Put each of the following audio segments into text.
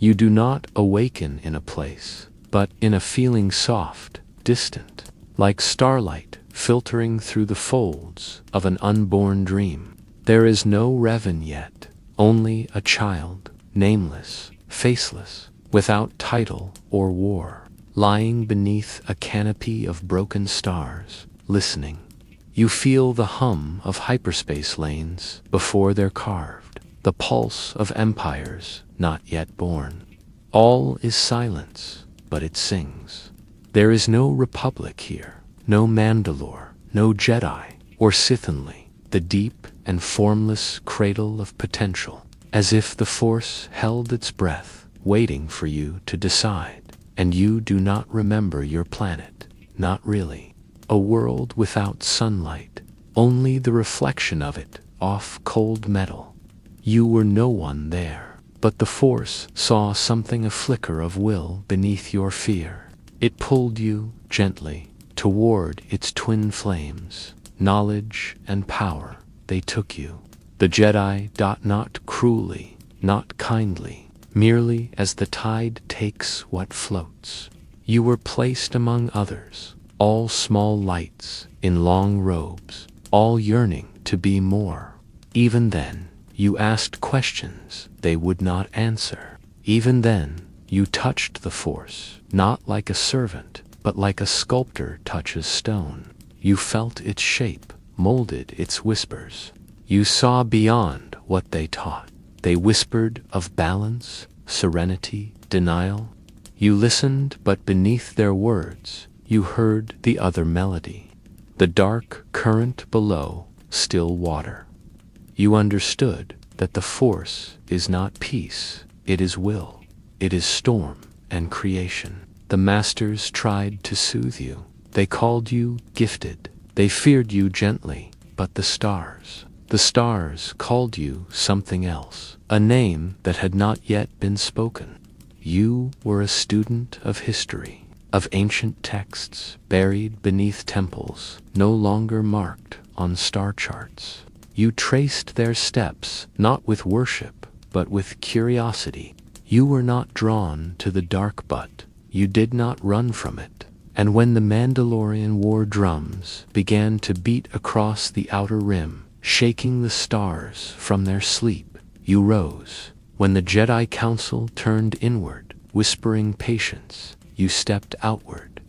You do not awaken in a place, but in a feeling soft, distant, like starlight filtering through the folds of an unborn dream. There is no Revan yet, only a child, nameless, faceless, without title or war, lying beneath a canopy of broken stars, listening. You feel the hum of hyperspace lanes before they're carved, the pulse of empires not yet born. All is silence, but it sings. There is no republic here, no Mandalore, no Jedi, or Sith only, the deep and formless cradle of potential, as if the Force held its breath, waiting for you to decide. And you do not remember your planet, not really. A world without sunlight, only the reflection of it off cold metal. You were no one there, but the Force saw something, a flicker of will beneath your fear. It pulled you, gently, toward its twin flames. Knowledge and power, they took you. The Jedi, not cruelly, not kindly, merely as the tide takes what floats. You were placed among others, all small lights, in long robes, all yearning to be more. Even then, you asked questions they would not answer. Even then, you touched the Force, not like a servant, but like a sculptor touches stone. You felt its shape, molded its whispers. You saw beyond what they taught. They whispered of balance, serenity, denial. You listened, but beneath their words, you heard the other melody. The dark current below, still water. You understood that the Force is not peace, it is will. It is storm and creation. The Masters tried to soothe you. They called you gifted. They feared you gently, but the stars called you something else, a name that had not yet been spoken. You were a student of history, of ancient texts buried beneath temples, no longer marked on star charts. You traced their steps, not with worship, but with curiosity. You were not drawn to the dark, but you did not run from it. And when the Mandalorian war drums began to beat across the outer rim, shaking the stars from their sleep, you rose. When the Jedi Council turned inward, whispering patience, you stepped outward.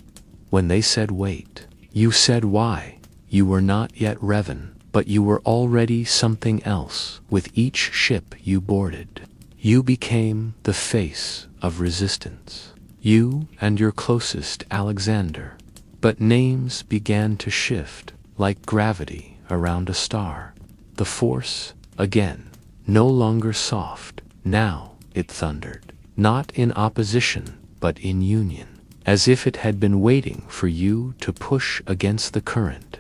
When they said wait, you said why. You were not yet Revan, but you were already something else with each ship you boarded. You became the face of resistance. You and your closest Alexander. But names began to shift, like gravity around a star. The Force, again, no longer soft, now it thundered. Not in opposition, but in union, as if it had been waiting for you to push against the current.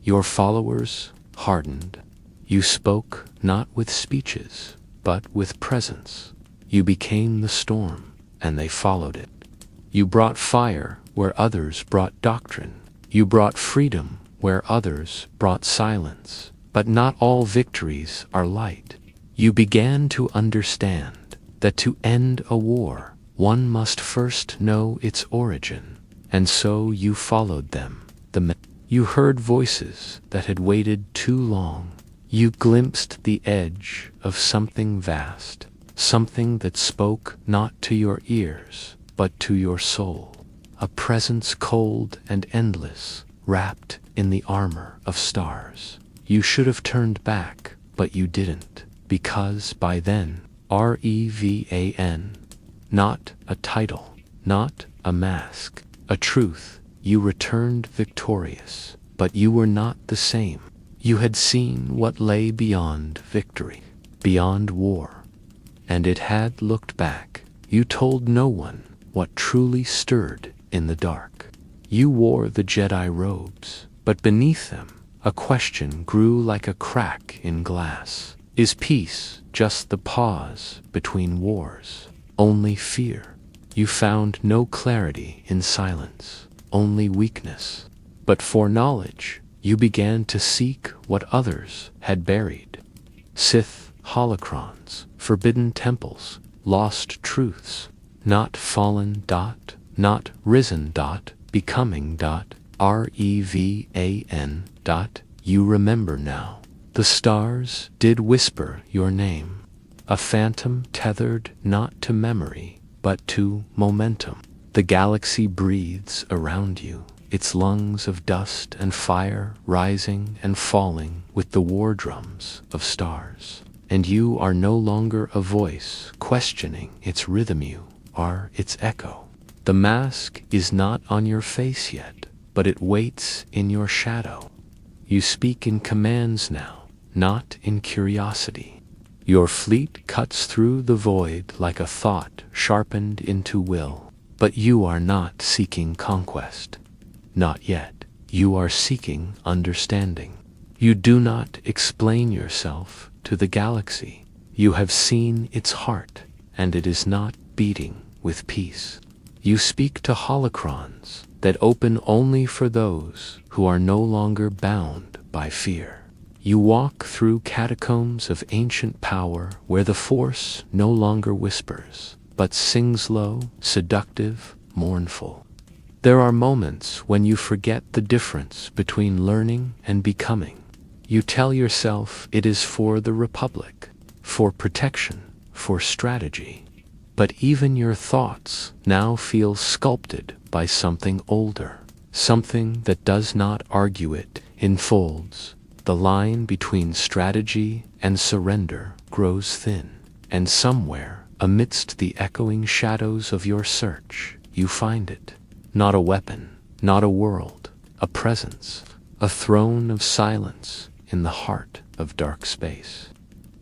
Your followers hardened. You spoke not with speeches, but with presence. You became the storm, and they followed it. You brought fire where others brought doctrine. You brought freedom where others brought silence. But not all victories are light. You began to understand that to end a war, one must first know its origin. And so you followed them. You heard voices that had waited too long. You glimpsed the edge of something vast, something that spoke not to your ears, but to your soul. A presence cold and endless, wrapped in the armor of stars. You should have turned back, but you didn't, because by then, Revan, not a title, not a mask, a truth, you returned victorious, but you were not the same. You had seen what lay beyond victory, beyond war, and it had looked back. You told no one what truly stirred in the dark. You wore the Jedi robes, but beneath them, a question grew like a crack in glass. Is peace just the pause between wars? Only fear. You found no clarity in silence, only weakness. But for knowledge, you began to seek what others had buried. Sith holocrons, forbidden temples, lost truths, not fallen. Not risen. Becoming. Revan. You remember now. The stars did whisper your name, a phantom tethered not to memory, but to momentum. The galaxy breathes around you, its lungs of dust and fire rising and falling with the war drums of stars. And you are no longer a voice questioning its rhythm, you are its echo. The mask is not on your face yet, but it waits in your shadow. You speak in commands now, not in curiosity. Your fleet cuts through the void like a thought sharpened into will. But you are not seeking conquest. Not yet. You are seeking understanding. You do not explain yourself to the galaxy. You have seen its heart, and it is not beating with peace. You speak to holocrons that open only for those who are no longer bound by fear. You walk through catacombs of ancient power where the Force no longer whispers, but sings low, seductive, mournful. There are moments when you forget the difference between learning and becoming. You tell yourself it is for the Republic, for protection, for strategy. But even your thoughts now feel sculpted by something older, something that does not argue. It enfolds. The line between strategy and surrender grows thin, and somewhere, amidst the echoing shadows of your search, you find it. Not a weapon, not a world, a presence, a throne of silence in the heart of dark space.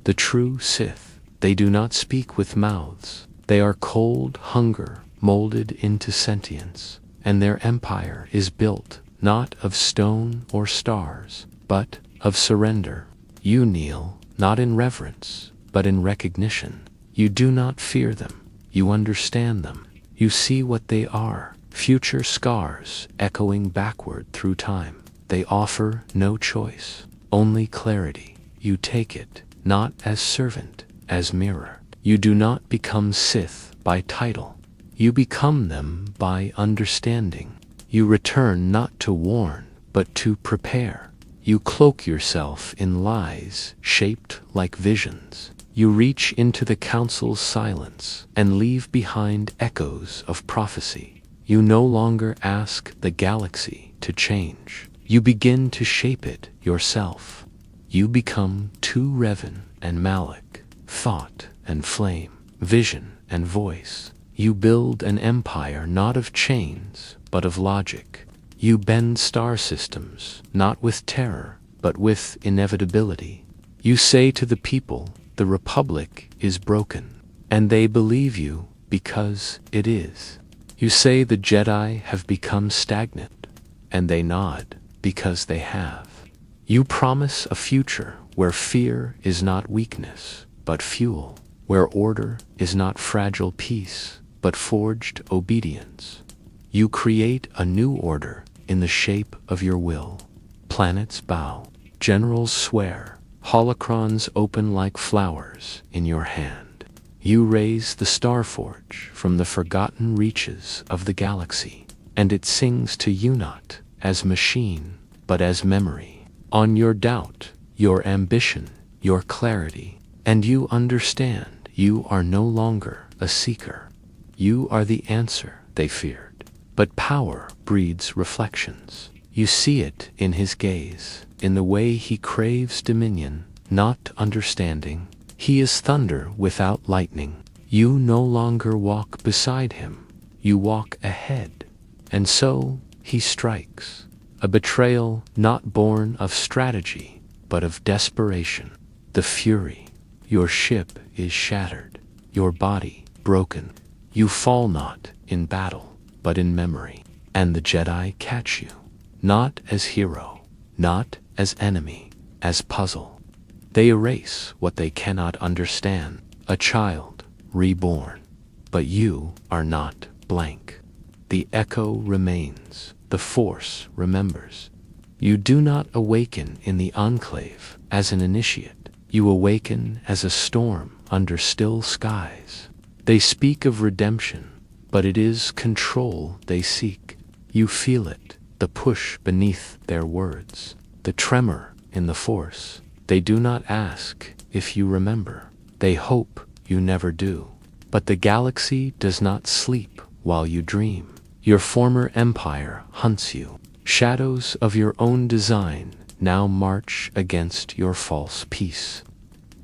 The true Sith, they do not speak with mouths. They are cold hunger molded into sentience, and their empire is built not of stone or stars, but of surrender. You kneel, not in reverence, but in recognition. You do not fear them. You understand them. You see what they are, future scars echoing backward through time. They offer no choice, only clarity. You take it, not as servant, as mirror. You do not become Sith by title. You become them by understanding. You return not to warn, but to prepare. You cloak yourself in lies shaped like visions. You reach into the council's silence and leave behind echoes of prophecy. You no longer ask the galaxy to change. You begin to shape it yourself. You become two Revan and Malak, thought and flame, vision and voice. You build an empire not of chains, but of logic. You bend star systems, not with terror, but with inevitability. You say to the people, the Republic is broken, and they believe you because it is. You say the Jedi have become stagnant, and they nod because they have. You promise a future where fear is not weakness, but fuel, where order is not fragile peace, but forged obedience. You create a new order in the shape of your will. Planets bow, generals swear, holocrons open like flowers in your hand. You raise the Starforge from the forgotten reaches of the galaxy, and it sings to you not as machine, but as memory. On your doubt, your ambition, your clarity, and you understand you are no longer a seeker. You are the answer they feared. But power breeds reflections. You see it in his gaze, in the way he craves dominion, not understanding. He is thunder without lightning. You no longer walk beside him. You walk ahead. And so he strikes. A betrayal not born of strategy, but of desperation. The fury. Your ship is shattered. Your body broken. You fall not in battle, but in memory. And the Jedi catch you, not as hero, not as enemy, as puzzle. They erase what they cannot understand, a child reborn. But you are not blank. The echo remains, the Force remembers. You do not awaken in the Enclave as an initiate. You awaken as a storm under still skies. They speak of redemption, but it is control they seek. You feel it, the push beneath their words, the tremor in the force. They do not ask if you remember. They hope you never do. But the galaxy does not sleep while you dream. Your former empire hunts you. Shadows of your own design now march against your false peace.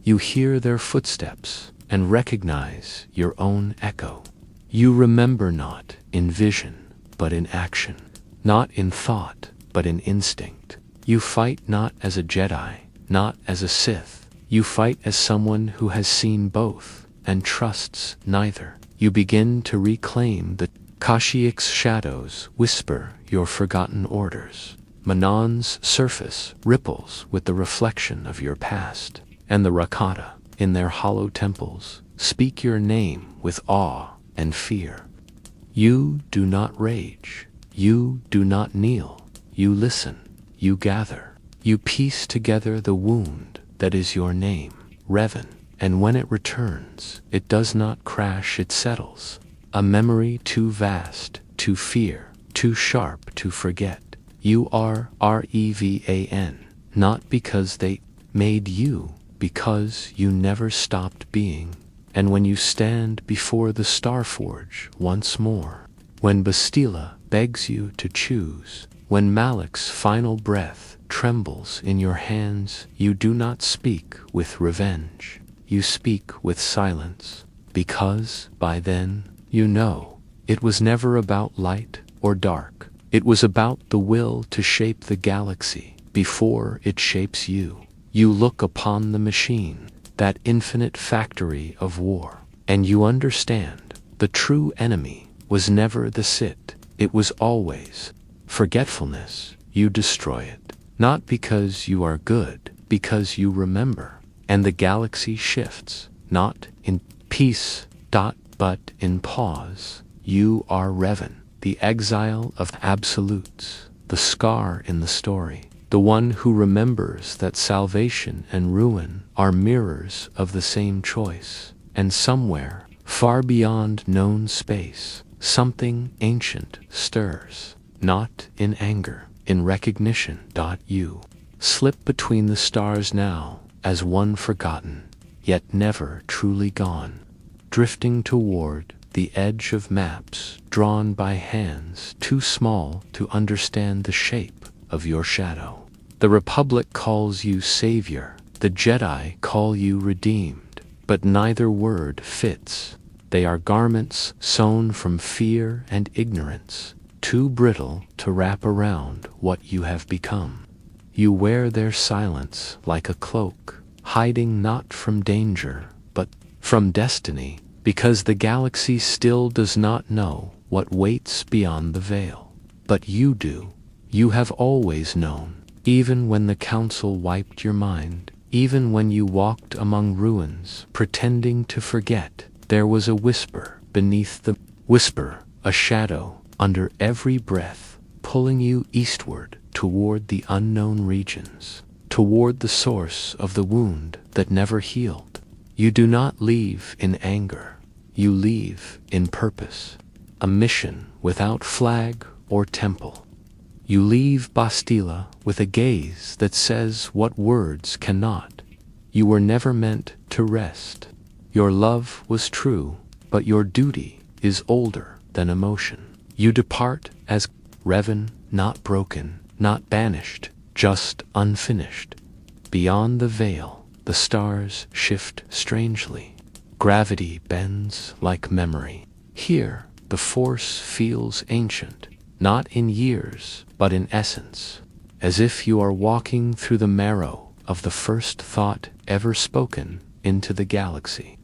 You hear their footsteps and recognize your own echo. You remember not in vision, but in action. Not in thought, but in instinct. You fight not as a Jedi, not as a Sith. You fight as someone who has seen both and trusts neither. You begin to reclaim the Kashyyyk's shadows whisper your forgotten orders. Manon's surface ripples with the reflection of your past, and the Rakata, in their hollow temples, speak your name with awe and fear. You do not rage. You do not kneel. You listen. You gather. You piece together the wound that is your name, Revan, and when it returns, it does not crash, it settles. A memory too vast to fear, too sharp to forget. You are Revan, not because they made you, because you never stopped being. And when you stand before the Starforge once more, when Bastila begs you to choose, when Malak's final breath trembles in your hands, you do not speak with revenge. You speak with silence, because, by then, you know, it was never about light or dark. It was about the will to shape the galaxy before it shapes you. You look upon the machine, that infinite factory of war, and you understand the true enemy was never the Sith. It was always forgetfulness. You destroy it, not because you are good, because you remember. And the galaxy shifts, not in peace, but in pause. You are Revan, the exile of absolutes, the scar in the story, the one who remembers that salvation and ruin are mirrors of the same choice. And somewhere, far beyond known space, something ancient stirs, not in anger, in recognition. You slip between the stars now, as one forgotten, yet never truly gone, drifting toward the edge of maps drawn by hands too small to understand the shape of your shadow. The Republic calls you savior, the Jedi call you redeemed, but neither word fits. They are garments sewn from fear and ignorance, too brittle to wrap around what you have become. You wear their silence like a cloak, hiding not from danger, but from destiny, because the galaxy still does not know what waits beyond the veil. But you do. You have always known, even when the Council wiped your mind, even when you walked among ruins, pretending to forget. There was a whisper beneath the whisper, a shadow under every breath, pulling you eastward toward the unknown regions, toward the source of the wound that never healed. You do not leave in anger. You leave in purpose, a mission without flag or temple. You leave Bastila with a gaze that says what words cannot. You were never meant to rest. Your love was true, but your duty is older than emotion. You depart as Revan, not broken, not banished, just unfinished. Beyond the veil, the stars shift strangely. Gravity bends like memory. Here, the Force feels ancient, not in years, but in essence, as if you are walking through the marrow of the first thought ever spoken into the galaxy.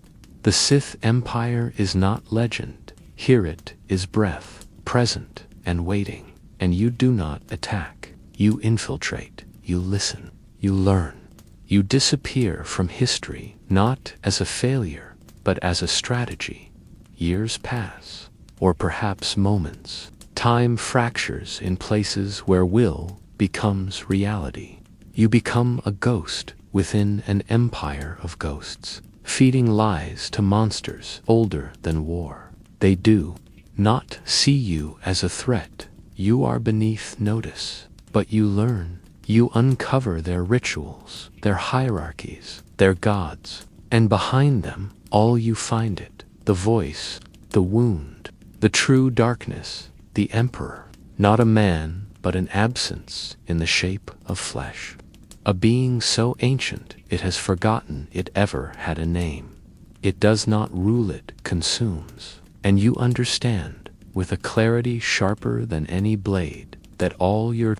The Sith Empire is not legend. Here it is breath, present and waiting. And you do not attack. You infiltrate. You listen. You learn. You disappear from history, not as a failure, but as a strategy. Years pass, or perhaps moments. Time fractures in places where will becomes reality. You become a ghost within an empire of ghosts, feeding lies to monsters older than war. They do not see you as a threat. You are beneath notice, but you learn. You uncover their rituals, their hierarchies, their gods, and behind them, all you find it, the voice, the wound, the true darkness, the Emperor, not a man, but an absence in the shape of flesh. A being so ancient it has forgotten it ever had a name. It does not rule, it consumes. And you understand, with a clarity sharper than any blade, that all your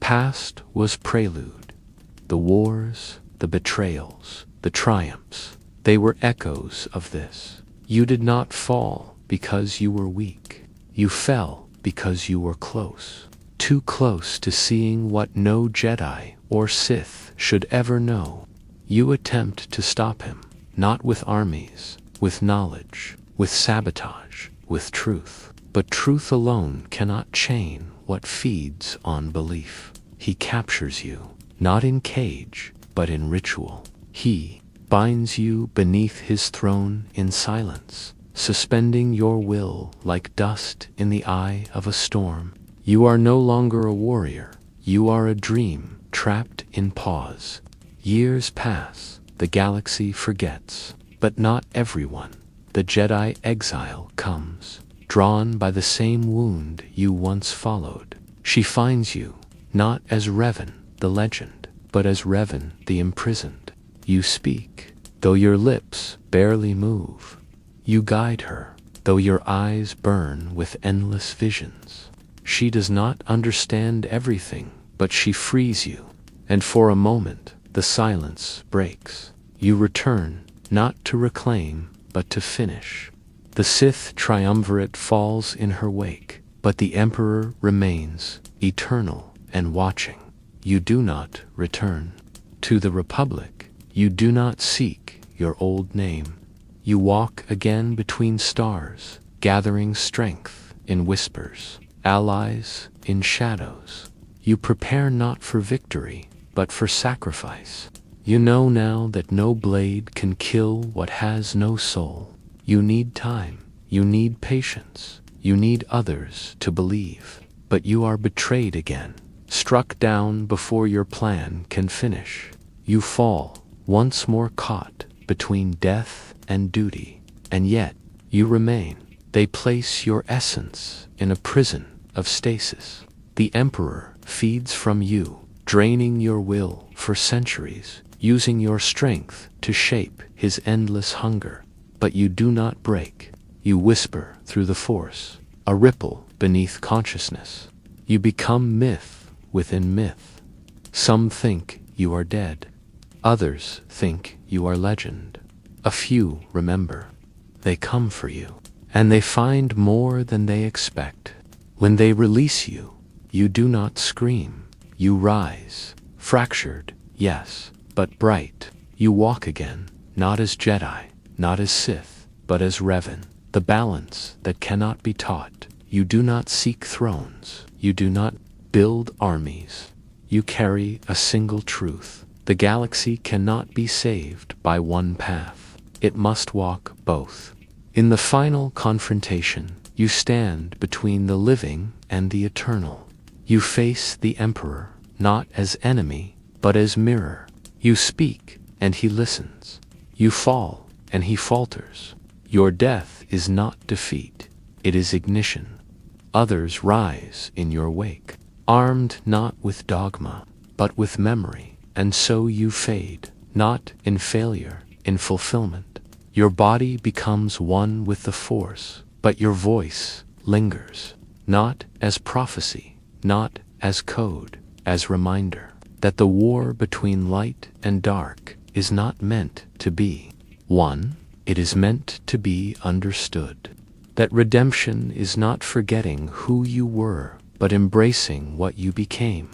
past was prelude. The wars, the betrayals, the triumphs, they were echoes of this. You did not fall because you were weak. You fell because you were close. Too close to seeing what no Jedi or Sith should ever know. You attempt to stop him, not with armies, with knowledge, with sabotage, with truth. But truth alone cannot chain what feeds on belief. He captures you, not in cage, but in ritual. He binds you beneath his throne in silence, suspending your will like dust in the eye of a storm. You are no longer a warrior. You are a dream trapped in pause. Years pass, the galaxy forgets, but not everyone. The Jedi exile comes, drawn by the same wound you once followed. She finds you, not as Revan, the legend, but as Revan, the imprisoned. You speak, though your lips barely move. You guide her, though your eyes burn with endless visions. She does not understand everything, but she frees you. And for a moment, the silence breaks. You return, not to reclaim, but to finish. The Sith triumvirate falls in her wake, but the Emperor remains, eternal and watching. You do not return to the Republic. You do not seek your old name. You walk again between stars, gathering strength in whispers, allies in shadows. You prepare not for victory, but for sacrifice. You know now that no blade can kill what has no soul. You need time. You need patience. You need others to believe. But you are betrayed again, struck down before your plan can finish. You fall, once more caught between death and duty. And yet, you remain. They place your essence in a prison of stasis. The Emperor feeds from you, draining your will for centuries, using your strength to shape his endless hunger. But you do not break. You whisper through the Force, a ripple beneath consciousness. You become myth within myth. Some think you are dead. Others think you are legend. A few remember. They come for you, and they find more than they expect. When they release you, you do not scream. You rise, fractured, yes, but bright. You walk again, not as Jedi, not as Sith, but as Revan, the balance that cannot be taught. You do not seek thrones. You do not build armies. You carry a single truth. The galaxy cannot be saved by one path. It must walk both. In the final confrontation, you stand between the living and the eternal. You face the Emperor, not as enemy, but as mirror. You speak, and he listens. You fall, and he falters. Your death is not defeat. It is ignition. Others rise in your wake, armed not with dogma, but with memory. And so you fade, not in failure, in fulfillment. Your body becomes one with the Force, but your voice lingers, not as prophecy, not as code, as reminder, that the war between light and dark is not meant to be one, it is meant to be understood. That redemption is not forgetting who you were, but embracing what you became.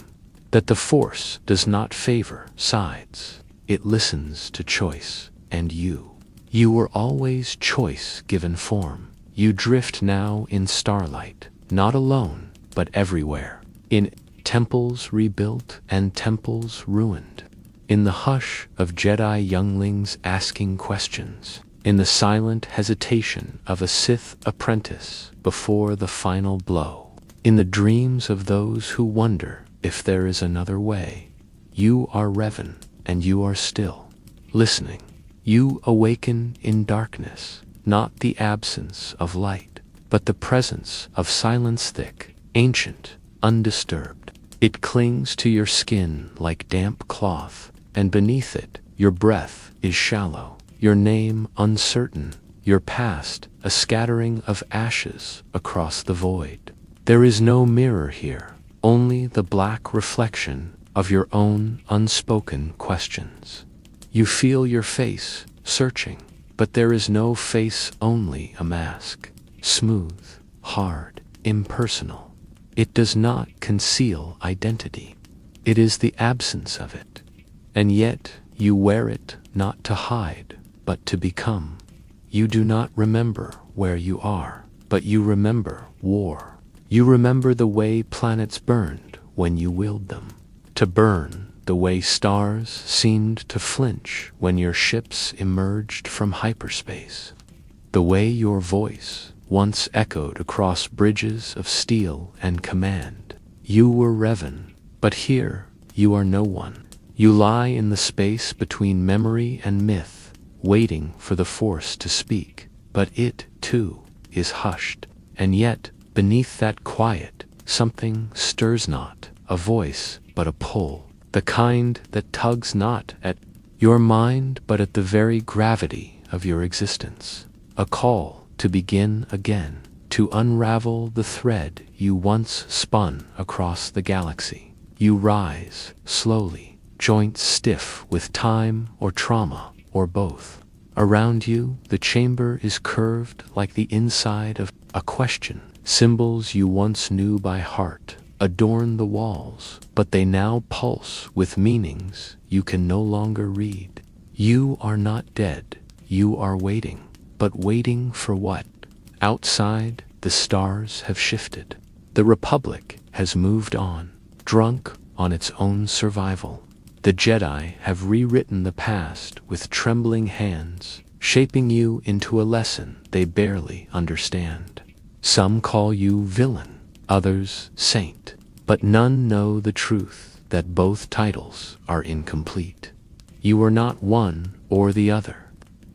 That the Force does not favor sides, it listens to choice, and you. You were always choice given form. You drift now in starlight, not alone, but everywhere. In temples rebuilt and temples ruined. In the hush of Jedi younglings asking questions, in the silent hesitation of a Sith apprentice before the final blow, in the dreams of those who wonder if there is another way, you are Revan, and you are still listening. You awaken in darkness, not the absence of light, but the presence of silence thick, ancient, undisturbed. It clings to your skin like damp cloth, and beneath it, your breath is shallow, your name uncertain, your past a scattering of ashes across the void. There is no mirror here, only the black reflection of your own unspoken questions. You feel your face, searching, but there is no face, only a mask. Smooth, hard, impersonal. It does not conceal identity. It is the absence of it. And yet, you wear it not to hide, but to become. You do not remember where you are, but you remember war. You remember the way planets burned when you willed them to burn, the way stars seemed to flinch when your ships emerged from hyperspace, the way your voice once echoed across bridges of steel and command. You were Revan, but here you are no one. You lie in the space between memory and myth, waiting for the Force to speak, but it, too, is hushed. And yet, beneath that quiet, something stirs not, a voice, but a pull. The kind that tugs not at your mind but at the very gravity of your existence. A call to begin again, to unravel the thread you once spun across the galaxy. You rise, slowly, joints stiff with time or trauma, or both. Around you, the chamber is curved like the inside of a question. Symbols you once knew by heart adorn the walls, but they now pulse with meanings you can no longer read. You are not dead, you are waiting. But waiting for what? Outside, the stars have shifted. The Republic has moved on, drunk on its own survival. The Jedi have rewritten the past with trembling hands, shaping you into a lesson they barely understand. Some call you villain, others saint, but none know the truth that both titles are incomplete. You were not one or the other.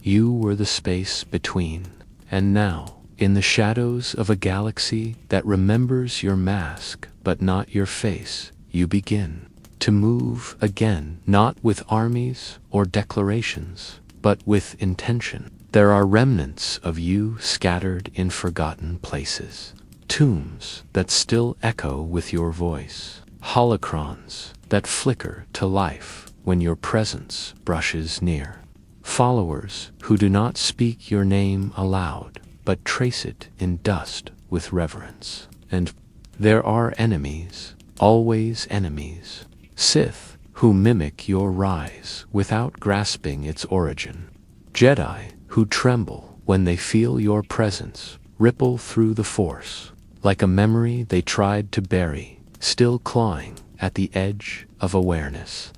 You were the space between, and now, in the shadows of a galaxy that remembers your mask but not your face, you begin to move again, not with armies or declarations, but with intention. There are remnants of you scattered in forgotten places. Tombs that still echo with your voice, holocrons that flicker to life when your presence brushes near, followers who do not speak your name aloud, but trace it in dust with reverence. And there are enemies, always enemies, Sith who mimic your rise without grasping its origin, Jedi who tremble when they feel your presence ripple through the Force, like a memory they tried to bury, still clawing at the edge of awareness.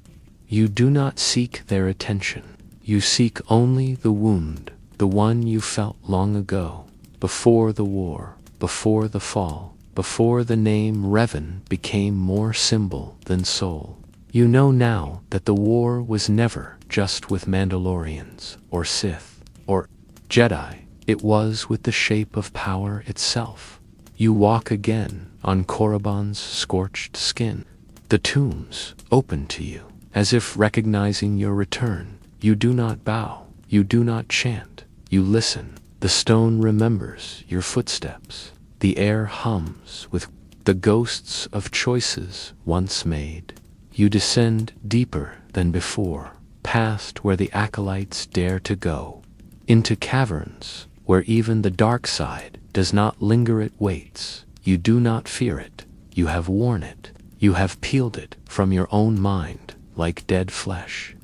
You do not seek their attention. You seek only the wound, the one you felt long ago, before the war, before the fall, before the name Revan became more symbol than soul. You know now that the war was never just with Mandalorians, or Sith, or Jedi. It was with the shape of power itself. You walk again on Korriban's scorched skin. The tombs open to you, as if recognizing your return. You do not bow, you do not chant, you listen. The stone remembers your footsteps. The air hums with the ghosts of choices once made. You descend deeper than before, past where the acolytes dare to go, into caverns where even the dark side does not linger. It waits. You do not fear it. You have worn it. You have peeled it from your own mind like dead flesh.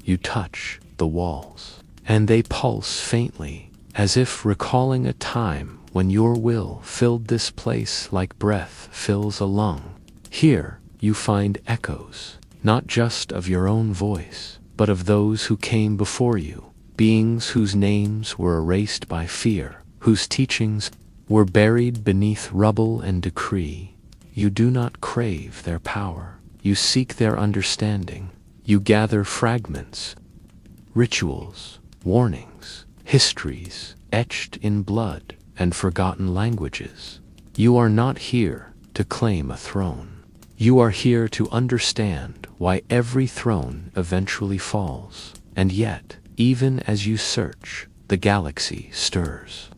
You touch the walls, and they pulse faintly, as if recalling a time when your will filled this place like breath fills a lung. Here you find echoes, not just of your own voice, but of those who came before you, beings whose names were erased by fear, whose teachings were buried beneath rubble and decree. You do not crave their power, you seek their understanding. You gather fragments, rituals, warnings, histories, etched in blood and forgotten languages. You are not here to claim a throne. You are here to understand why every throne eventually falls. And yet, even as you search, the galaxy stirs.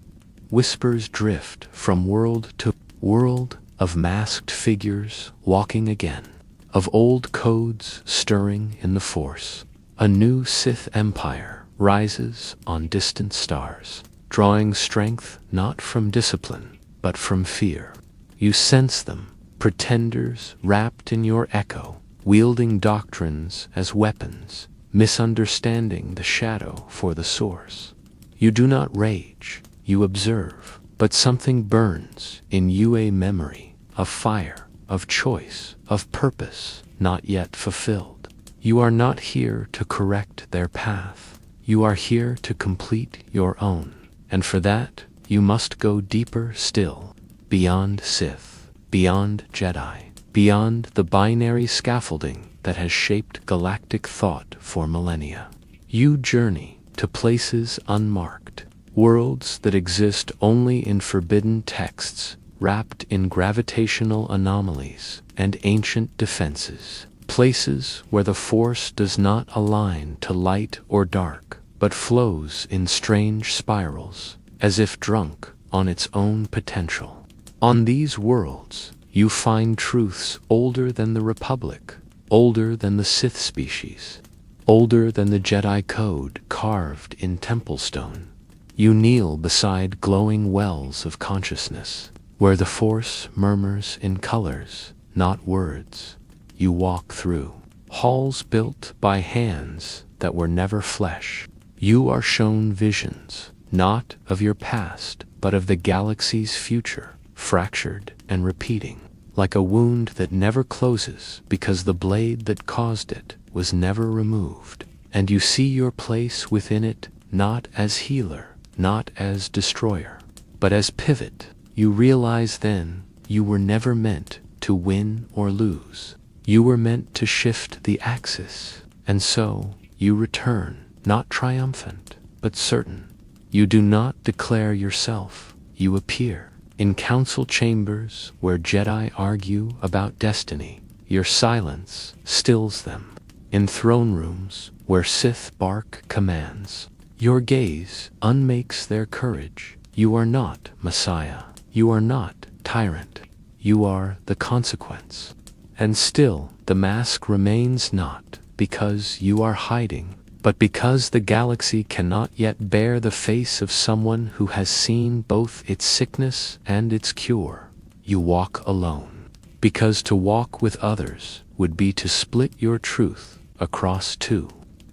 Whispers drift from world to world of masked figures walking again, of old codes stirring in the Force. A new Sith empire rises on distant stars, drawing strength not from discipline, but from fear. You sense them, pretenders wrapped in your echo, wielding doctrines as weapons, misunderstanding the shadow for the source. You do not rage, you observe, but something burns in you, a memory of fire, of choice, of purpose not yet fulfilled. You are not here to correct their path. You are here to complete your own. And for that, you must go deeper still, beyond Sith, beyond Jedi, beyond the binary scaffolding that has shaped galactic thought for millennia. You journey to places unmarked, worlds that exist only in forbidden texts, wrapped in gravitational anomalies and ancient defenses. Places where the Force does not align to light or dark, but flows in strange spirals, as if drunk on its own potential. On these worlds, you find truths older than the Republic, older than the Sith species, older than the Jedi Code carved in temple stone. You kneel beside glowing wells of consciousness, where the Force murmurs in colors, not words. You walk through halls built by hands that were never flesh. You are shown visions, not of your past, but of the galaxy's future, fractured and repeating, like a wound that never closes because the blade that caused it was never removed. And you see your place within it, not as healer, not as destroyer, but as pivot. You realize then you were never meant to win or lose. You were meant to shift the axis, and so you return, not triumphant, but certain. You do not declare yourself, you appear. In council chambers where Jedi argue about destiny, your silence stills them. In throne rooms where Sith bark commands, your gaze unmakes their courage. You are not Messiah. You are not tyrant. You are the consequence. And still, the mask remains not because you are hiding, but because the galaxy cannot yet bear the face of someone who has seen both its sickness and its cure. You walk alone, because to walk with others would be to split your truth across too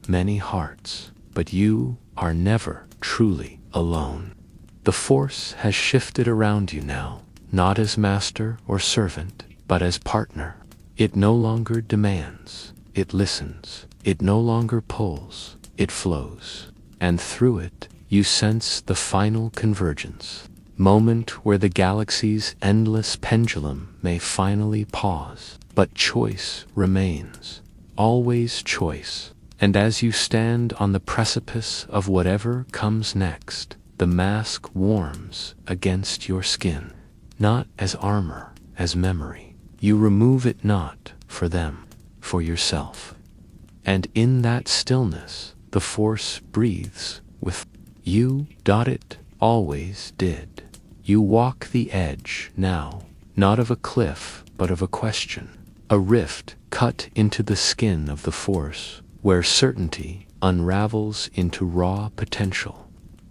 many hearts. But you are never truly alone. The Force has shifted around you now, not as master or servant, but as partner. It no longer demands, it listens. It no longer pulls, it flows. And through it, you sense the final convergence, moment where the galaxy's endless pendulum may finally pause. But choice remains, always choice. And as you stand on the precipice of whatever comes next, the mask warms against your skin, not as armor, as memory. You remove it not for them, for yourself. And in that stillness, the Force breathes with you. It always did. You walk the edge now, not of a cliff, but of a question. A rift cut into the skin of the Force, where certainty unravels into raw potential.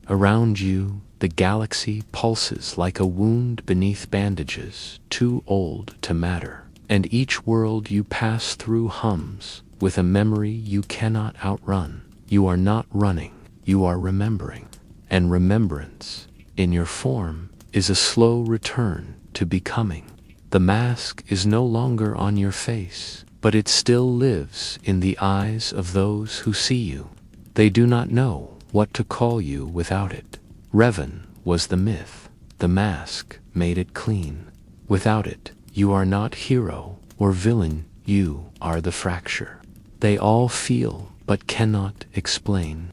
Around you, the galaxy pulses like a wound beneath bandages, too old to matter. And each world you pass through hums with a memory you cannot outrun. You are not running, you are remembering. And remembrance, in your form, is a slow return to becoming. The mask is no longer on your face, but it still lives in the eyes of those who see you. They do not know what to call you without it. Revan was the myth. The mask made it clean. Without it, you are not hero or villain, you are the fracture. They all feel but cannot explain.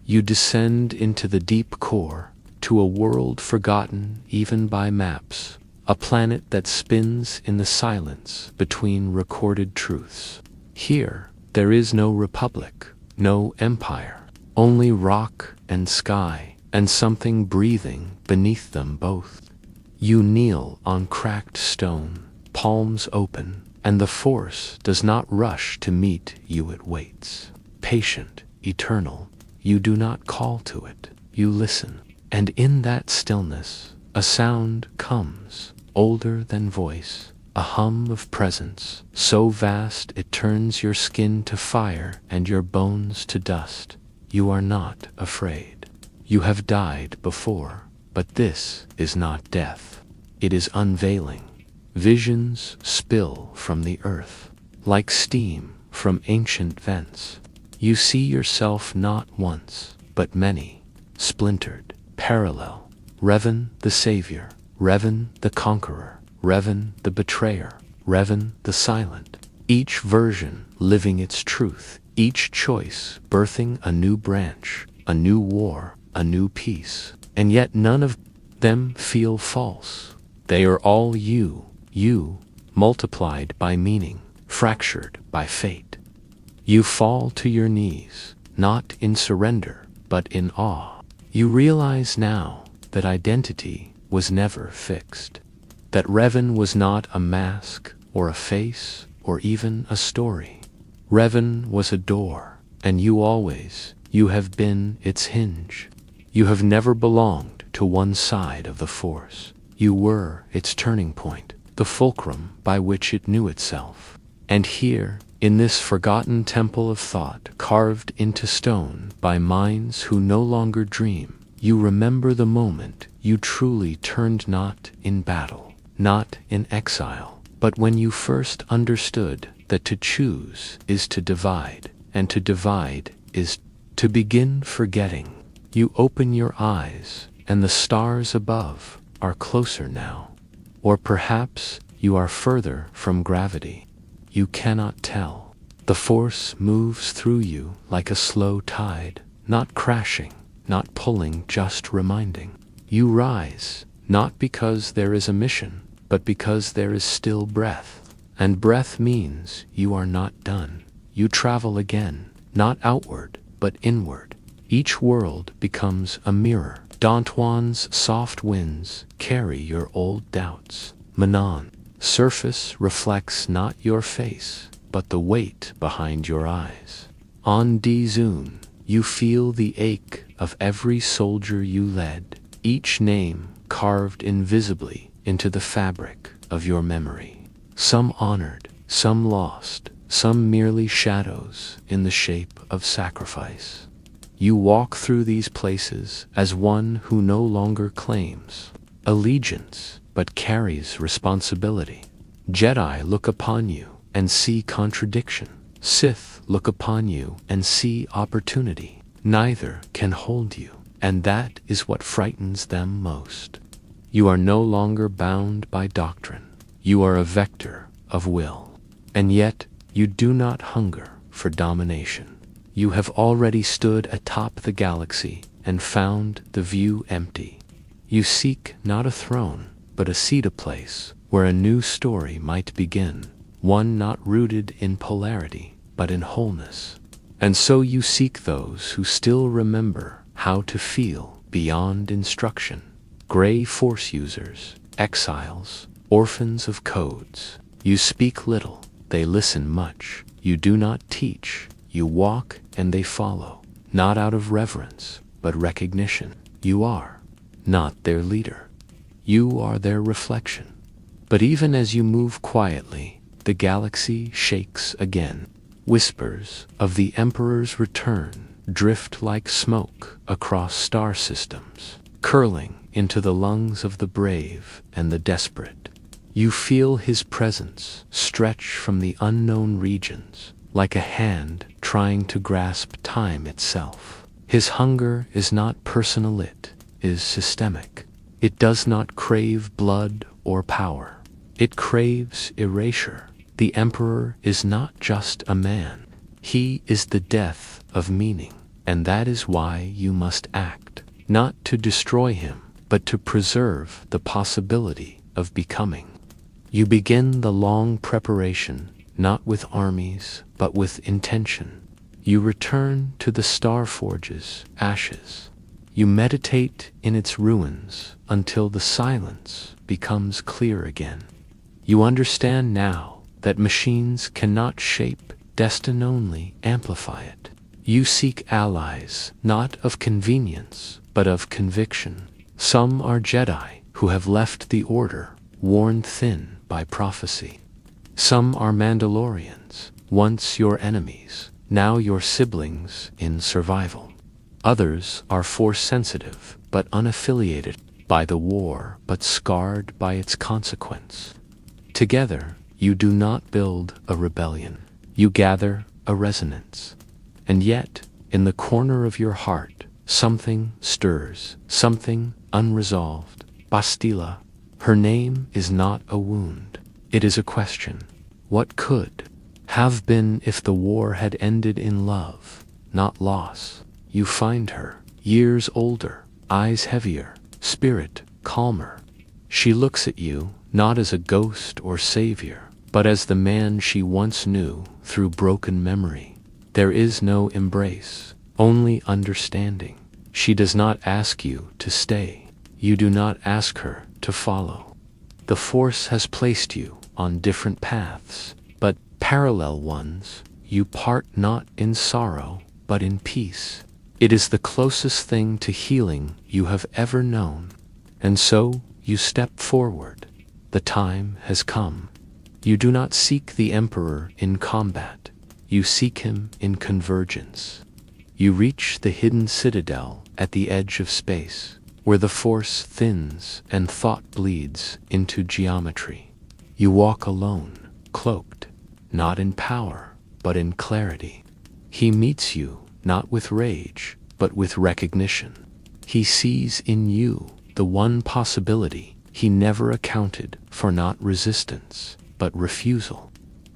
You descend into the deep core, to a world forgotten even by maps, a planet that spins in the silence between recorded truths. Here, there is no republic, no empire, only rock and sky, and something breathing beneath them both. You kneel on cracked stone, palms open, and the Force does not rush to meet you, it waits. Patient, eternal, you do not call to it, you listen. And in that stillness, a sound comes, older than voice, a hum of presence, so vast it turns your skin to fire and your bones to dust. You are not afraid. You have died before, but this is not death. It is unveiling. Visions spill from the earth, like steam from ancient vents. You see yourself not once, but many, splintered, parallel. Revan the savior, Revan the conqueror, Revan the betrayer, Revan the silent. Each version living its truth, each choice birthing a new branch, a new war, a new peace. And yet none of them feel false. They are all you, multiplied by meaning, fractured by fate. You fall to your knees, not in surrender, but in awe. You realize now that identity was never fixed, that Revan was not a mask or a face or even a story. Revan was a door, and you have been its hinge. You have never belonged to one side of the Force. You were its turning point, the fulcrum by which it knew itself. And here, in this forgotten temple of thought carved into stone by minds who no longer dream, you remember the moment you truly turned, not in battle, not in exile, but when you first understood that to choose is to divide, and to divide is to begin forgetting. You open your eyes, and the stars above are closer now. Or perhaps you are further from gravity. You cannot tell. The Force moves through you like a slow tide, not crashing, not pulling, just reminding. You rise, not because there is a mission, but because there is still breath. And breath means you are not done. You travel again, not outward, but inward. Each world becomes a mirror. Dantwan's soft winds carry your old doubts. Manon's surface reflects not your face, but the weight behind your eyes. On Dizun, you feel the ache of every soldier you led, each name carved invisibly into the fabric of your memory. Some honored, some lost, some merely shadows in the shape of sacrifice. You walk through these places as one who no longer claims allegiance, but carries responsibility. Jedi look upon you and see contradiction. Sith look upon you and see opportunity. Neither can hold you, and that is what frightens them most. You are no longer bound by doctrine. You are a vector of will. And yet, you do not hunger for domination. You have already stood atop the galaxy and found the view empty. You seek not a throne, but a seat, a place where a new story might begin, one not rooted in polarity, but in wholeness. And so you seek those who still remember how to feel beyond instruction. Gray Force users, exiles, orphans of codes. You speak little, they listen much. You do not teach, you walk and they follow, not out of reverence, but recognition. You are not their leader. You are their reflection. But even as you move quietly, the galaxy shakes again. Whispers of the Emperor's return drift like smoke across star systems, curling into the lungs of the brave and the desperate. You feel his presence stretch from the unknown regions, like a hand trying to grasp time itself. His hunger is not personal, it is systemic. It does not crave blood or power. It craves erasure. The Emperor is not just a man. He is the death of meaning, and that is why you must act, not to destroy him, but to preserve the possibility of becoming. You begin the long preparation, not with armies, but with intention. You return to the Star Forge's ashes. You meditate in its ruins until the silence becomes clear again. You understand now that machines cannot shape destiny, only amplify it. You seek allies, not of convenience, but of conviction. Some are Jedi who have left the Order, worn thin by prophecy. Some are Mandalorians, once your enemies, now your siblings in survival. Others are Force-sensitive, but unaffiliated by the war, but scarred by its consequence. Together, you do not build a rebellion. You gather a resonance. And yet, in the corner of your heart, something stirs, something unresolved. Bastila. Her name is not a wound. It is a question. What could have been if the war had ended in love, not loss? You find her, years older, eyes heavier, spirit calmer. She looks at you, not as a ghost or savior, but as the man she once knew through broken memory. There is no embrace, only understanding. She does not ask you to stay. You do not ask her to follow. The Force has placed you on different paths, but parallel ones. You part not in sorrow, but in peace. It is the closest thing to healing you have ever known. And so you step forward. The time has come. You do not seek the Emperor in combat. You seek him in convergence. You reach the hidden citadel at the edge of space, where the Force thins and thought bleeds into geometry. You walk alone, cloaked, not in power, but in clarity. He meets you, not with rage, but with recognition. He sees in you the one possibility he never accounted for, not resistance, but refusal.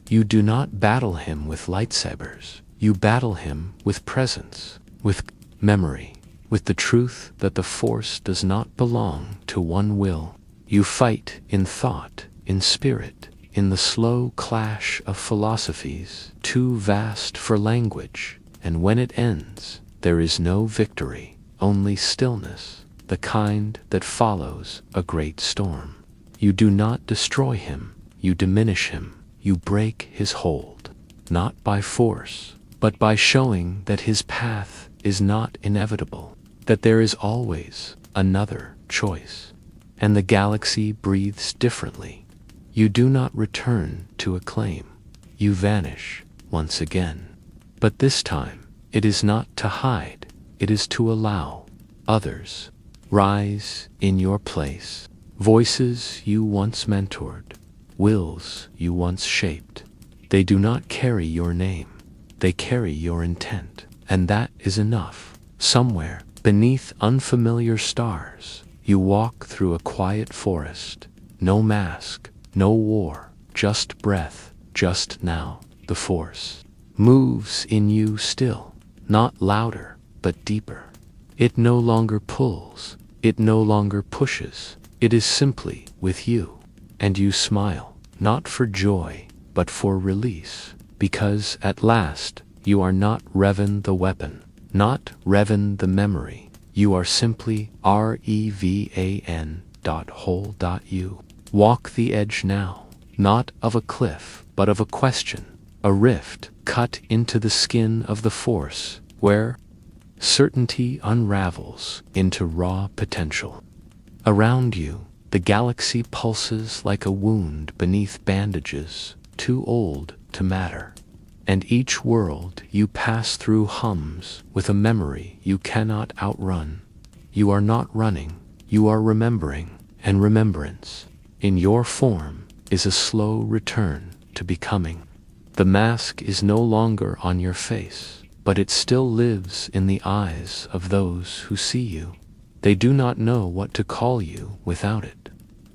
You do not battle him with lightsabers. You battle him with presence, with memory, with the truth that the Force does not belong to one will. You fight in thought, in spirit, in the slow clash of philosophies, too vast for language, and when it ends, there is no victory, only stillness, the kind that follows a great storm. You do not destroy him, you diminish him, you break his hold, not by force, but by showing that his path is not inevitable, that there is always another choice. And the galaxy breathes differently. You do not return to acclaim. You vanish once again. But this time, it is not to hide, it is to allow others rise in your place. Voices you once mentored, wills you once shaped. They do not carry your name, they carry your intent. And that is enough. Somewhere, beneath unfamiliar stars, you walk through a quiet forest. No mask, no war, just breath, just now. The Force moves in you still, not louder, but deeper. It no longer pulls, it no longer pushes, it is simply with you. And you smile, not for joy, but for release, because at last, you are not Revan the weapon, not Revan the memory. You are simply Revan.whole.you. Walk the edge now, not of a cliff, but of a question, a rift cut into the skin of the Force, where certainty unravels into raw potential. Around you, the galaxy pulses like a wound beneath bandages, too old to matter. And each world you pass through hums with a memory you cannot outrun. You are not running, you are remembering, and remembrance, in your form, is a slow return to becoming. The mask is no longer on your face, but it still lives in the eyes of those who see you. They do not know what to call you without it.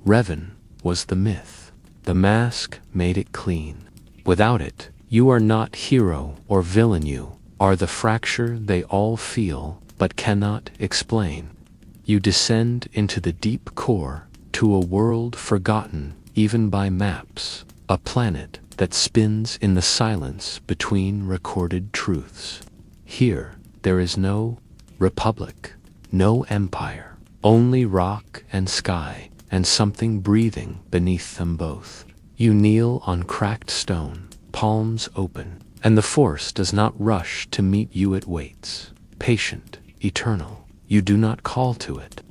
Revan was the myth. The mask made it clean. Without it, you are not hero or villain. You are the fracture they all feel but cannot explain. You descend into the deep core, to a world forgotten even by maps, a planet that spins in the silence between recorded truths. Here, there is no republic, no empire, only rock and sky, and something breathing beneath them both. You kneel on cracked stone, palms open, and the Force does not rush to meet you. It waits, patient, eternal. You do not call to it.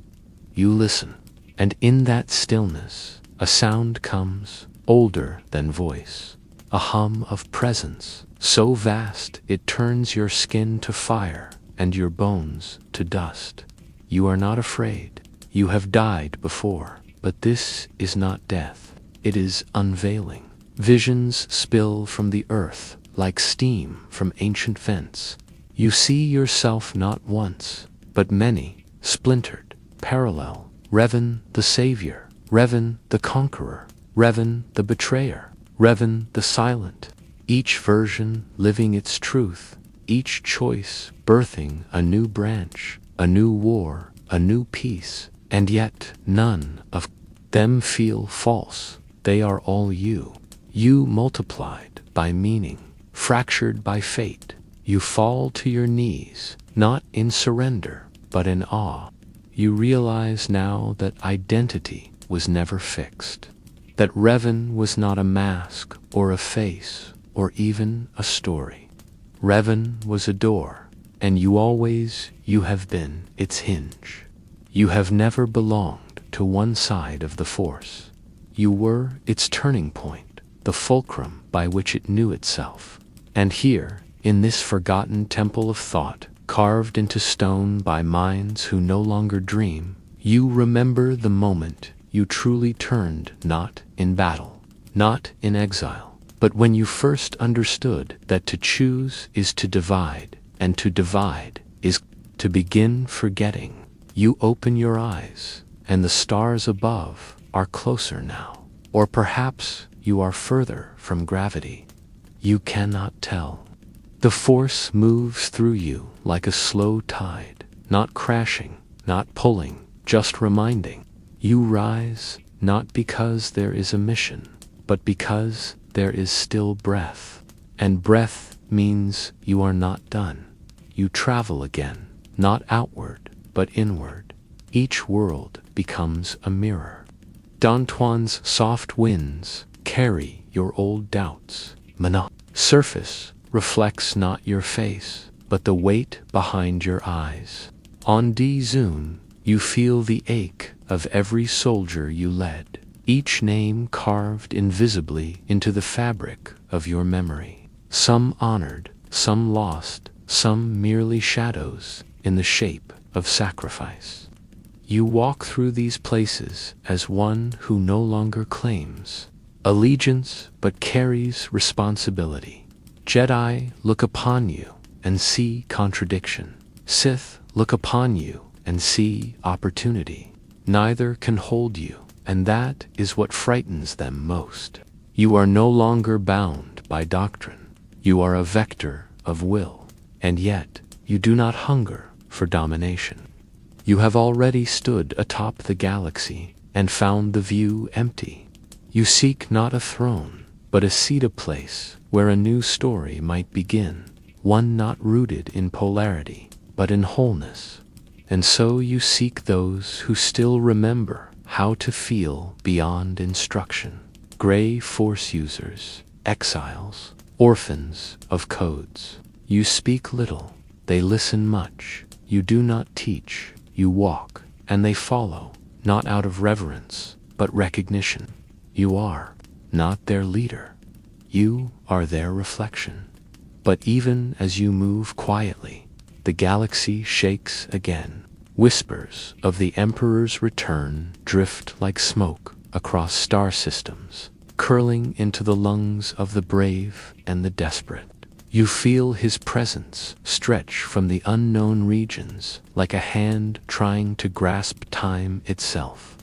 You listen, and in that stillness, a sound comes, older than voice, a hum of presence, so vast it turns your skin to fire and your bones to dust. You are not afraid. You have died before, but this is not death. It is unveiling. Visions spill from the earth like steam from ancient vents. You see yourself not once, but many, splintered, parallel. Revan the savior, Revan the conqueror, Revan the betrayer, Revan the silent. Each version living its truth, each choice birthing a new branch, a new war, a new peace, and yet none of them feel false. They are all you. You multiplied by meaning, fractured by fate. You fall to your knees, not in surrender, but in awe. You realize now that identity was never fixed, that Revan was not a mask or a face or even a story. Revan was a door, and you have been its hinge. You have never belonged to one side of the Force. You were its turning point, the fulcrum by which it knew itself. And here, in this forgotten temple of thought, carved into stone by minds who no longer dream, you remember the moment you truly turned, not in battle, not in exile, but when you first understood that to choose is to divide, and to divide is to begin forgetting. You open your eyes, and the stars above are closer now, or perhaps you are further from gravity. You cannot tell. The Force moves through you like a slow tide, not crashing, not pulling, just reminding. You rise, not because there is a mission, but because there is still breath. And breath means you are not done. You travel again, not outward, but inward. Each world becomes a mirror. Dantuan's soft winds carry your old doubts. Surface reflects not your face, but the weight behind your eyes. On D-Zune, you feel the ache of every soldier you led, each name carved invisibly into the fabric of your memory. Some honored, some lost, some merely shadows in the shape of sacrifice. You walk through these places as one who no longer claims allegiance but carries responsibility. Jedi look upon you and see contradiction. Sith look upon you and see opportunity. Neither can hold you, and that is what frightens them most. You are no longer bound by doctrine. You are a vector of will, and yet you do not hunger for domination. You have already stood atop the galaxy and found the view empty. You seek not a throne, but a seat, a place where a new story might begin, one not rooted in polarity, but in wholeness. And so you seek those who still remember how to feel beyond instruction. Gray Force users, exiles, orphans of codes. You speak little, they listen much. You do not teach, you walk, and they follow, not out of reverence, but recognition. You are not their leader. You are their reflection. But even as you move quietly, the galaxy shakes again. Whispers of the Emperor's return drift like smoke across star systems. curling into the lungs of the brave and the desperate. You feel his presence stretch from the unknown regions like a hand trying to grasp time itself.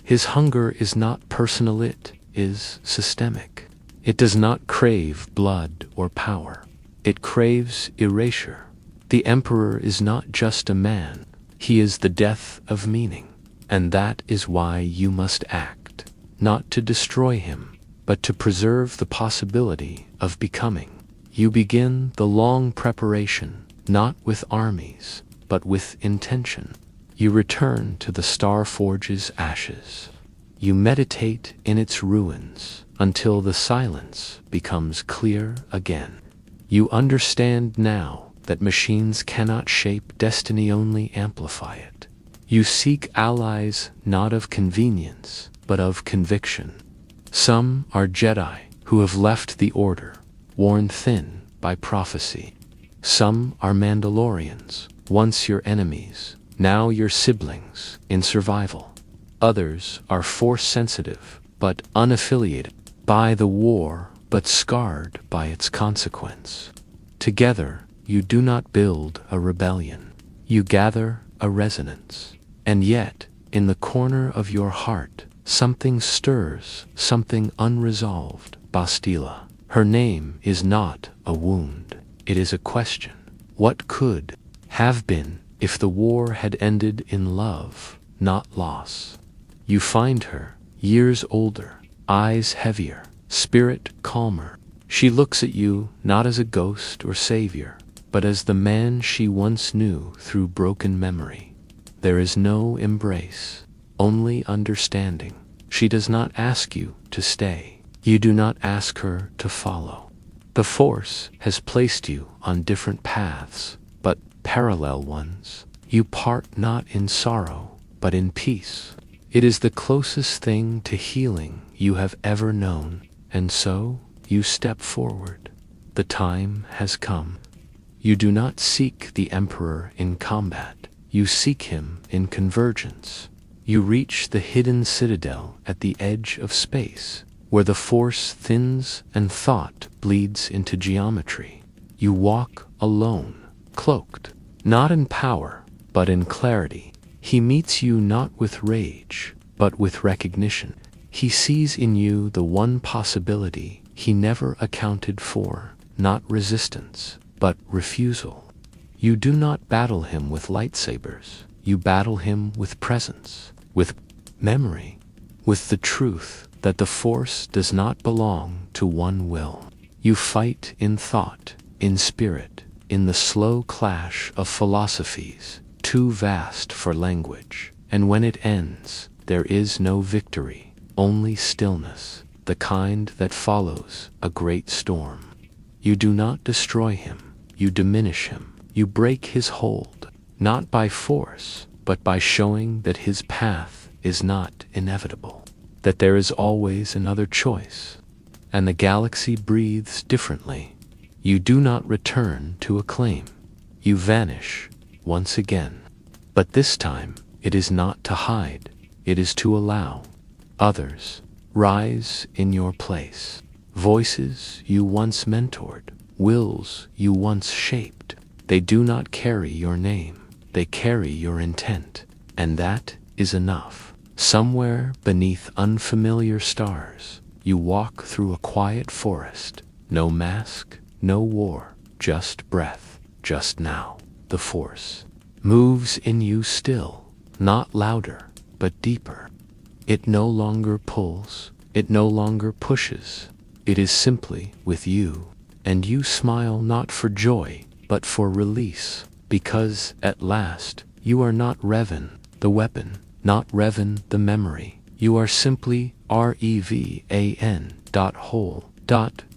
His hunger is not personal, it is systemic. It does not crave blood or power. It craves erasure. The Emperor is not just a man, he is the death of meaning. And that is why you must act, not to destroy him, but to preserve the possibility of becoming. You begin the long preparation, not with armies, but with intention. You return to the Star Forge's ashes. You meditate in its ruins until the silence becomes clear again. You understand now that machines cannot shape destiny, only amplify it. You seek allies not of convenience, but of conviction. Some are Jedi who have left the Order, worn thin by prophecy. Some are Mandalorians, once your enemies, now your siblings in survival. Others are Force-sensitive, but unaffiliated by the war, but scarred by its consequence. Together, you do not build a rebellion. You gather a resonance. And yet, in the corner of your heart, something stirs, something unresolved. Bastila. Her name is not a wound. It is a question. What could have been if the war had ended in love, not loss? You find her, years older, eyes heavier, spirit calmer. She looks at you not as a ghost or savior, but as the man she once knew through broken memory. There is no embrace, only understanding. She does not ask you to stay. You do not ask her to follow. The Force has placed you on different paths, but parallel ones. You part not in sorrow, but in peace. It is the closest thing to healing you have ever known, and so you step forward. The time has come. You do not seek the Emperor in combat. You seek him in convergence. You reach the hidden citadel at the edge of space, where the Force thins and thought bleeds into geometry. You walk alone, cloaked, not in power, but in clarity. He meets you not with rage, but with recognition. He sees in you the one possibility he never accounted for, not resistance, but refusal. You do not battle him with lightsabers. You battle him with presence, with memory, with the truth that the Force does not belong to one will. You fight in thought, in spirit, in the slow clash of philosophies, too vast for language. And when it ends, there is no victory, only stillness, the kind that follows a great storm. You do not destroy him, you diminish him. You break his hold, not by force, but by showing that his path is not inevitable, that there is always another choice, and the galaxy breathes differently. You do not return to acclaim. You vanish once again. But this time, it is not to hide, it is to allow others rise in your place. Voices you once mentored, wills you once shaped. They do not carry your name, they carry your intent, and that is enough. Somewhere beneath unfamiliar stars, you walk through a quiet forest. No mask, no war, just breath, just now. The Force moves in you still, not louder, but deeper. It no longer pulls, it no longer pushes. It is simply with you, and you smile not for joy, but for release, because, at last, you are not Revan, the weapon, not Revan, the memory. You are simply Revan. Whole.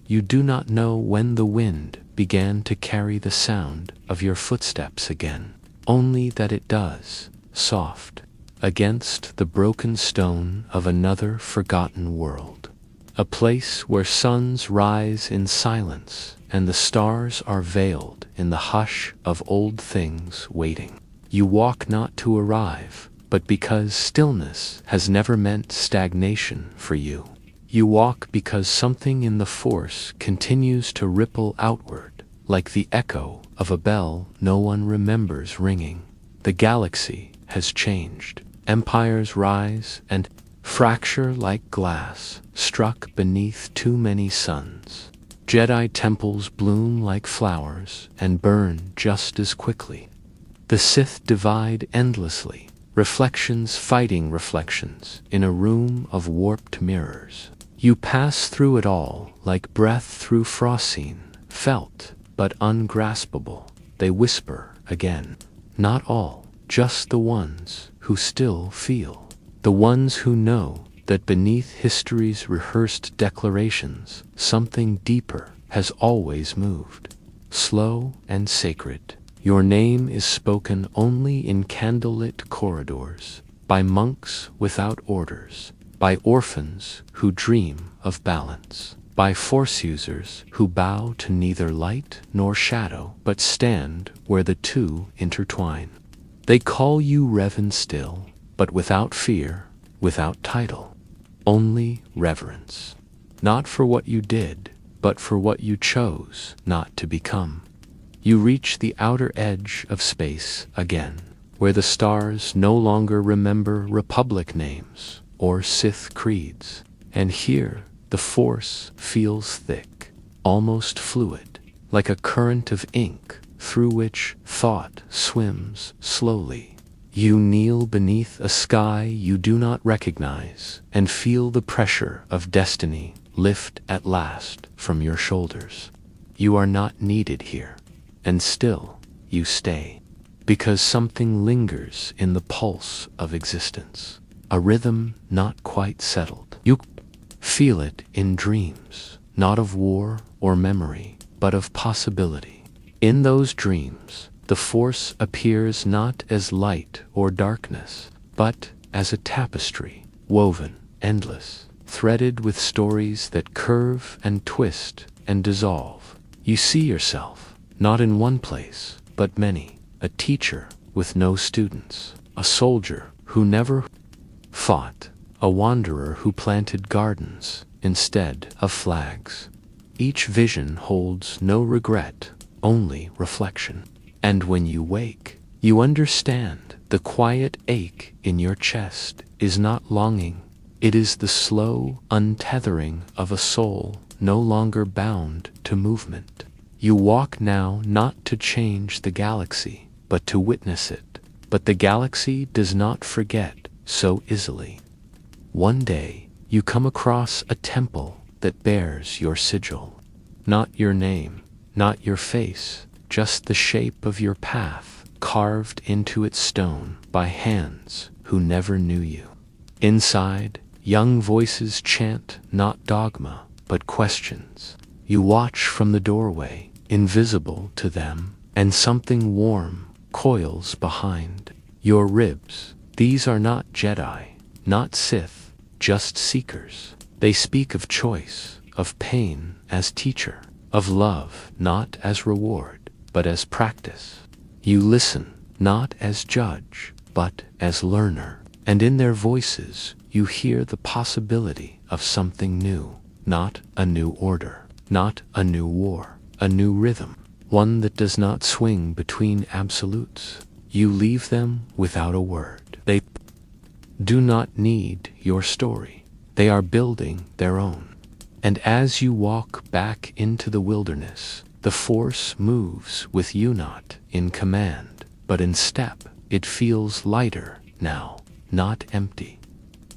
You do not know when the wind began to carry the sound of your footsteps again, only that it does, soft, against the broken stone of another forgotten world. A place where suns rise in silence, and the stars are veiled in the hush of old things waiting. You walk not to arrive, but because stillness has never meant stagnation for you. You walk because something in the Force continues to ripple outward, like the echo of a bell no one remembers ringing. The galaxy has changed. Empires rise and fracture like glass struck beneath too many suns. Jedi temples bloom like flowers and burn just as quickly. The Sith divide endlessly, reflections fighting reflections in a room of warped mirrors. You pass through it all like breath through frostine, felt but ungraspable. They whisper again. Not all, just the ones who still feel. The ones who know that beneath history's rehearsed declarations, something deeper has always moved. Slow and sacred, your name is spoken only in candlelit corridors, by monks without orders, by orphans who dream of balance, by Force users who bow to neither light nor shadow but stand where the two intertwine. They call you Revan still, but without fear, without title. Only reverence. Not for what you did, but for what you chose not to become. You reach the outer edge of space again, where the stars no longer remember Republic names or Sith creeds. And here, the Force feels thick, almost fluid, like a current of ink through which thought swims slowly. You kneel beneath a sky you do not recognize and feel the pressure of destiny lift at last from your shoulders. You are not needed here, and still you stay, because something lingers in the pulse of existence, a rhythm not quite settled. You feel it in dreams, not of war or memory, but of possibility. In those dreams, the Force appears not as light or darkness, but as a tapestry, woven, endless, threaded with stories that curve and twist and dissolve. You see yourself, not in one place, but many, a teacher with no students, a soldier who never fought, a wanderer who planted gardens instead of flags. Each vision holds no regret, only reflection. And when you wake, you understand the quiet ache in your chest is not longing. It is the slow untethering of a soul no longer bound to movement. You walk now not to change the galaxy, but to witness it. But the galaxy does not forget so easily. One day, you come across a temple that bears your sigil. Not your name, not your face, just the shape of your path carved into its stone by hands who never knew you. Inside, young voices chant not dogma, but questions. You watch from the doorway, invisible to them, and something warm coils behind your ribs. These are not Jedi, not Sith, just seekers. They speak of choice, of pain as teacher, of love not as reward, but as practice. You listen, not as judge, but as learner, and in their voices you hear the possibility of something new, not a new order, not a new war, a new rhythm, one that does not swing between absolutes. You leave them without a word. They do not need your story. They are building their own. And as you walk back into the wilderness, the Force moves with you not in command, but in step. It feels lighter now, not empty.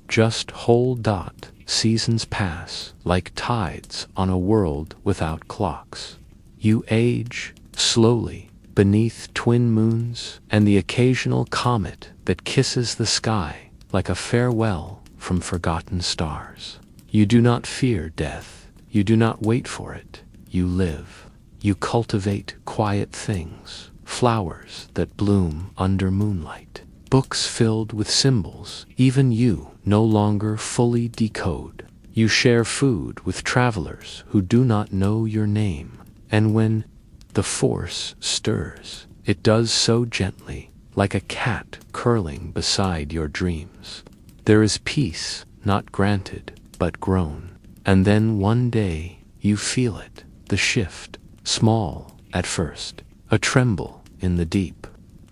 Just whole dot, seasons pass like tides on a world without clocks. You age, slowly, beneath twin moons and the occasional comet that kisses the sky like a farewell from forgotten stars. You do not fear death. You do not wait for it. You live. You cultivate quiet things, flowers that bloom under moonlight, books filled with symbols even you no longer fully decode. You share food with travelers who do not know your name, and when the Force stirs, it does so gently, like a cat curling beside your dreams. There is peace, not granted, but grown. And then one day, you feel it, the shift, small at first, a tremble in the deep.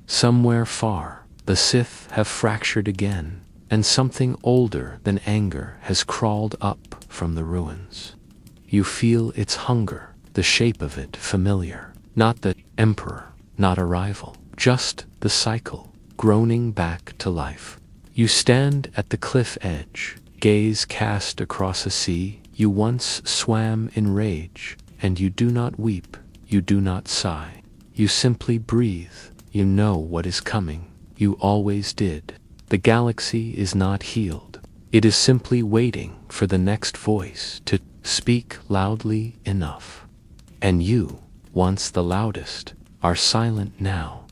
Somewhere far, the Sith have fractured again, and something older than anger has crawled up from the ruins. You feel its hunger, the shape of it familiar, not the Emperor, not a rival, just the cycle, groaning back to life. You stand at the cliff edge, gaze cast across a sea you once swam in rage, and you do not weep, you do not sigh. You simply breathe. You know what is coming. You always did. The galaxy is not healed. It is simply waiting for the next voice to speak loudly enough. And you, once the loudest, are silent now.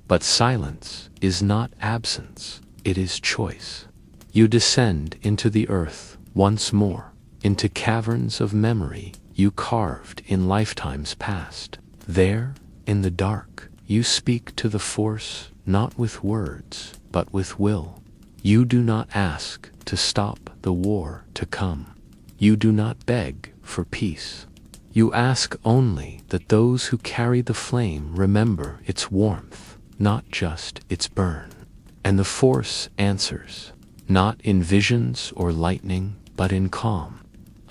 But silence is not absence, it is choice. You descend into the earth once more, into caverns of memory you carved in lifetimes past. There, in the dark, you speak to the Force not with words, but with will. You do not ask to stop the war to come. You do not beg for peace. You ask only that those who carry the flame remember its warmth, not just its burn. And the Force answers, not in visions or lightning, but in calm.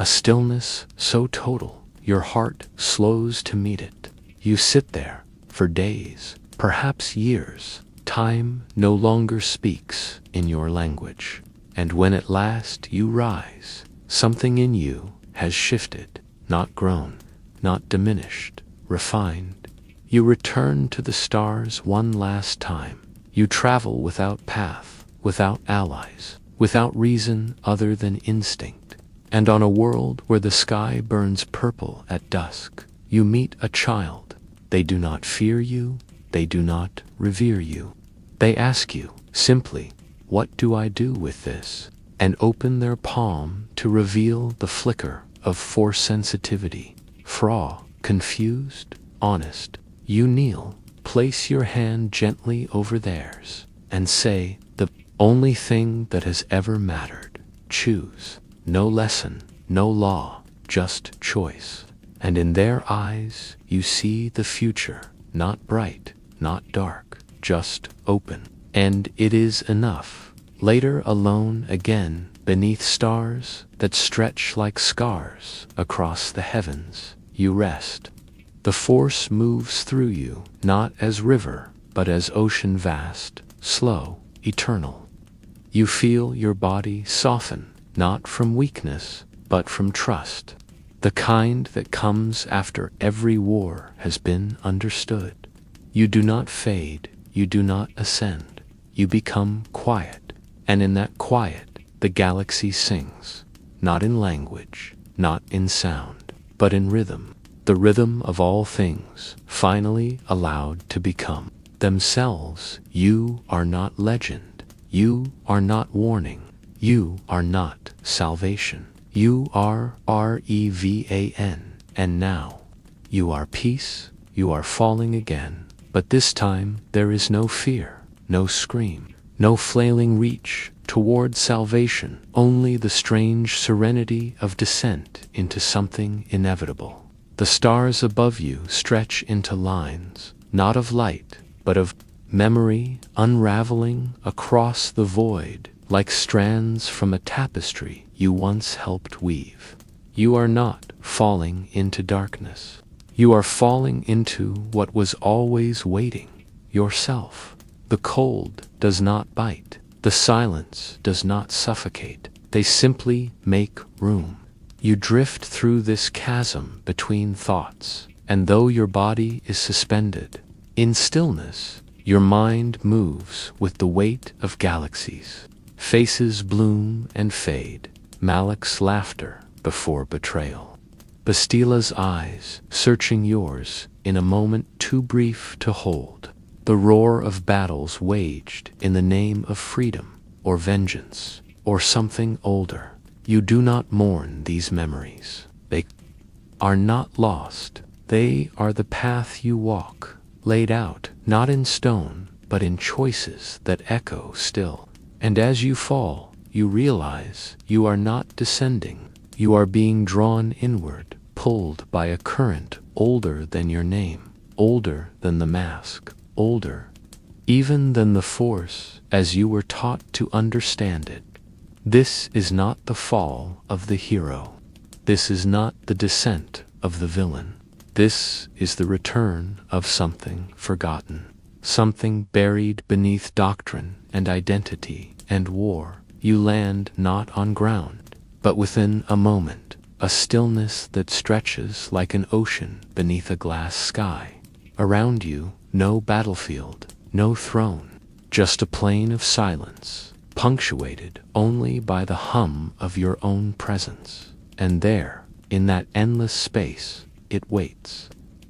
A stillness so total, your heart slows to meet it. You sit there, for days, perhaps years. Time no longer speaks in your language. And when at last you rise, something in you has shifted, not grown, not diminished, refined. You return to the stars one last time. You travel without path, without allies, without reason other than instinct. And on a world where the sky burns purple at dusk, you meet a child. They do not fear you, they do not revere you. They ask you, simply, what do I do with this? And open their palm to reveal the flicker of Force sensitivity. Fra, confused, honest, you kneel, place your hand gently over theirs, and say, the only thing that has ever mattered. Choose. No lesson, no law, just choice. And in their eyes you see the future, not bright, not dark, just open. And it is enough. Later alone again, beneath stars that stretch like scars across the heavens, you rest. The Force moves through you, not as river, but as ocean vast, slow, eternal. You feel your body soften, not from weakness, but from trust. The kind that comes after every war has been understood. You do not fade, you do not ascend. You become quiet, and in that quiet, the galaxy sings, not in language, not in sound, but in rhythm. The rhythm of all things, finally allowed to become themselves. You are not legend. You are not warning. You are not salvation. You are Revan, and now you are peace, you are falling again. But this time there is no fear, no scream, no flailing reach toward salvation, only the strange serenity of descent into something inevitable. The stars above you stretch into lines, not of light, but of memory unraveling across the void, like strands from a tapestry you once helped weave. You are not falling into darkness. You are falling into what was always waiting, yourself. The cold does not bite. The silence does not suffocate. They simply make room. You drift through this chasm between thoughts, and though your body is suspended, in stillness, your mind moves with the weight of galaxies. Faces bloom and fade, Malak's laughter before betrayal. Bastila's eyes searching yours in a moment too brief to hold. The roar of battles waged in the name of freedom, or vengeance, or something older. You do not mourn these memories. They are not lost. They are the path you walk, laid out not in stone, but in choices that echo still. And as you fall, you realize you are not descending, You are being drawn inward, pulled by a current older than your name, older than the mask, older even than the Force as you were taught to understand it. This is not the fall of the hero. This is not the descent of the villain. This is the return of something forgotten, something buried beneath doctrine and identity and war. You land not on ground, but within a moment, a stillness that stretches like an ocean beneath a glass sky. Around you, no battlefield, no throne, just a plain of silence, punctuated only by the hum of your own presence. And there, in that endless space, it waits.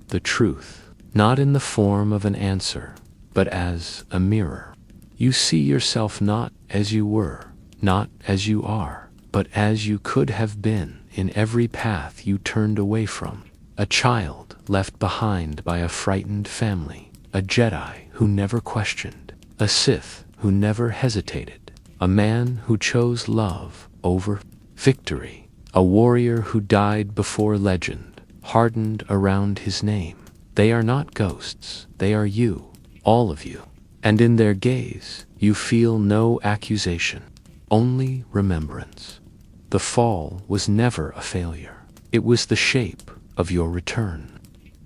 The truth, not in the form of an answer, but as a mirror. You see yourself not as you were, not as you are, but as you could have been in every path you turned away from. A child left behind by a frightened family, a Jedi who never questioned, a Sith who never hesitated, a man who chose love over victory, a warrior who died before legend, hardened around his name. They are not ghosts, they are you, all of you. And in their gaze, you feel no accusation, only remembrance. The fall was never a failure. It was the shape of your return.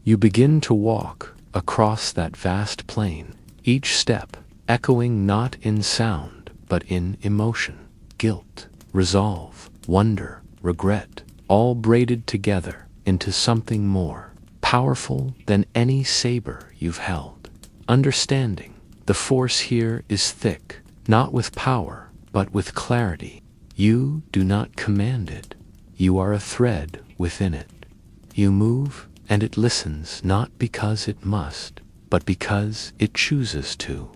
You begin to walk across that vast plain, each step echoing not in sound, but in emotion, guilt, resolve, wonder, regret, all braided together into something more powerful than any saber you've held. Understanding, the Force here is thick, not with power, but with clarity. You do not command it. You are a thread within it. You move, and it listens not because it must, but because it chooses to.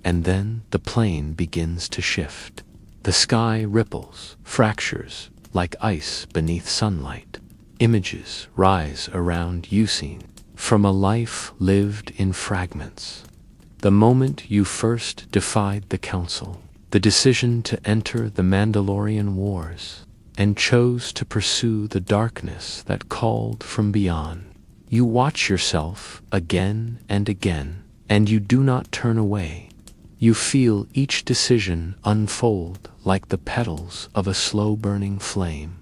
And then the plane begins to shift. The sky ripples, fractures, like ice beneath sunlight. Images rise around you seen from a life lived in fragments. The moment you first defied the Council, the decision to enter the Mandalorian Wars, and chose to pursue the darkness that called from beyond. You watch yourself again and again, and you do not turn away. You feel each decision unfold like the petals of a slow-burning flame.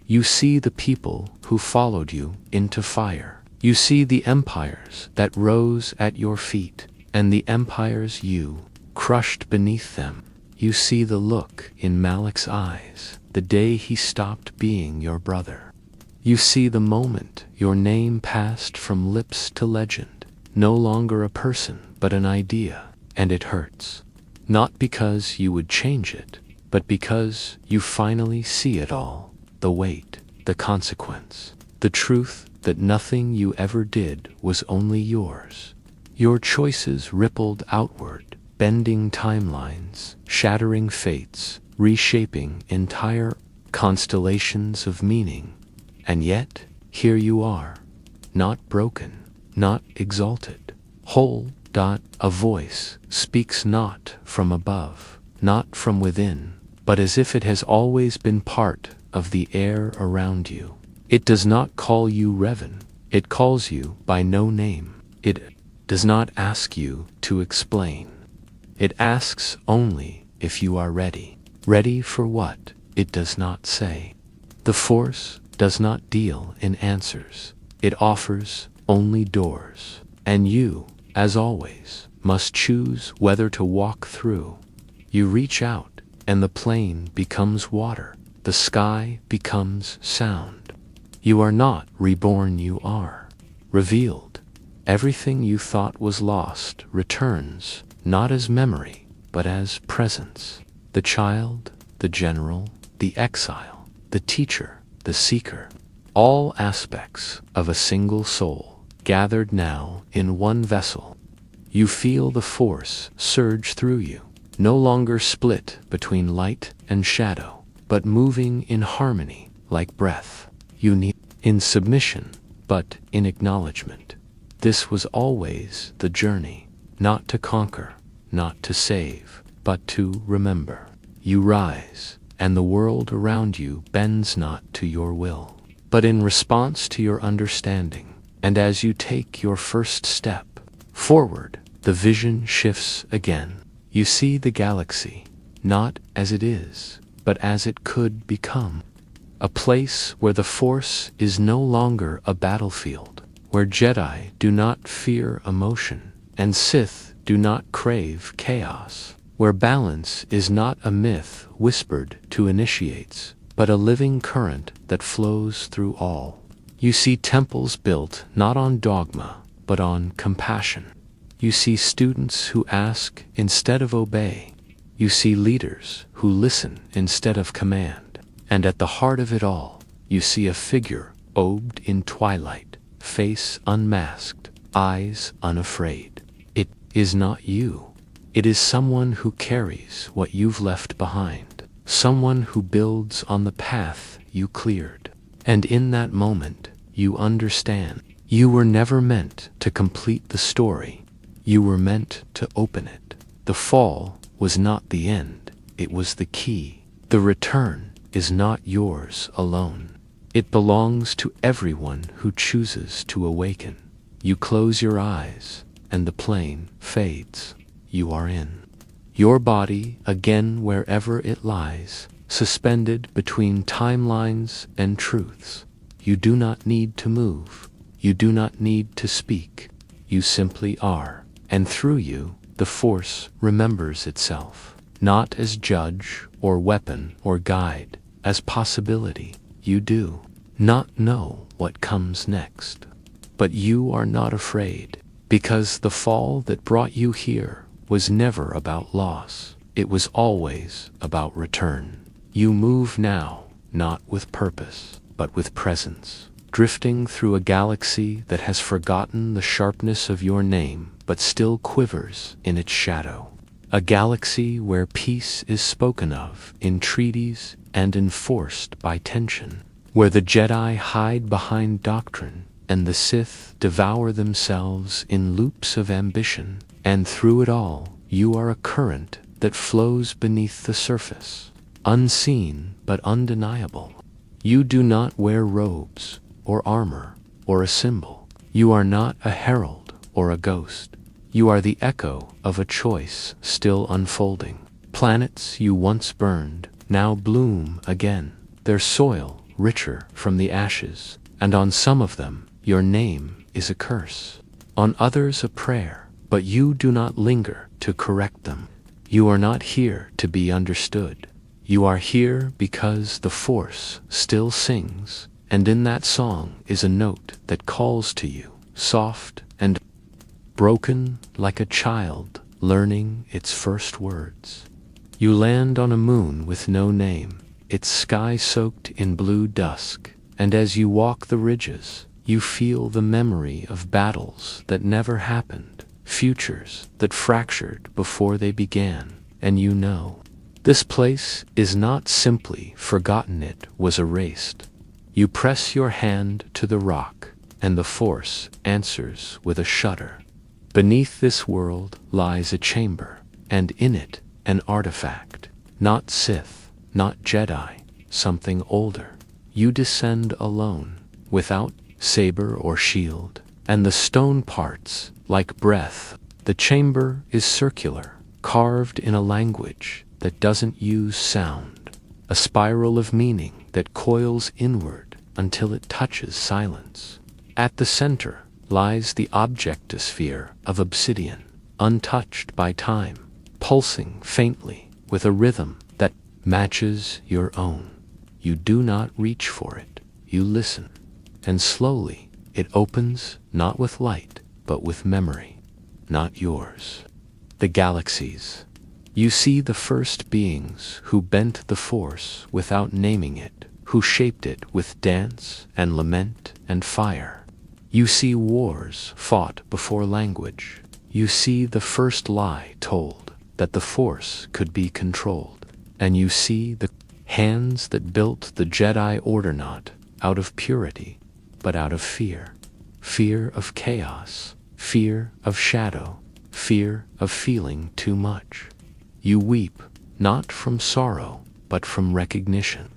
You see the people who followed you into fire. You see the empires that rose at your feet, and the empires you crushed beneath them. You see the look in Malik's eyes the day he stopped being your brother. You see the moment your name passed from lips to legend, no longer a person but an idea, and it hurts. Not because you would change it, but because you finally see it all, the weight, the consequence, the truth that nothing you ever did was only yours. Your choices rippled outward, bending timelines, shattering fates, reshaping entire constellations of meaning. And yet, here you are, not broken, not exalted, whole. A voice speaks not from above, not from within, but as if it has always been part of the air around you. It does not call you Revan, it calls you by no name. It does not ask you to explain. It asks only if you are ready. Ready for what? It does not say. The Force does not deal in answers. It offers only doors. And you, as always, must choose whether to walk through. You reach out, and the plane becomes water. The sky becomes sound. You are not reborn, you are revealed. Everything you thought was lost returns, not as memory, but as presence. The child, the general, the exile, the teacher, the seeker. All aspects of a single soul, gathered now in one vessel. You feel the Force surge through you, no longer split between light and shadow, but moving in harmony like breath. You need in submission, but in acknowledgement. This was always the journey, not to conquer, not to save, but to remember. You rise, and the world around you bends not to your will, but in response to your understanding. And as you take your first step forward, the vision shifts again. You see the galaxy, not as it is, but as it could become. A place where the Force is no longer a battlefield, where Jedi do not fear emotion, and Sith do not crave chaos, where balance is not a myth whispered to initiates, but a living current that flows through all. You see temples built not on dogma, but on compassion. You see students who ask instead of obey. You see leaders who listen instead of command. And at the heart of it all, you see a figure robed in twilight, face unmasked, eyes unafraid. It is not you. It is someone who carries what you've left behind, someone who builds on the path you cleared. And in that moment, you understand. You were never meant to complete the story. You were meant to open it. The fall was not the end. It was the key. The return is not yours alone. It belongs to everyone who chooses to awaken. You close your eyes, and the plane fades. You are in your body again, wherever it lies, suspended between timelines and truths. You do not need to move. You do not need to speak. You simply are. And through you, the Force remembers itself, not as judge or weapon or guide, as possibility. You do not know what comes next, but you are not afraid, because the fall that brought you here was never about loss. It was always about return. You move now, not with purpose, but with presence, drifting through a galaxy that has forgotten the sharpness of your name, but still quivers in its shadow. A galaxy where peace is spoken of in treaties and enforced by tension, where the Jedi hide behind doctrine and the Sith devour themselves in loops of ambition. And through it all, you are a current that flows beneath the surface, unseen but undeniable. You do not wear robes or armor or a symbol. You are not a herald or a ghost. You are the echo of a choice still unfolding. Planets you once burned now bloom again, their soil richer from the ashes, and on some of them your name is a curse, on others a prayer, but you do not linger to correct them. You are not here to be understood. You are here because the Force still sings, and in that song is a note that calls to you, soft and broken like a child learning its first words. You land on a moon with no name, its sky soaked in blue dusk, and as you walk the ridges, you feel the memory of battles that never happened, futures that fractured before they began, and you know, this place is not simply forgotten, it was erased. You press your hand to the rock, and the Force answers with a shudder. Beneath this world lies a chamber, and in it an artifact, not Sith, not Jedi, something older. You descend alone, without saber or shield, and the stone parts like breath. The chamber is circular, carved in a language that doesn't use sound, a spiral of meaning that coils inward until it touches silence. At the center lies the objectosphere of obsidian, untouched by time, pulsing faintly with a rhythm that matches your own. You do not reach for it, you listen, and slowly it opens, not with light, but with memory, not yours. The galaxies. You see the first beings who bent the Force without naming it, who shaped it with dance and lament and fire. You see wars fought before language. You see the first lie told, that the Force could be controlled. And you see the hands that built the Jedi Order not out of purity, but out of fear. Fear of chaos, fear of shadow, fear of feeling too much. You weep, not from sorrow, but from recognition.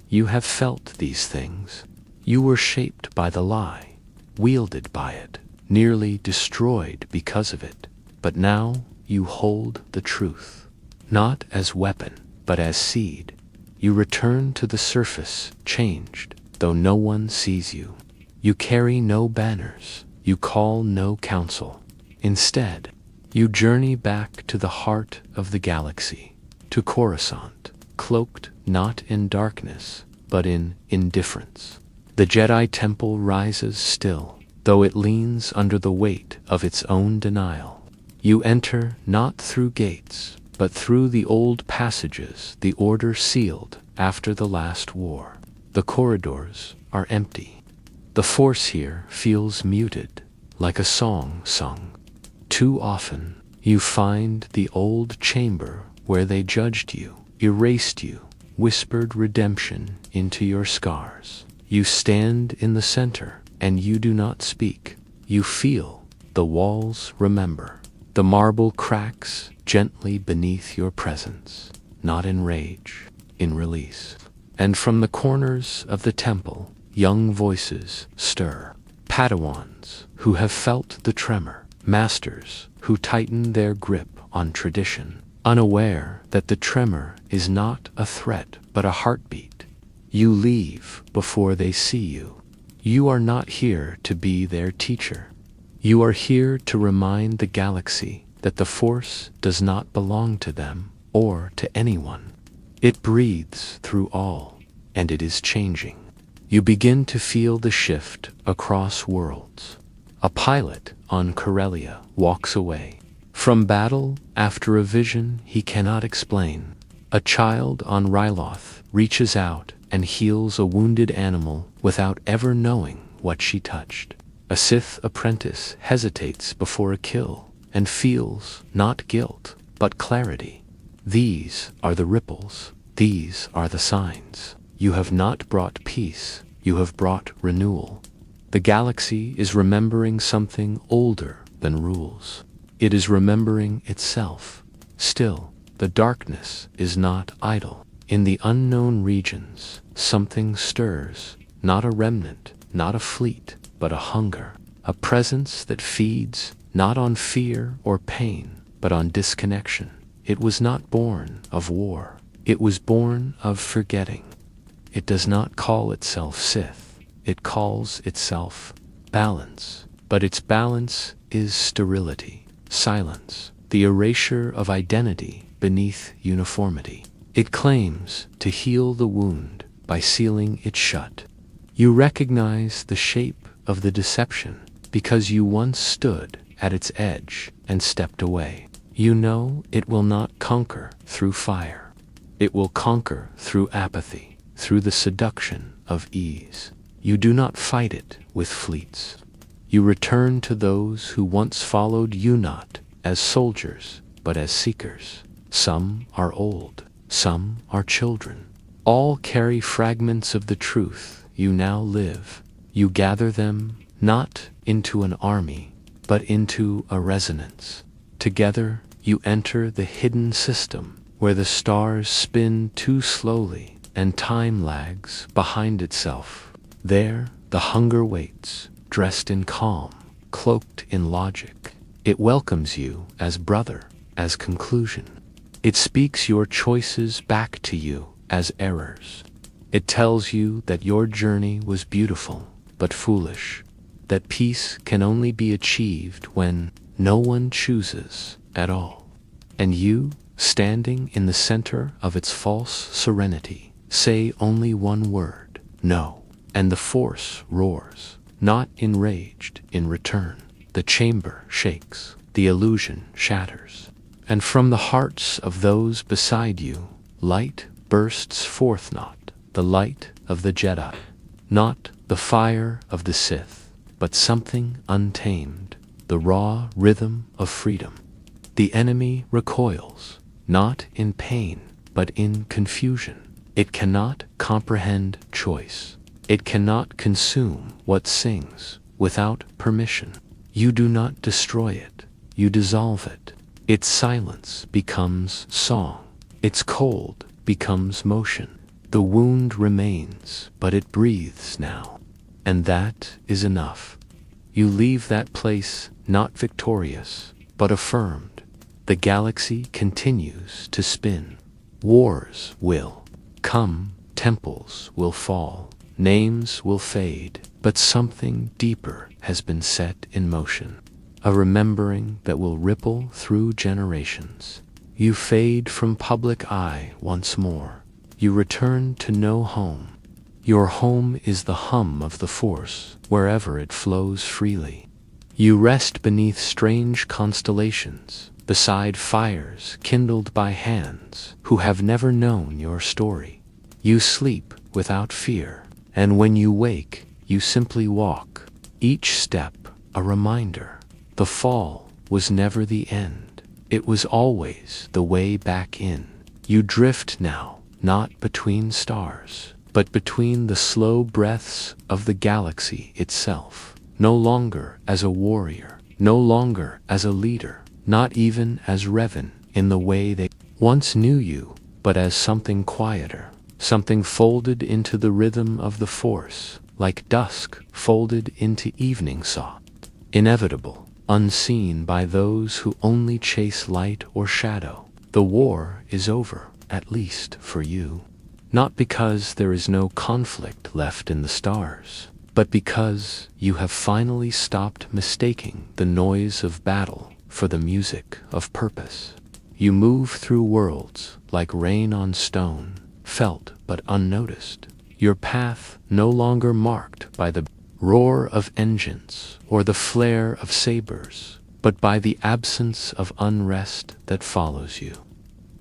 You have felt these things. You were shaped by the lie, wielded by it, nearly destroyed because of it. But now you hold the truth, not as weapon, but as seed. You return to the surface, changed, though no one sees you. You carry no banners, you call no counsel. Instead, you journey back to the heart of the galaxy, to Coruscant, cloaked not in darkness, but in indifference. The Jedi Temple rises still, though it leans under the weight of its own denial. You enter not through gates, but through the old passages the Order sealed after the last war. The corridors are empty. The Force here feels muted, like a song sung. Too often, you find the old chamber where they judged you, erased you, whispered redemption into your scars. You stand in the center, and you do not speak. You feel, the walls remember. The marble cracks gently beneath your presence, not in rage, in release. And from the corners of the temple, young voices stir. Padawans who have felt the tremor, masters who tighten their grip on tradition, unaware that the tremor is not a threat but a heartbeat. You leave before they see you. You are not here to be their teacher. You are here to remind the galaxy that the Force does not belong to them or to anyone. It breathes through all, and it is changing. You begin to feel the shift across worlds. A pilot on Corellia walks away from battle after a vision he cannot explain. A child on Ryloth reaches out and heals a wounded animal without ever knowing what she touched. A Sith apprentice hesitates before a kill and feels not guilt, but clarity. These are the ripples. These are the signs. You have not brought peace. You have brought renewal. The galaxy is remembering something older than rules. It is remembering itself. Still, the darkness is not idle. In the unknown regions, something stirs. Not a remnant, not a fleet, but a hunger. A presence that feeds not on fear or pain, but on disconnection. It was not born of war. It was born of forgetting. It does not call itself Sith. It calls itself balance. But its balance is sterility, silence, the erasure of identity beneath uniformity. It claims to heal the wound by sealing it shut. You recognize the shape of the deception because you once stood at its edge and stepped away. You know it will not conquer through fire. It will conquer through apathy, through the seduction of ease. You do not fight it with fleets. You return to those who once followed you not as soldiers, but as seekers. Some are old, some are children. All carry fragments of the truth you now live. You gather them not into an army, but into a resonance. Together, you enter the hidden system where the stars spin too slowly and time lags behind itself. There, the hunger waits, dressed in calm, cloaked in logic. It welcomes you as brother, as conclusion. It speaks your choices back to you as errors. It tells you that your journey was beautiful, but foolish, that peace can only be achieved when no one chooses at all. And you, standing in the center of its false serenity, say only one word, no. And the Force roars, not enraged in return. The chamber shakes, the illusion shatters. And from the hearts of those beside you, light bursts forth, not the light of the Jedi, not the fire of the Sith, but something untamed, the raw rhythm of freedom. The enemy recoils, not in pain, but in confusion. It cannot comprehend choice. It cannot consume what sings without permission. You do not destroy it, you dissolve it. Its silence becomes song. Its cold becomes motion. The wound remains, but it breathes now. And that is enough. You leave that place not victorious, but affirmed. The galaxy continues to spin. Wars will come, temples will fall, names will fade, but something deeper has been set in motion. A remembering that will ripple through generations. You fade from public eye once more. You return to no home. Your home is the hum of the Force, wherever it flows freely. You rest beneath strange constellations, beside fires kindled by hands who have never known your story. You sleep without fear, and when you wake, you simply walk, each step a reminder. The fall was never the end. It was always the way back in. You drift now, not between stars, but between the slow breaths of the galaxy itself. No longer as a warrior, no longer as a leader, not even as Revan in the way they once knew you, but as something quieter, something folded into the rhythm of the Force, like dusk folded into evening saw. Inevitable, unseen by those who only chase light or shadow. The war is over, at least for you. Not because there is no conflict left in the stars, but because you have finally stopped mistaking the noise of battle for the music of purpose. You move through worlds like rain on stone, felt but unnoticed. Your path no longer marked by the roar of engines or the flare of sabers, but by the absence of unrest that follows you.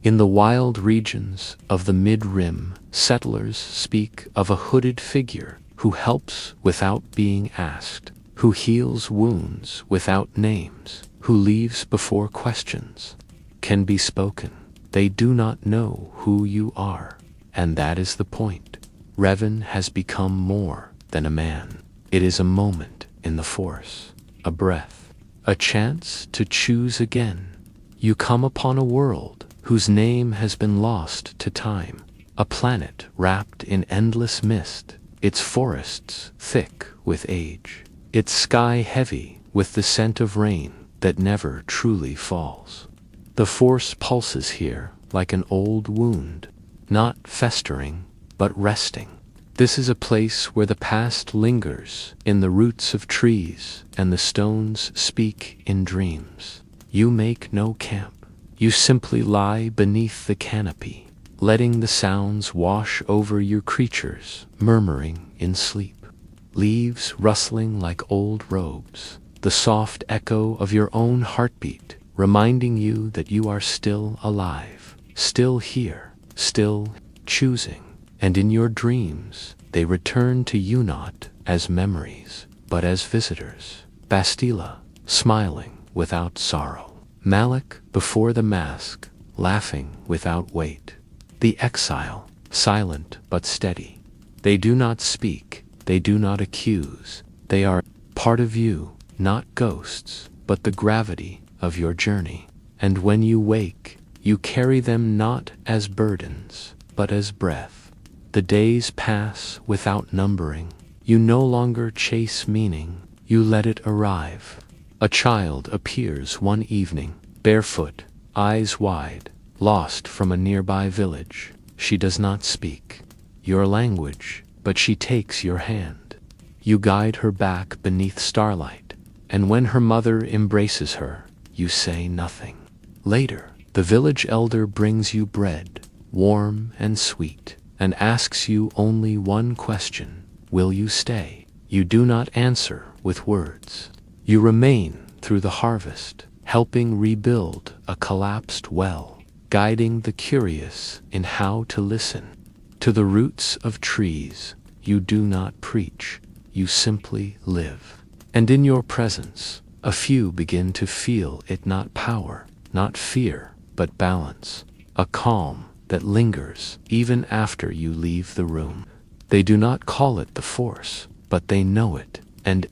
In the wild regions of the mid-rim, settlers speak of a hooded figure who helps without being asked, who heals wounds without names, who leaves before questions can be spoken. They do not know who you are, and that is the point. Revan has become more than a man. It is a moment in the Force, a breath, a chance to choose again. You come upon a world whose name has been lost to time, a planet wrapped in endless mist, its forests thick with age, its sky heavy with the scent of rain that never truly falls. The Force pulses here like an old wound, not festering, but resting. This is a place where the past lingers in the roots of trees and the stones speak in dreams. You make no camp. You simply lie beneath the canopy, letting the sounds wash over your creatures, murmuring in sleep. Leaves rustling like old robes, the soft echo of your own heartbeat, reminding you that you are still alive, still here, still choosing. And in your dreams, they return to you not as memories, but as visitors. Bastila, smiling without sorrow. Malik, before the mask, laughing without weight. The exile, silent but steady. They do not speak, they do not accuse. They are part of you, not ghosts, but the gravity of your journey. And when you wake, you carry them not as burdens, but as breath. The days pass without numbering. You no longer chase meaning, you let it arrive. A child appears one evening, barefoot, eyes wide, lost from a nearby village. She does not speak your language, but she takes your hand. You guide her back beneath starlight, and when her mother embraces her, you say nothing. Later, the village elder brings you bread, warm and sweet, and asks you only one question: will you stay? You do not answer with words. You remain through the harvest, helping rebuild a collapsed well, guiding the curious in how to listen. To the roots of trees, you do not preach, you simply live. And in your presence, a few begin to feel it, not power, not fear, but balance, a calm that lingers even after you leave the room. They do not call it the Force, but they know it. And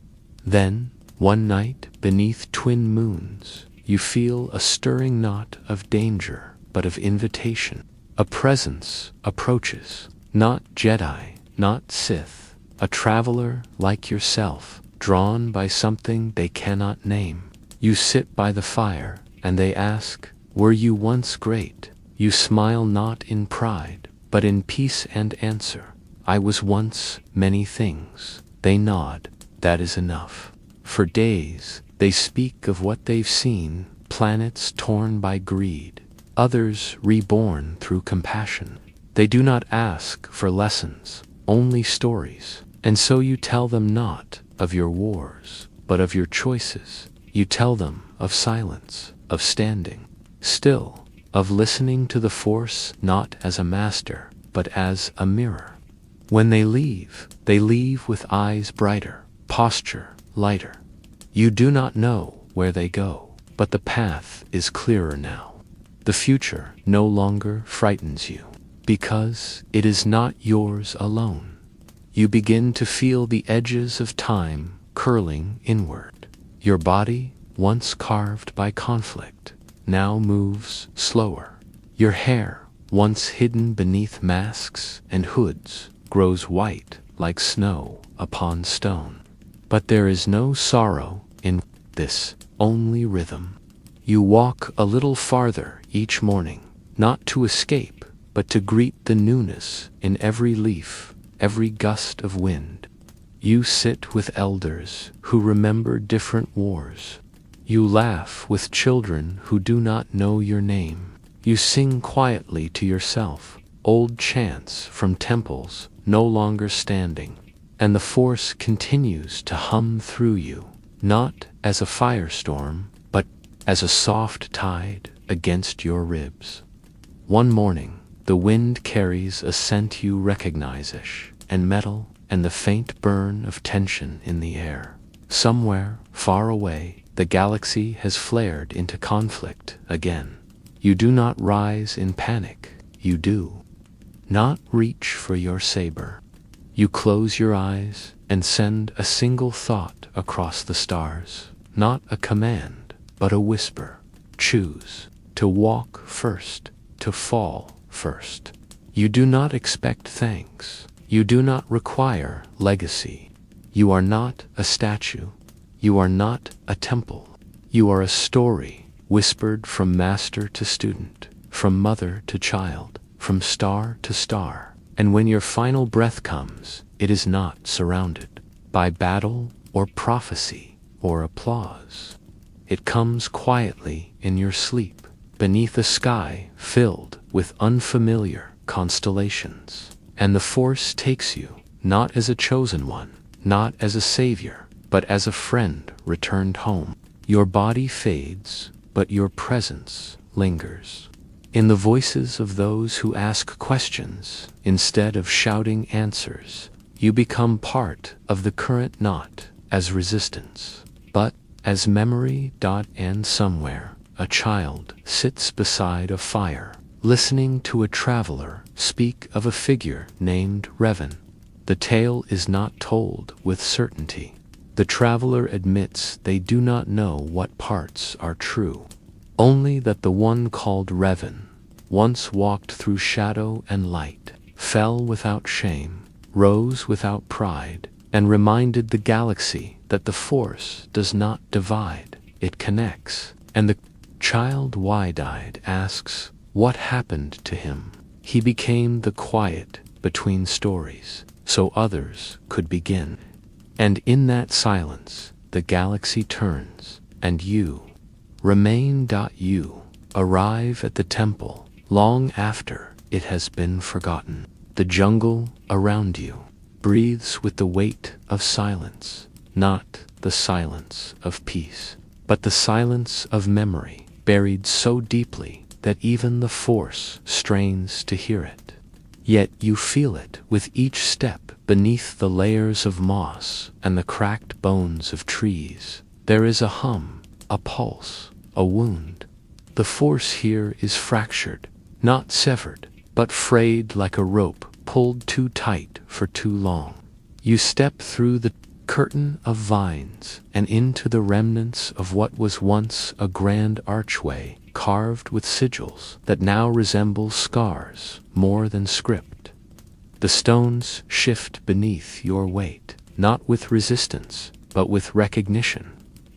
then, one night, beneath twin moons, you feel a stirring not of danger, but of invitation. A presence approaches, not Jedi, not Sith, a traveler like yourself, drawn by something they cannot name. You sit by the fire, and they ask, "Were you once great?" You smile not in pride, but in peace and answer, "I was once many things." They nod, that is enough. For days, they speak of what they've seen, planets torn by greed, others reborn through compassion. They do not ask for lessons, only stories. And so you tell them not of your wars, but of your choices. You tell them of silence, of standing still, of listening to the Force not as a master, but as a mirror. When they leave with eyes brighter, posture lighter. You do not know where they go, but the path is clearer now. The future no longer frightens you, because it is not yours alone. You begin to feel the edges of time curling inward. Your body, once carved by conflict, now moves slower. Your hair, once hidden beneath masks and hoods, grows white like snow upon stone. But there is no sorrow in this, only rhythm. You walk a little farther each morning, not to escape, but to greet the newness in every leaf, every gust of wind. You sit with elders who remember different wars. You laugh with children who do not know your name. You sing quietly to yourself, old chants from temples no longer standing, and the Force continues to hum through you, not as a firestorm, but as a soft tide against your ribs. One morning, the wind carries a scent you recognize-ish, and metal, and the faint burn of tension in the air. Somewhere, far away, the galaxy has flared into conflict again. You do not rise in panic, you do not reach for your saber. You close your eyes and send a single thought across the stars, not a command, but a whisper. Choose to walk first, to fall first. You do not expect thanks. You do not require legacy. You are not a statue. You are not a temple. You are a story, whispered from master to student, from mother to child, from star to star. And when your final breath comes, it is not surrounded by battle or prophecy or applause. It comes quietly in your sleep, beneath a sky filled with unfamiliar constellations. And the Force takes you, not as a chosen one, not as a savior, but as a friend returned home. Your body fades, but your presence lingers. In the voices of those who ask questions, instead of shouting answers, you become part of the current, not as resistance, but as memory. And somewhere, a child sits beside a fire, listening to a traveler speak of a figure named Revan. The tale is not told with certainty. The traveler admits they do not know what parts are true, only that the one called Revan once walked through shadow and light, fell without shame, rose without pride, and reminded the galaxy that the Force does not divide, it connects. And the child, wide-eyed, asks, what happened to him? He became the quiet between stories, so others could begin. And in that silence, the galaxy turns, and you remain. You arrive at the temple long after it has been forgotten. The jungle around you breathes with the weight of silence, not the silence of peace, but the silence of memory, buried so deeply that even the Force strains to hear it. Yet you feel it with each step beneath the layers of moss and the cracked bones of trees. There is a hum, a pulse, a wound. The Force here is fractured, not severed, but frayed like a rope pulled too tight for too long. You step through the curtain of vines and into the remnants of what was once a grand archway carved with sigils that now resemble scars more than script. The stones shift beneath your weight, not with resistance, but with recognition.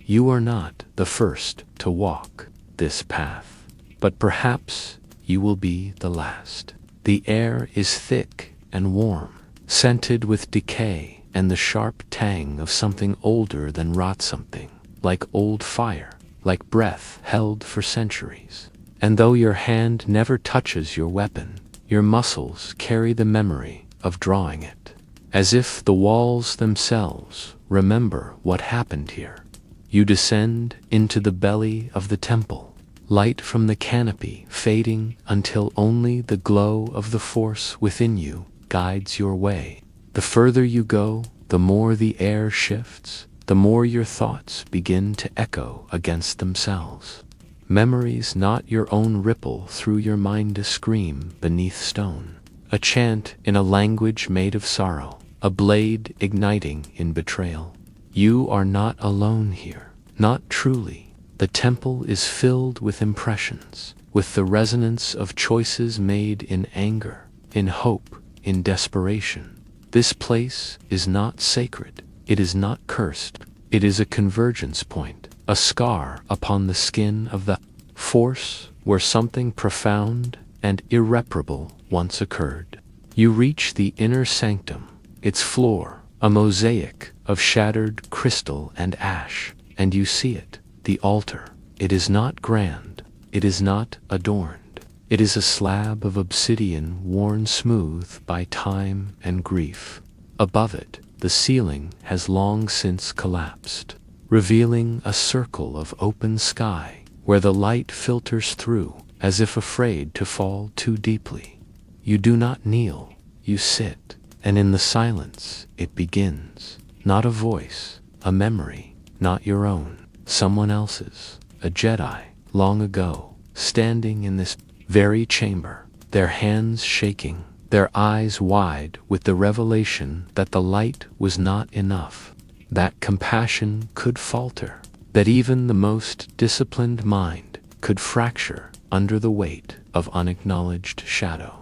You are not the first to walk this path, but perhaps you will be the last. The air is thick and warm, scented with decay and the sharp tang of something older than rot, something like old fire, like breath held for centuries. And though your hand never touches your weapon, your muscles carry the memory of drawing it, as if the walls themselves remember what happened here. You descend into the belly of the temple, light from the canopy fading until only the glow of the force within you guides your way. The further you go, the more the air shifts, the more your thoughts begin to echo against themselves. Memories not your own ripple through your mind, a scream beneath stone, a chant in a language made of sorrow, a blade igniting in betrayal. You are not alone here, not truly. The temple is filled with impressions, with the resonance of choices made in anger, in hope, in desperation. This place is not sacred, it is not cursed, it is a convergence point, a scar upon the skin of the force where something profound and irreparable once occurred. You reach the inner sanctum, its floor, a mosaic of shattered crystal and ash, and you see it, the altar. It is not grand, it is not adorned. It is a slab of obsidian worn smooth by time and grief. Above it, the ceiling has long since collapsed, revealing a circle of open sky where the light filters through as if afraid to fall too deeply. You do not kneel, you sit, and in the silence it begins. Not a voice, a memory, not your own, someone else's, a Jedi, long ago, standing in this very chamber, their hands shaking, their eyes wide with the revelation that the light was not enough, that compassion could falter, that even the most disciplined mind could fracture under the weight of unacknowledged shadow.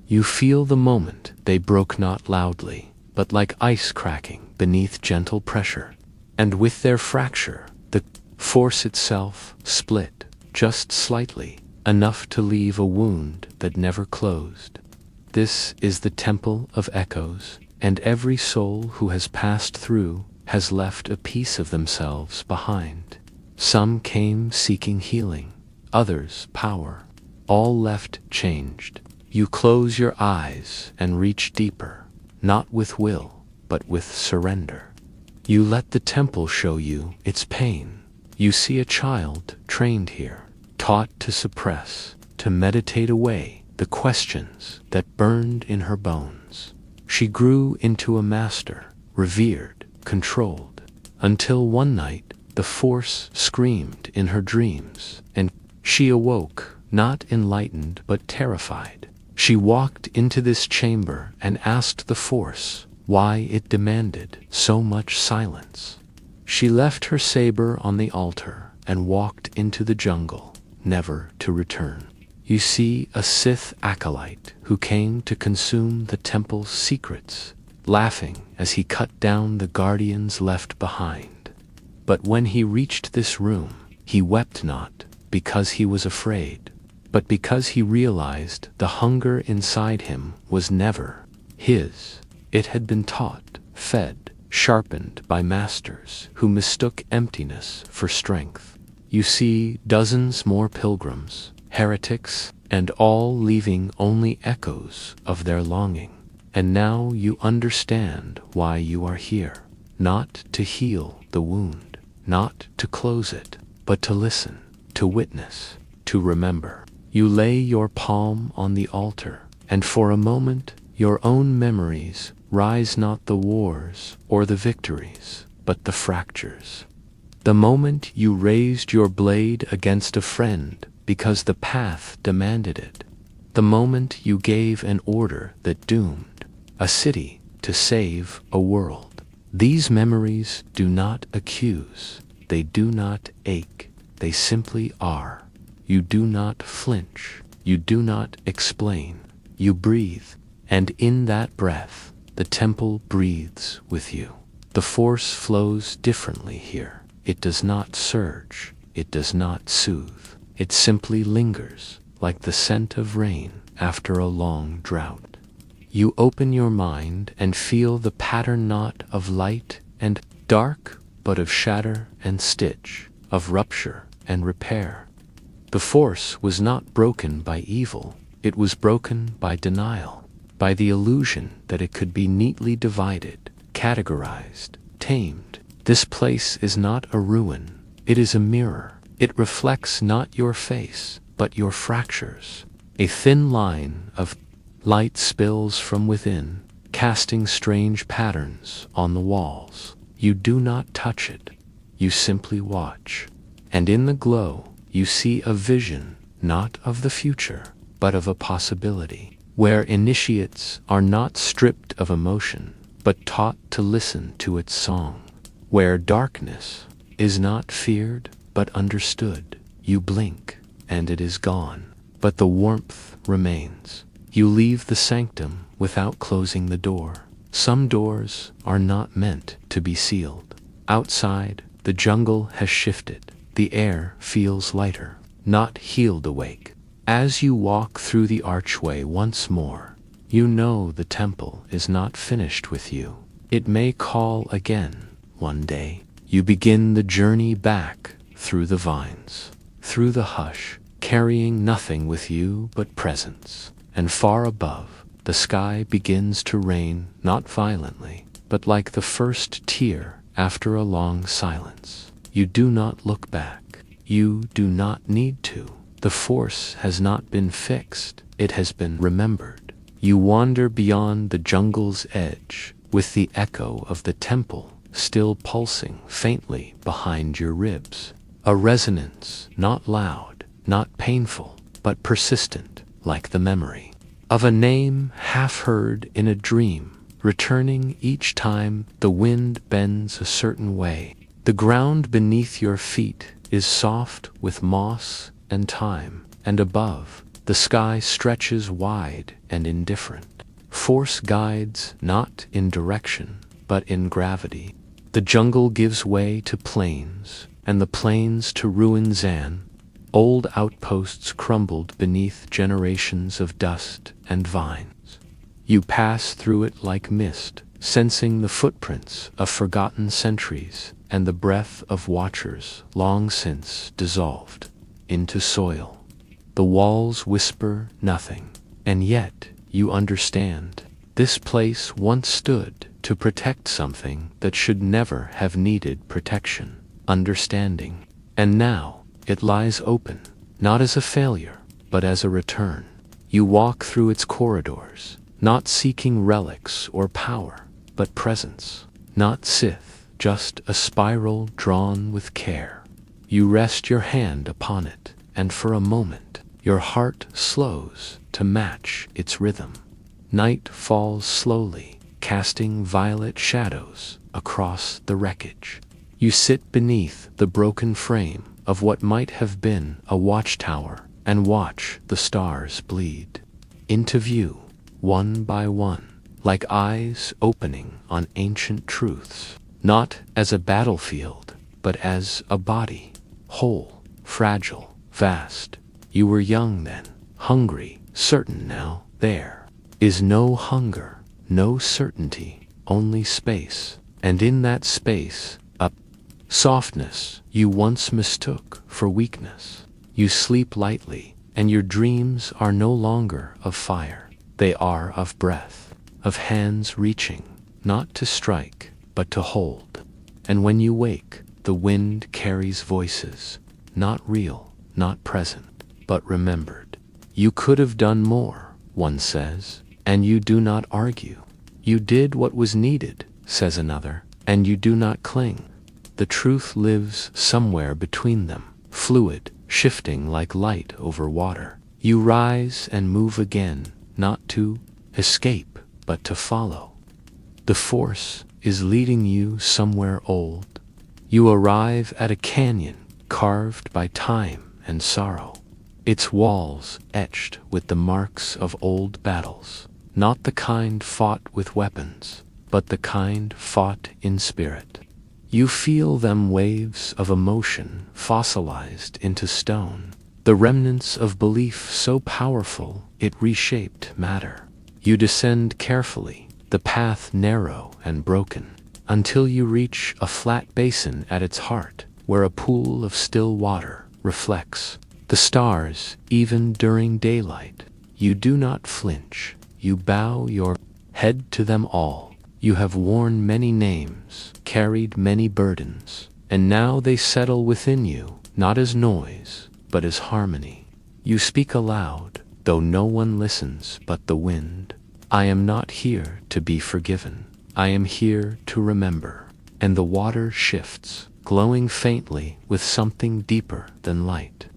You feel the moment they broke, not loudly, but like ice cracking beneath gentle pressure, and with their fracture, the force itself split, just slightly, enough to leave a wound that never closed. This is the Temple of Echoes, and every soul who has passed through has left a piece of themselves behind. Some came seeking healing, others power, all left changed. You close your eyes and reach deeper, not with will, but with surrender. You let the temple show you its pain. You see a child trained here, taught to suppress, to meditate away the questions that burned in her bones. She grew into a master, revered, controlled, until one night the force screamed in her dreams, and she awoke, not enlightened but terrified. She walked into this chamber and asked the force why it demanded so much silence. She left her saber on the altar and walked into the jungle, never to return. You see a Sith acolyte who came to consume the temple's secrets, laughing as he cut down the guardians left behind. But when he reached this room, he wept not because he was afraid, but because he realized the hunger inside him was never his. It had been taught, fed, sharpened by masters who mistook emptiness for strength. You see dozens more pilgrims, heretics, and all leaving only echoes of their longing. And now you understand why you are here. Not to heal the wound, not to close it, but to listen, to witness, to remember. You lay your palm on the altar, and for a moment your own memories rise, not the wars or the victories, but the fractures. The moment you raised your blade against a friend because the path demanded it. The moment you gave an order that doomed a city to save a world. These memories do not accuse, they do not ache, they simply are. You do not flinch. You do not explain. You breathe. And in that breath, the temple breathes with you. The force flows differently here. It does not surge. It does not soothe. It simply lingers, like the scent of rain after a long drought. You open your mind and feel the pattern not of light and dark, but of shatter and stitch, of rupture and repair. The force was not broken by evil. It was broken by denial, by the illusion that it could be neatly divided, categorized, tamed. This place is not a ruin. It is a mirror. It reflects not your face, but your fractures. A thin line of light spills from within, casting strange patterns on the walls. You do not touch it. You simply watch. And in the glow, you see a vision, not of the future, but of a possibility, where initiates are not stripped of emotion, but taught to listen to its song, where darkness is not feared, but understood. You blink, and it is gone, but the warmth remains. You leave the sanctum without closing the door. Some doors are not meant to be sealed. Outside, the jungle has shifted. The air feels lighter, not healed awake. As you walk through the archway once more, you know the temple is not finished with you. It may call again one day. You begin the journey back through the vines, through the hush, carrying nothing with you but presence. And far above, the sky begins to rain, not violently, but like the first tear after a long silence. You do not look back. You do not need to. The force has not been fixed. It has been remembered. You wander beyond the jungle's edge, with the echo of the temple still pulsing faintly behind your ribs. A resonance, not loud, not painful, but persistent, like the memory of a name half heard in a dream, returning each time the wind bends a certain way. The ground beneath your feet is soft with moss and time, and above, the sky stretches wide and indifferent. Force guides not in direction, but in gravity. The jungle gives way to plains, and the plains to ruins, and old outposts crumbled beneath generations of dust and vines. You pass through it like mist, sensing the footprints of forgotten centuries and the breath of watchers long since dissolved into soil. The walls whisper nothing, and yet you understand. This place once stood to protect something that should never have needed protection, understanding. And now, it lies open, not as a failure, but as a return. You walk through its corridors, not seeking relics or power, but presence. Not Sith, just a spiral drawn with care. You rest your hand upon it, and for a moment, your heart slows to match its rhythm. Night falls slowly, casting violet shadows across the wreckage. You sit beneath the broken frame of what might have been a watchtower and watch the stars bleed into view, one by one, like eyes opening on ancient truths, not as a battlefield, but as a body, whole, fragile, vast. You were young then, hungry, certain now. There is no hunger, no certainty, only space, and in that space, a softness you once mistook for weakness. You sleep lightly, and your dreams are no longer of fire. They are of breath, of hands reaching, not to strike, but to hold. And when you wake, the wind carries voices, not real, not present, but remembered. You could have done more, one says, and you do not argue. You did what was needed, says another, and you do not cling. The truth lives somewhere between them, fluid, shifting like light over water. You rise and move again, not to escape, but to follow. The force is leading you somewhere old. You arrive at a canyon carved by time and sorrow. its walls etched with the marks of old battles, not the kind fought with weapons, but the kind fought in spirit. You feel them waves of emotion fossilized into stone, the remnants of belief so powerful it reshaped matter. You descend carefully, the path narrow and broken, until you reach a flat basin at its heart, where a pool of still water reflects the stars even during daylight. You do not flinch, you bow your head to them all. You have worn many names, carried many burdens, and now they settle within you, not as noise, but as harmony. You speak aloud, though no one listens but the wind. I am not here to be forgiven. I am here to remember. And the water shifts, glowing faintly with something deeper than light.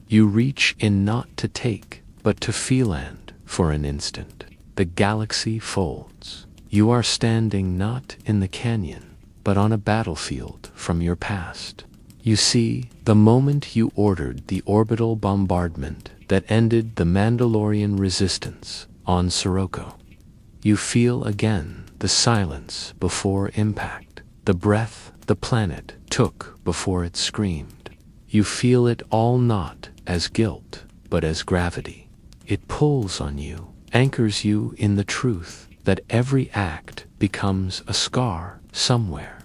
You reach in not to take, but to feel, and, for an instant, the galaxy folds. You are standing not in the canyon, but on a battlefield from your past. You see, the moment you ordered the orbital bombardment that ended the Mandalorian resistance on Sirocco. You feel again the silence before impact, the breath the planet took before it screamed. You feel it all not as guilt, but as gravity. It pulls on you, anchors you in the truth that every act becomes a scar somewhere.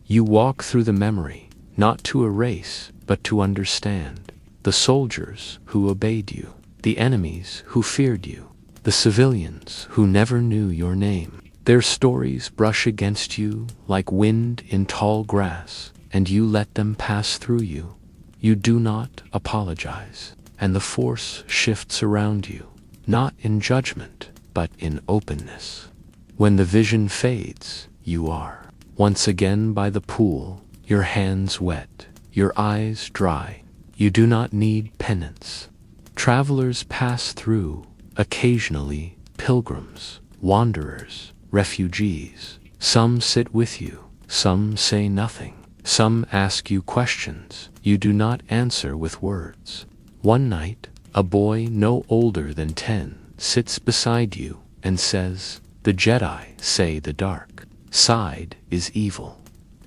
You walk through the memory, not to erase, but to understand. The soldiers who obeyed you, the enemies who feared you, the civilians who never knew your name. Their stories brush against you like wind in tall grass, and you let them pass through you. You do not apologize, and the force shifts around you, not in judgment, but in openness. When the vision fades, you are once again by the pool, your hands wet, your eyes dry. You do not need penance. Travelers pass through, occasionally pilgrims, wanderers, refugees. Some sit with you, some say nothing, some ask you questions you do not answer with words. One night, a boy no older than 10 sits beside you and says, "The Jedi say the dark side is evil."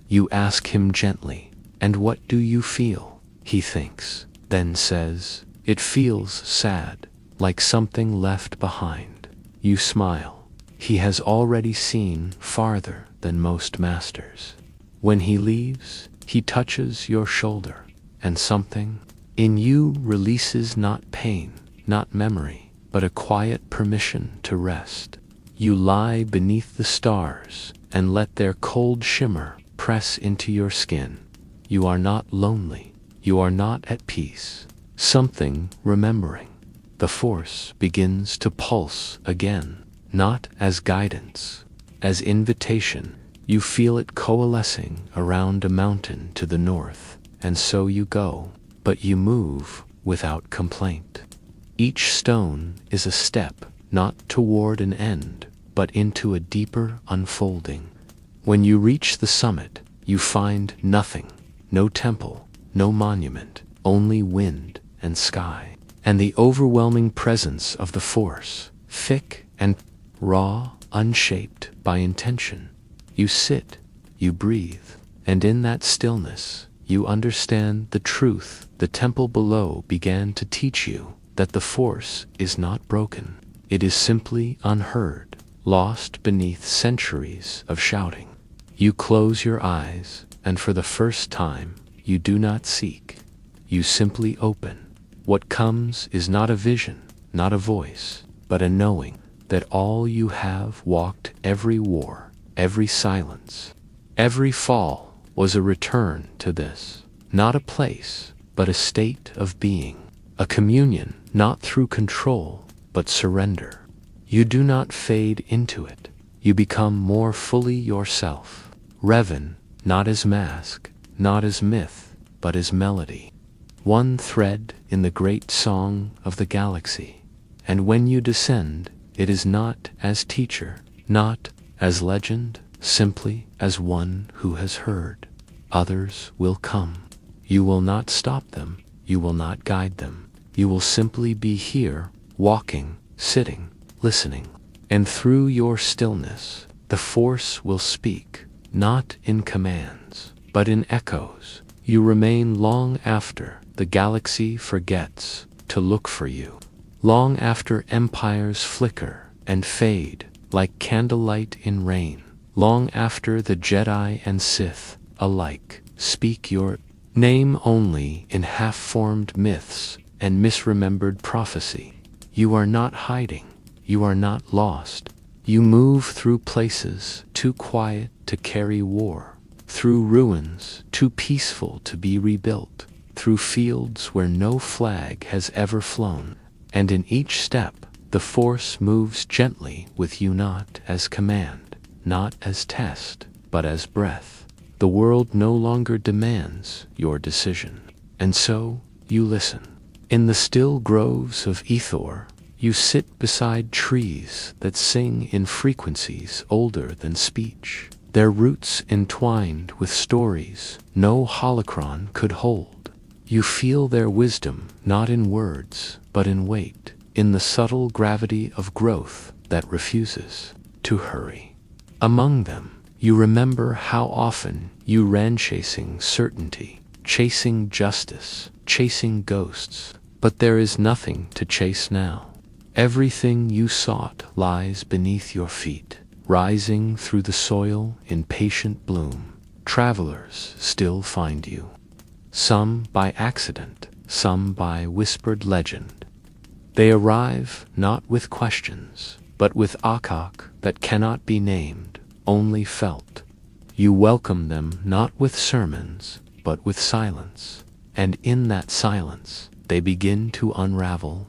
You ask him gently, "And what do you feel?" He thinks, then says, "It feels sad, like something left behind." You smile. He has already seen farther than most masters. When he leaves, he touches your shoulder, and something in you releases not pain, not memory, but a quiet permission to rest. You lie beneath the stars and let their cold shimmer press into your skin. You are not lonely. You are not at peace. Something remembering. The force begins to pulse again, not as guidance, as invitation. You feel it coalescing around a mountain to the north, and so you go, but you move without complaint. Each stone is a step, not toward an end, but into a deeper unfolding. When you reach the summit, you find nothing, no temple, no monument, only wind and sky, and the overwhelming presence of the force, thick and raw, unshaped by intention. You sit, you breathe, and in that stillness, you understand the truth the temple below began to teach you, that the force is not broken. It is simply unheard, lost beneath centuries of shouting. You close your eyes, and for the first time, you do not seek. You simply open. What comes is not a vision, not a voice, but a knowing that all you have walked every war, every silence, every fall was a return to this. Not a place, but a state of being. A communion, not through control, but surrender. You do not fade into it. You become more fully yourself. Revan, not as mask, not as myth, but as melody. One thread in the great song of the galaxy. And when you descend, it is not as teacher, not as legend, simply as one who has heard. Others will come. You will not stop them. You will not guide them. You will simply be here, walking, sitting, listening. And through your stillness, the Force will speak, not in commands, but in echoes. You remain long after the galaxy forgets to look for you. Long after empires flicker and fade like candlelight in rain. Long after the Jedi and Sith alike speak your name only in half-formed myths and misremembered prophecy. You are not hiding. You are not lost. You move through places too quiet to carry war, through ruins too peaceful to be rebuilt, through fields where no flag has ever flown. And in each step, the Force moves gently with you, not as command, not as test, but as breath. The world no longer demands your decision, and so you listen. In the still groves of Ethor, you sit beside trees that sing in frequencies older than speech, their roots entwined with stories no holocron could hold. You feel their wisdom not in words, but in weight, in the subtle gravity of growth that refuses to hurry. Among them, you remember how often you ran chasing certainty, chasing justice, chasing ghosts, but there is nothing to chase now. Everything you sought lies beneath your feet, rising through the soil in patient bloom. Travelers still find you, some by accident, some by whispered legend. They arrive not with questions, but with akak that cannot be named, only felt. You welcome them not with sermons, but with silence, and in that silence they begin to unravel.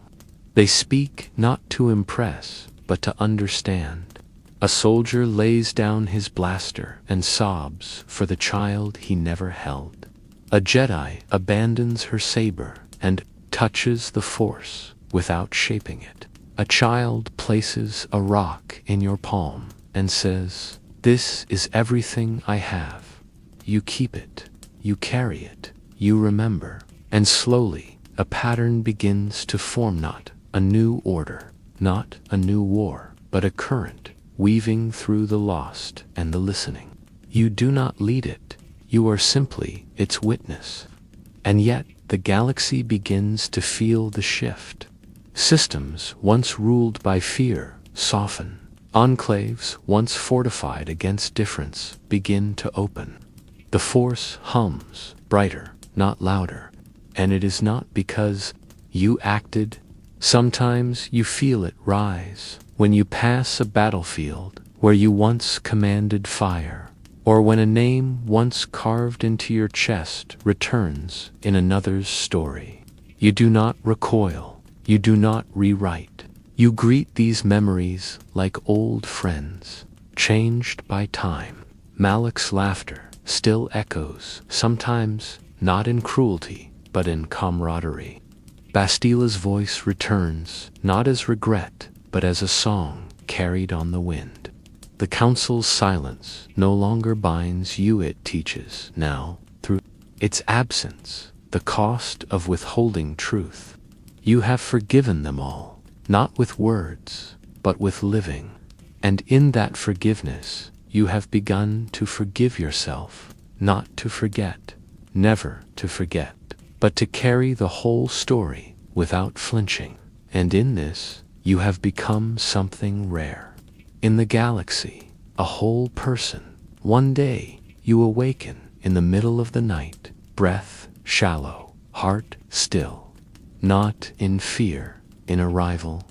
They speak not to impress, but to understand. A soldier lays down his blaster and sobs for the child he never held. A Jedi abandons her saber and touches the Force without shaping it. A child places a rock in your palm and says, "This is everything I have." You keep it, you carry it, you remember, and slowly a pattern begins to form, not a new order, not a new war, but a current weaving through the lost and the listening. You do not lead it, you are simply its witness. And yet the galaxy begins to feel the shift. Systems once ruled by fear soften. Enclaves once fortified against difference begin to open. The Force hums, brighter, not louder, and it is not because you acted. Sometimes you feel it rise when you pass a battlefield where you once commanded fire, or when a name once carved into your chest returns in another's story. You do not recoil, you do not rewrite. You greet these memories like old friends, changed by time. Malak's laughter still echoes, sometimes not in cruelty, but in camaraderie. Bastila's voice returns, not as regret, but as a song carried on the wind. The council's silence no longer binds you, it teaches now, through its absence, the cost of withholding truth. You have forgiven them all, not with words, but with living. And in that forgiveness, you have begun to forgive yourself, not to forget, never to forget, but to carry the whole story without flinching. And in this, you have become something rare. In the galaxy, a whole person. One day, you awaken in the middle of the night, breath shallow, heart still. Not in fear, in arrival.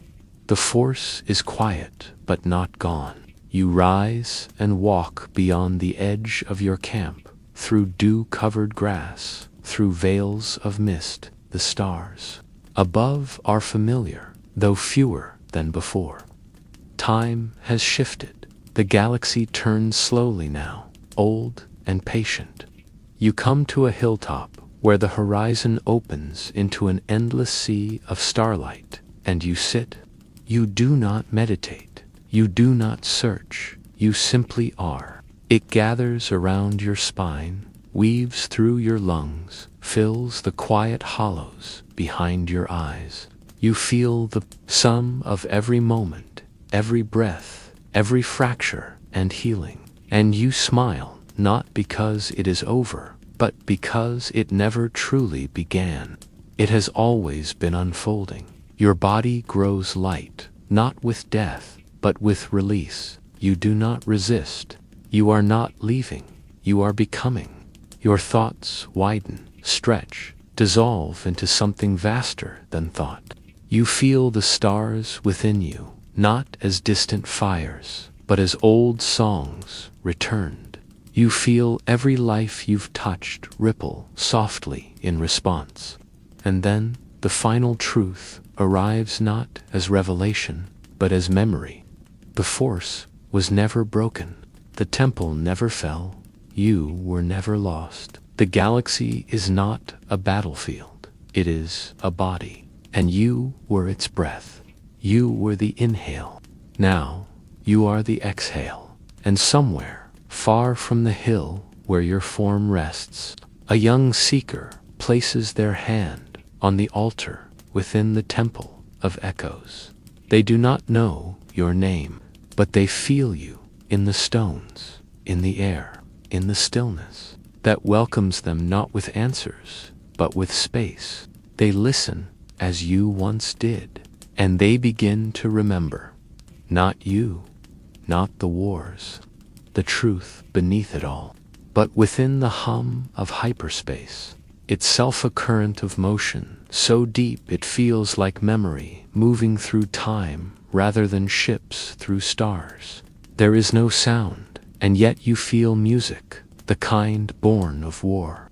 The Force is quiet, but not gone. You rise and walk beyond the edge of your camp, through dew-covered grass, through veils of mist. The stars above are familiar, though fewer than before. Time has shifted. The galaxy turns slowly now, old and patient. You come to a hilltop where the horizon opens into an endless sea of starlight, and you sit. You do not meditate. You do not search. You simply are. It gathers around your spine, weaves through your lungs, fills the quiet hollows behind your eyes. You feel the sum of every moment, every breath, every fracture and healing. And you smile, not because it is over, but because it never truly began. It has always been unfolding. Your body grows light, not with death, but with release. You do not resist. You are not leaving. You are becoming. Your thoughts widen, stretch, dissolve into something vaster than thought. You feel the stars within you, not as distant fires, but as old songs returned. You feel every life you've touched ripple softly in response. And then the final truth arrives not as revelation, but as memory. The force was never broken. The temple never fell. You were never lost. The galaxy is not a battlefield. It is a body. And you were its breath. You were the inhale. Now you are the exhale. And somewhere, far from the hill where your form rests, a young seeker places their hand on the altar within the temple of echoes. They do not know your name, but they feel you in the stones, in the air, in the stillness that welcomes them not with answers, but with space. They listen as you once did, and they begin to remember. Not you, not the wars, the truth beneath it all, but within the hum of hyperspace, itself a current of motion, so deep it feels like memory moving through time rather than ships through stars. There is no sound, and yet you feel music, the kind born of war.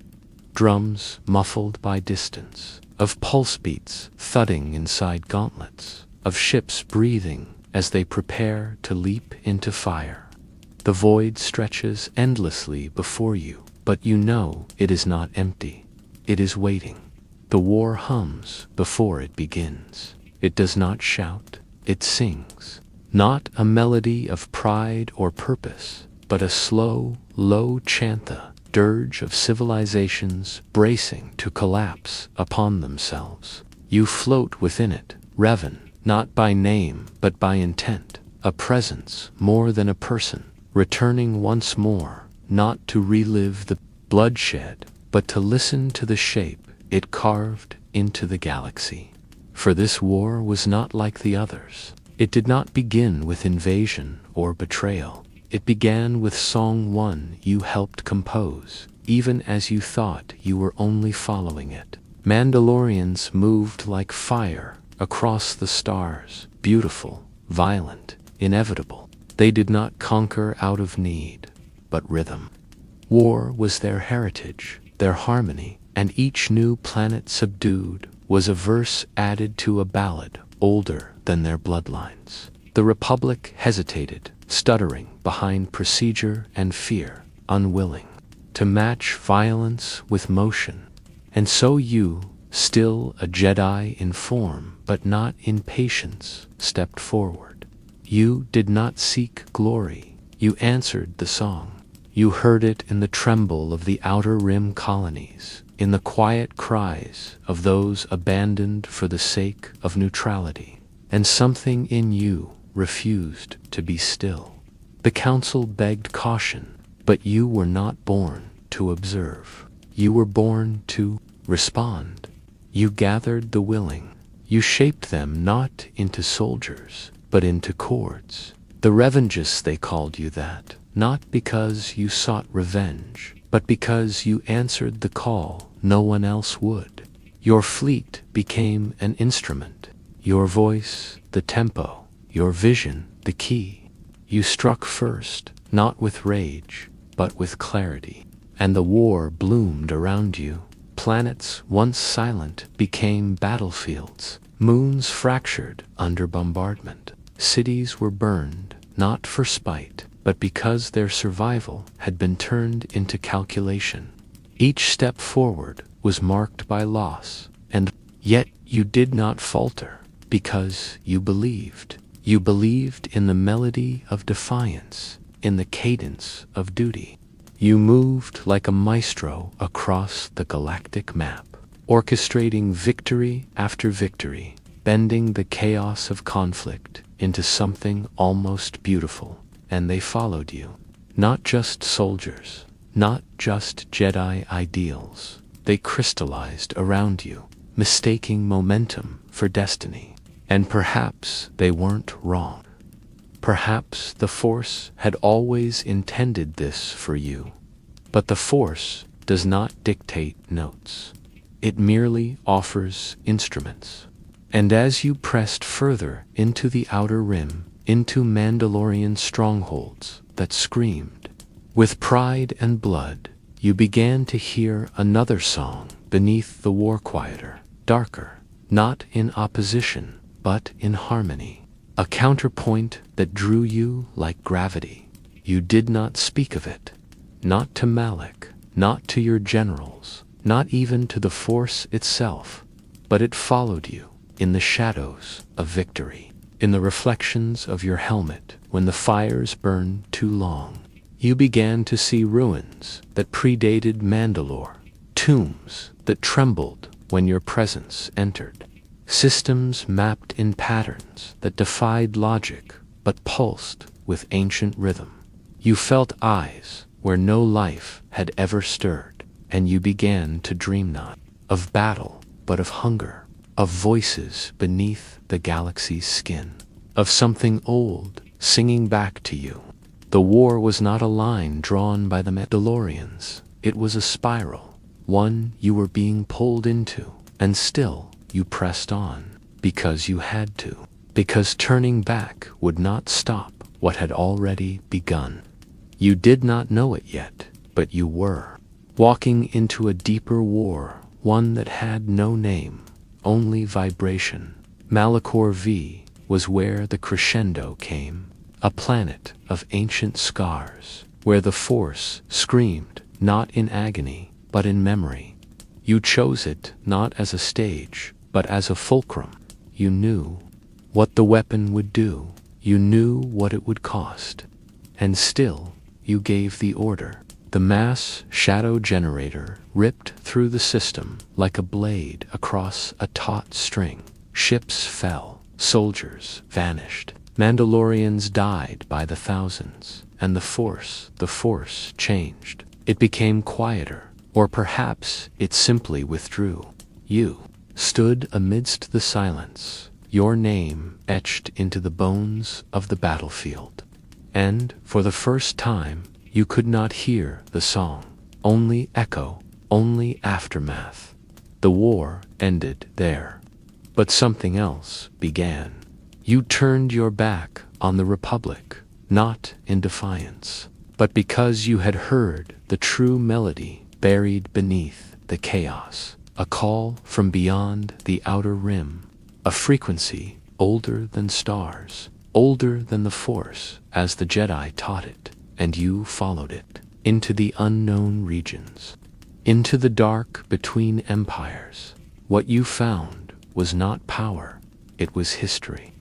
Drums muffled by distance, of pulse beats thudding inside gauntlets, of ships breathing as they prepare to leap into fire. The void stretches endlessly before you, but you know it is not empty. It is waiting. The war hums before it begins. It does not shout, it sings. Not a melody of pride or purpose, but a slow, low chantha, dirge of civilizations bracing to collapse upon themselves. You float within it, Revan, not by name but by intent, a presence more than a person, returning once more, not to relive the bloodshed, but to listen to the shape it carved into the galaxy. For this war was not like the others. It did not begin with invasion or betrayal. It began with song one you helped compose, even as you thought you were only following it. Mandalorians moved like fire across the stars, beautiful, violent, inevitable. They did not conquer out of need, but rhythm. War was their heritage, their harmony, and each new planet subdued was a verse added to a ballad older than their bloodlines. The Republic hesitated, stuttering behind procedure and fear, unwilling to match violence with motion. And so you, still a Jedi in form but not in patience, stepped forward. You did not seek glory. You answered the song. You heard it in the tremble of the Outer Rim colonies, in the quiet cries of those abandoned for the sake of neutrality. And something in you refused to be still. The council begged caution, but you were not born to observe. You were born to respond. You gathered the willing. You shaped them not into soldiers, but into chords. The Revengists, they called you that, not because you sought revenge, but because you answered the call no one else would. Your fleet became an instrument, your voice the tempo, your vision the key. You struck first, not with rage, but with clarity. And the war bloomed around you. Planets once silent became battlefields. Moons fractured under bombardment. Cities were burned, not for spite, but because their survival had been turned into calculation. Each step forward was marked by loss, and yet you did not falter, because you believed. You believed in the melody of defiance, in the cadence of duty. You moved like a maestro across the galactic map, orchestrating victory after victory, bending the chaos of conflict into something almost beautiful. And they followed you. Not just soldiers, not just Jedi ideals. They crystallized around you, mistaking momentum for destiny. And perhaps they weren't wrong. Perhaps the Force had always intended this for you. But the Force does not dictate notes. It merely offers instruments. And as you pressed further into the Outer Rim, into Mandalorian strongholds that screamed with pride and blood, you began to hear another song beneath the war quieter, darker, not in opposition, but in harmony. A counterpoint that drew you like gravity. You did not speak of it. Not to Malak, not to your generals, not even to the Force itself, but it followed you in the shadows of victory, in the reflections of your helmet when the fires burned too long. You began to see ruins that predated Mandalore, tombs that trembled when your presence entered, systems mapped in patterns that defied logic but pulsed with ancient rhythm. You felt eyes where no life had ever stirred, and you began to dream not of battle but of hunger, of voices beneath the galaxy's skin, of something old singing back to you. The war was not a line drawn by the Mandalorians. It was a spiral, one you were being pulled into, and still you pressed on, because you had to, because turning back would not stop what had already begun. You did not know it yet, but you were walking into a deeper war, one that had no name, only vibration. Malachor V was where the crescendo came, a planet of ancient scars, where the Force screamed not in agony, but in memory. You chose it not as a stage, but as a fulcrum. You knew what the weapon would do. You knew what it would cost. And still, you gave the order. The mass shadow generator ripped through the system like a blade across a taut string. Ships fell. Soldiers vanished. Mandalorians died by the thousands. And the Force changed. It became quieter, or perhaps it simply withdrew. You stood amidst the silence, your name etched into the bones of the battlefield. And, for the first time, you could not hear the song, only echo, only aftermath. The war ended there. But something else began. You turned your back on the Republic, not in defiance, but because you had heard the true melody buried beneath the chaos. A call from beyond the Outer Rim, a frequency older than stars, older than the Force as the Jedi taught it, and you followed it into the unknown regions, into the dark between empires. What you found was not power, it was history.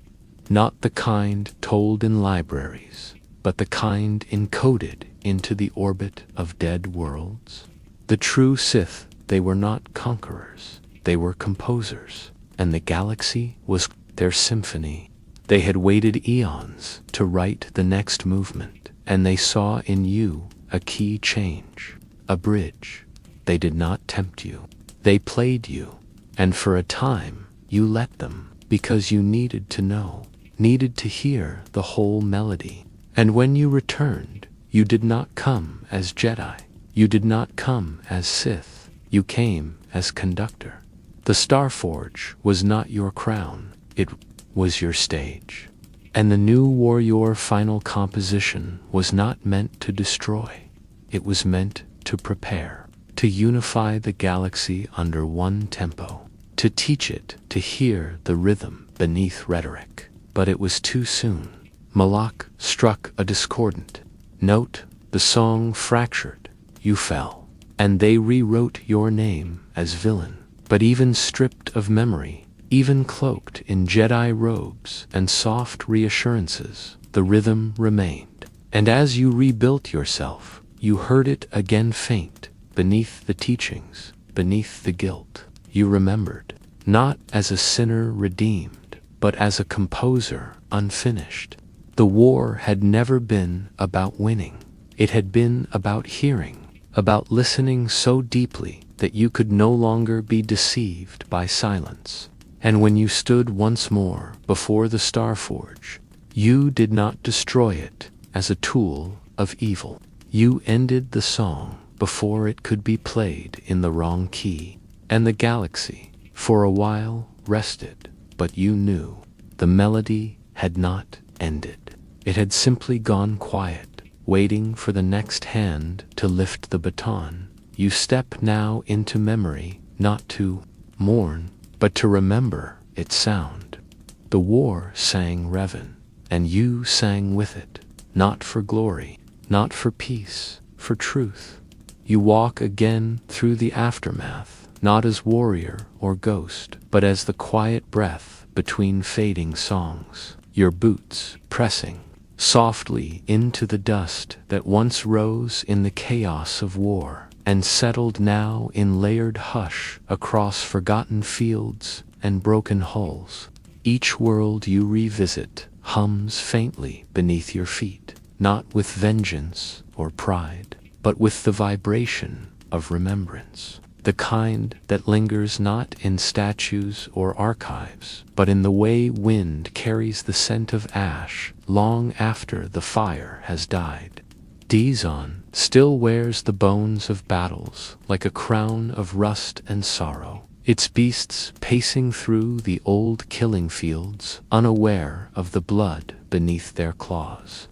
Not the kind told in libraries, but the kind encoded into the orbit of dead worlds. The true Sith, they were not conquerors, they were composers, and the galaxy was their symphony. They had waited eons to write the next movement, and they saw in you a key change, a bridge. They did not tempt you, they played you, and for a time you let them, because you needed to know, needed to hear the whole melody. And when you returned, you did not come as Jedi, you did not come as Sith. You came as conductor. The Starforge was not your crown, it was your stage. And the new warrior final composition was not meant to destroy. It was meant to prepare, to unify the galaxy under one tempo, to teach it to hear the rhythm beneath rhetoric. But it was too soon. Malak struck a discordant note, the song fractured, you fell. And they rewrote your name as villain. But even stripped of memory, even cloaked in Jedi robes and soft reassurances, the rhythm remained. And as you rebuilt yourself, You heard it again faint, beneath the teachings, beneath the guilt. You remembered, not as a sinner redeemed, but as a composer unfinished. The war had never been about winning. It had been about hearing, about listening so deeply that you could no longer be deceived by silence. And when you stood once more before the Starforge, you did not destroy it as a tool of evil. You ended the song before it could be played in the wrong key. And the galaxy, for a while, rested. But you knew the melody had not ended. It had simply gone quiet, waiting for the next hand to lift the baton. You step now into memory, not to mourn, but to remember its sound. The war sang Revan, and you sang with it, not for glory, not for peace, for truth. You walk again through the aftermath, not as warrior or ghost, but as the quiet breath between fading songs, your boots pressing softly into the dust that once rose in the chaos of war, and settled now in layered hush across forgotten fields and broken hulls. Each world you revisit hums faintly beneath your feet, not with vengeance or pride, but with the vibration of remembrance, the kind that lingers not in statues or archives, but in the way wind carries the scent of ash long after the fire has died. Dizon still wears the bones of battles like a crown of rust and sorrow, its beasts pacing through the old killing fields, unaware of the blood beneath their claws.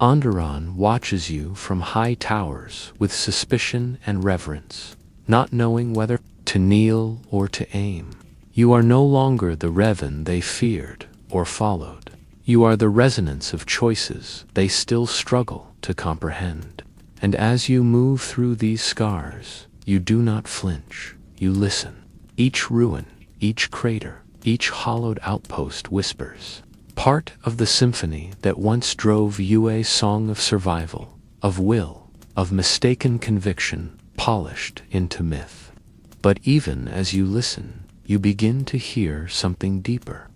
Onderon watches you from high towers with suspicion and reverence, not knowing whether to kneel or to aim. You are no longer the Revan they feared or followed. You are the resonance of choices they still struggle to comprehend. And as you move through these scars, you do not flinch, you listen. Each ruin, each crater, each hollowed outpost whispers, part of the symphony that once drove Yue's song of survival, of will, of mistaken conviction, polished into myth. But even as you listen, you begin to hear something deeper.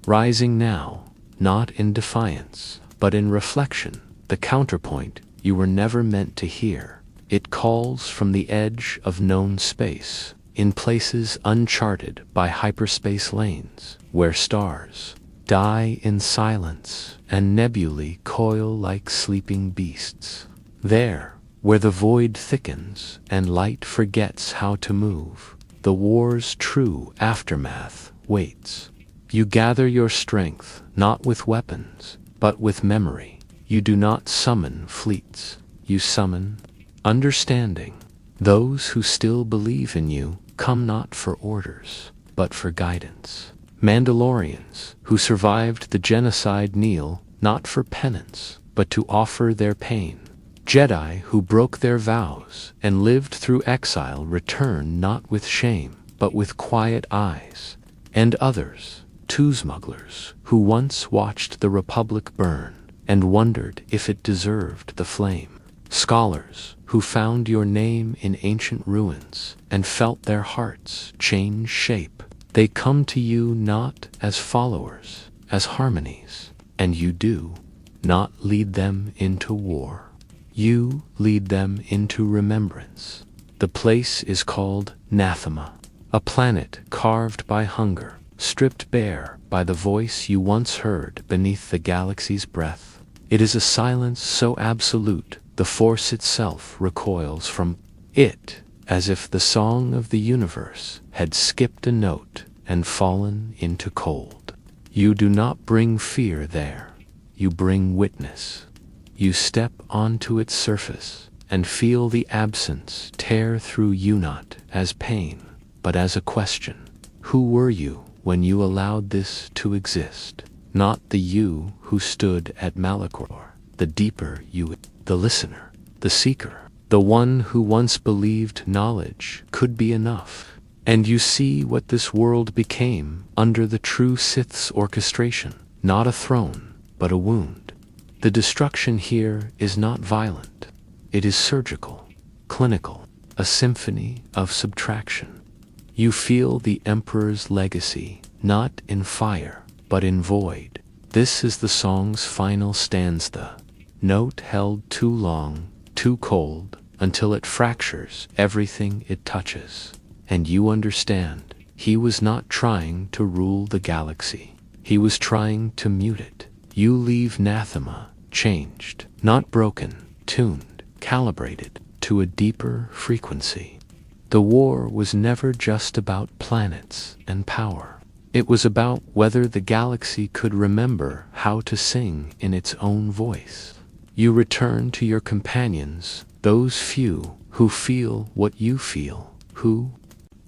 Rising now, not in defiance, but in reflection, the counterpoint you were never meant to hear. It calls from the edge of known space, in places uncharted by hyperspace lanes, where stars die in silence and nebulae coil like sleeping beasts. There, where the void thickens and light forgets how to move, the war's true aftermath waits. You gather your strength not with weapons, but with memory. You do not summon fleets, you summon understanding. Those who still believe in you come not for orders, but for guidance. Mandalorians who survived the genocide kneel not for penance, but to offer their pain. Jedi who broke their vows and lived through exile return not with shame, but with quiet eyes. And others, two smugglers, who once watched the Republic burn and wondered if it deserved the flame. Scholars who found your name in ancient ruins and felt their hearts change shape. They come to you not as followers, as harmonies, and you do not lead them into war. You lead them into remembrance. The place is called Nathema, a planet carved by hunger, stripped bare by the voice you once heard beneath the galaxy's breath. It is a silence so absolute the Force itself recoils from it, as if the song of the universe had skipped a note and fallen into cold. You do not bring fear there, you bring witness. You step onto its surface and feel the absence tear through you not as pain, but as a question. Who were you when you allowed this to exist? Not the you who stood at Malachor, the deeper you, the listener, the seeker, the one who once believed knowledge could be enough. And you see what this world became under the true Sith's orchestration, not a throne, but a wound. The destruction here is not violent. It is surgical, clinical, a symphony of subtraction. You feel the Emperor's legacy, not in fire, but in void. This is the song's final stanza. Note held too long, too cold, until it fractures everything it touches. And you understand, he was not trying to rule the galaxy. He was trying to mute it. You leave Nathema, changed, not broken, tuned, calibrated, to a deeper frequency. The war was never just about planets and power. It was about whether the galaxy could remember how to sing in its own voice. You return to your companions, those few who feel what you feel, who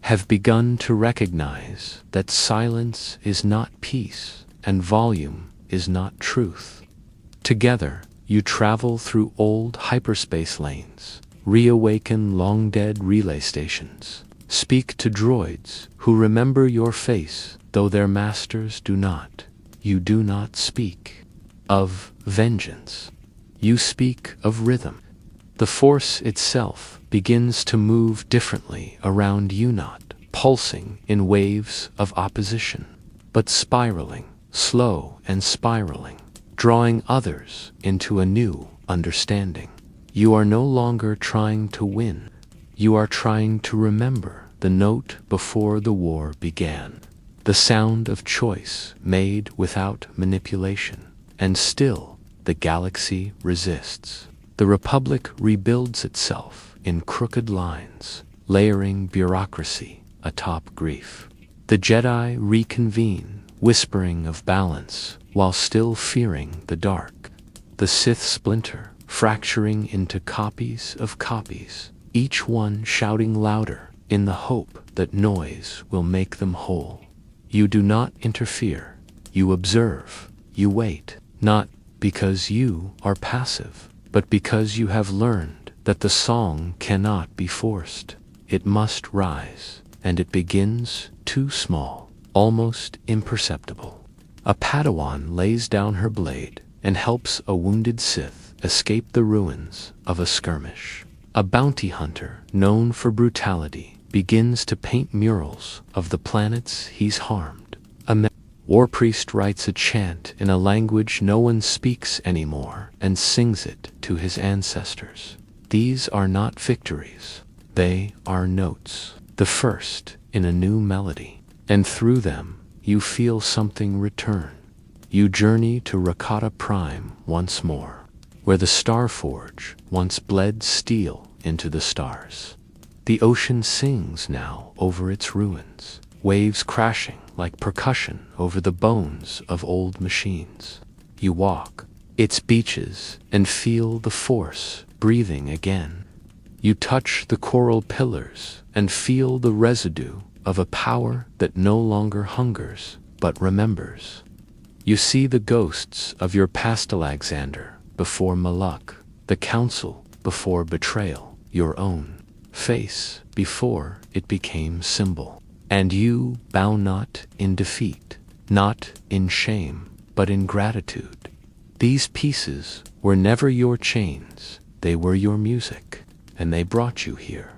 have begun to recognize that silence is not peace and volume is not truth. Together, you travel through old hyperspace lanes, reawaken long-dead relay stations, speak to droids who remember your face though their masters do not. You do not speak of vengeance. You speak of rhythm. The Force itself begins to move differently around you, not pulsing in waves of opposition, but spiraling, slow and spiraling, drawing others into a new understanding. You are no longer trying to win. You are trying to remember the note before the war began, the sound of choice made without manipulation, and still the galaxy resists. The Republic rebuilds itself in crooked lines, layering bureaucracy atop grief. The Jedi reconvene, whispering of balance while still fearing the dark. The Sith splinter, fracturing into copies of copies, each one shouting louder in the hope that noise will make them whole. You do not interfere. You observe. You wait, not because you are passive, but because you have learned that the song cannot be forced. It must rise, and it begins too small, almost imperceptible. A Padawan lays down her blade and helps a wounded Sith escape the ruins of a skirmish. A bounty hunter, known for brutality, begins to paint murals of the planets he's harmed. A war priest writes a chant in a language no one speaks anymore and sings it to his ancestors. These are not victories. They are notes, the first in a new melody. And through them, you feel something return. You journey to Rakata Prime once more, where the Starforge once bled steel into the stars. The ocean sings now over its ruins, waves crashing like percussion over the bones of old machines. You walk its beaches and feel the Force breathing again. You touch the coral pillars and feel the residue of a power that no longer hungers but remembers. You see the ghosts of your past Alexander before Malak, the council before betrayal, your own face before it became symbol. And you bow not in defeat, not in shame, but in gratitude. These pieces were never your chains, they were your music, and they brought you here.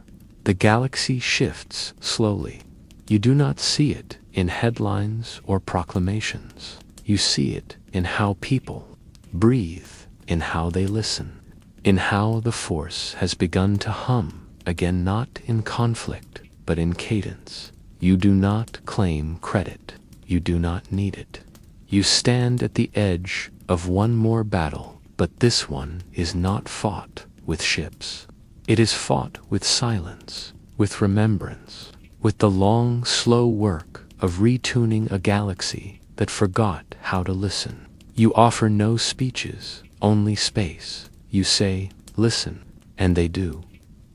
The galaxy shifts slowly. You do not see it in headlines or proclamations. You see it in how people breathe, in how they listen, in how the Force has begun to hum again, not in conflict, but in cadence. You do not claim credit. You do not need it. You stand at the edge of one more battle, but this one is not fought with ships. It is fought with silence, with remembrance, with the long, slow work of retuning a galaxy that forgot how to listen. You offer no speeches, only space. You say, listen, and they do.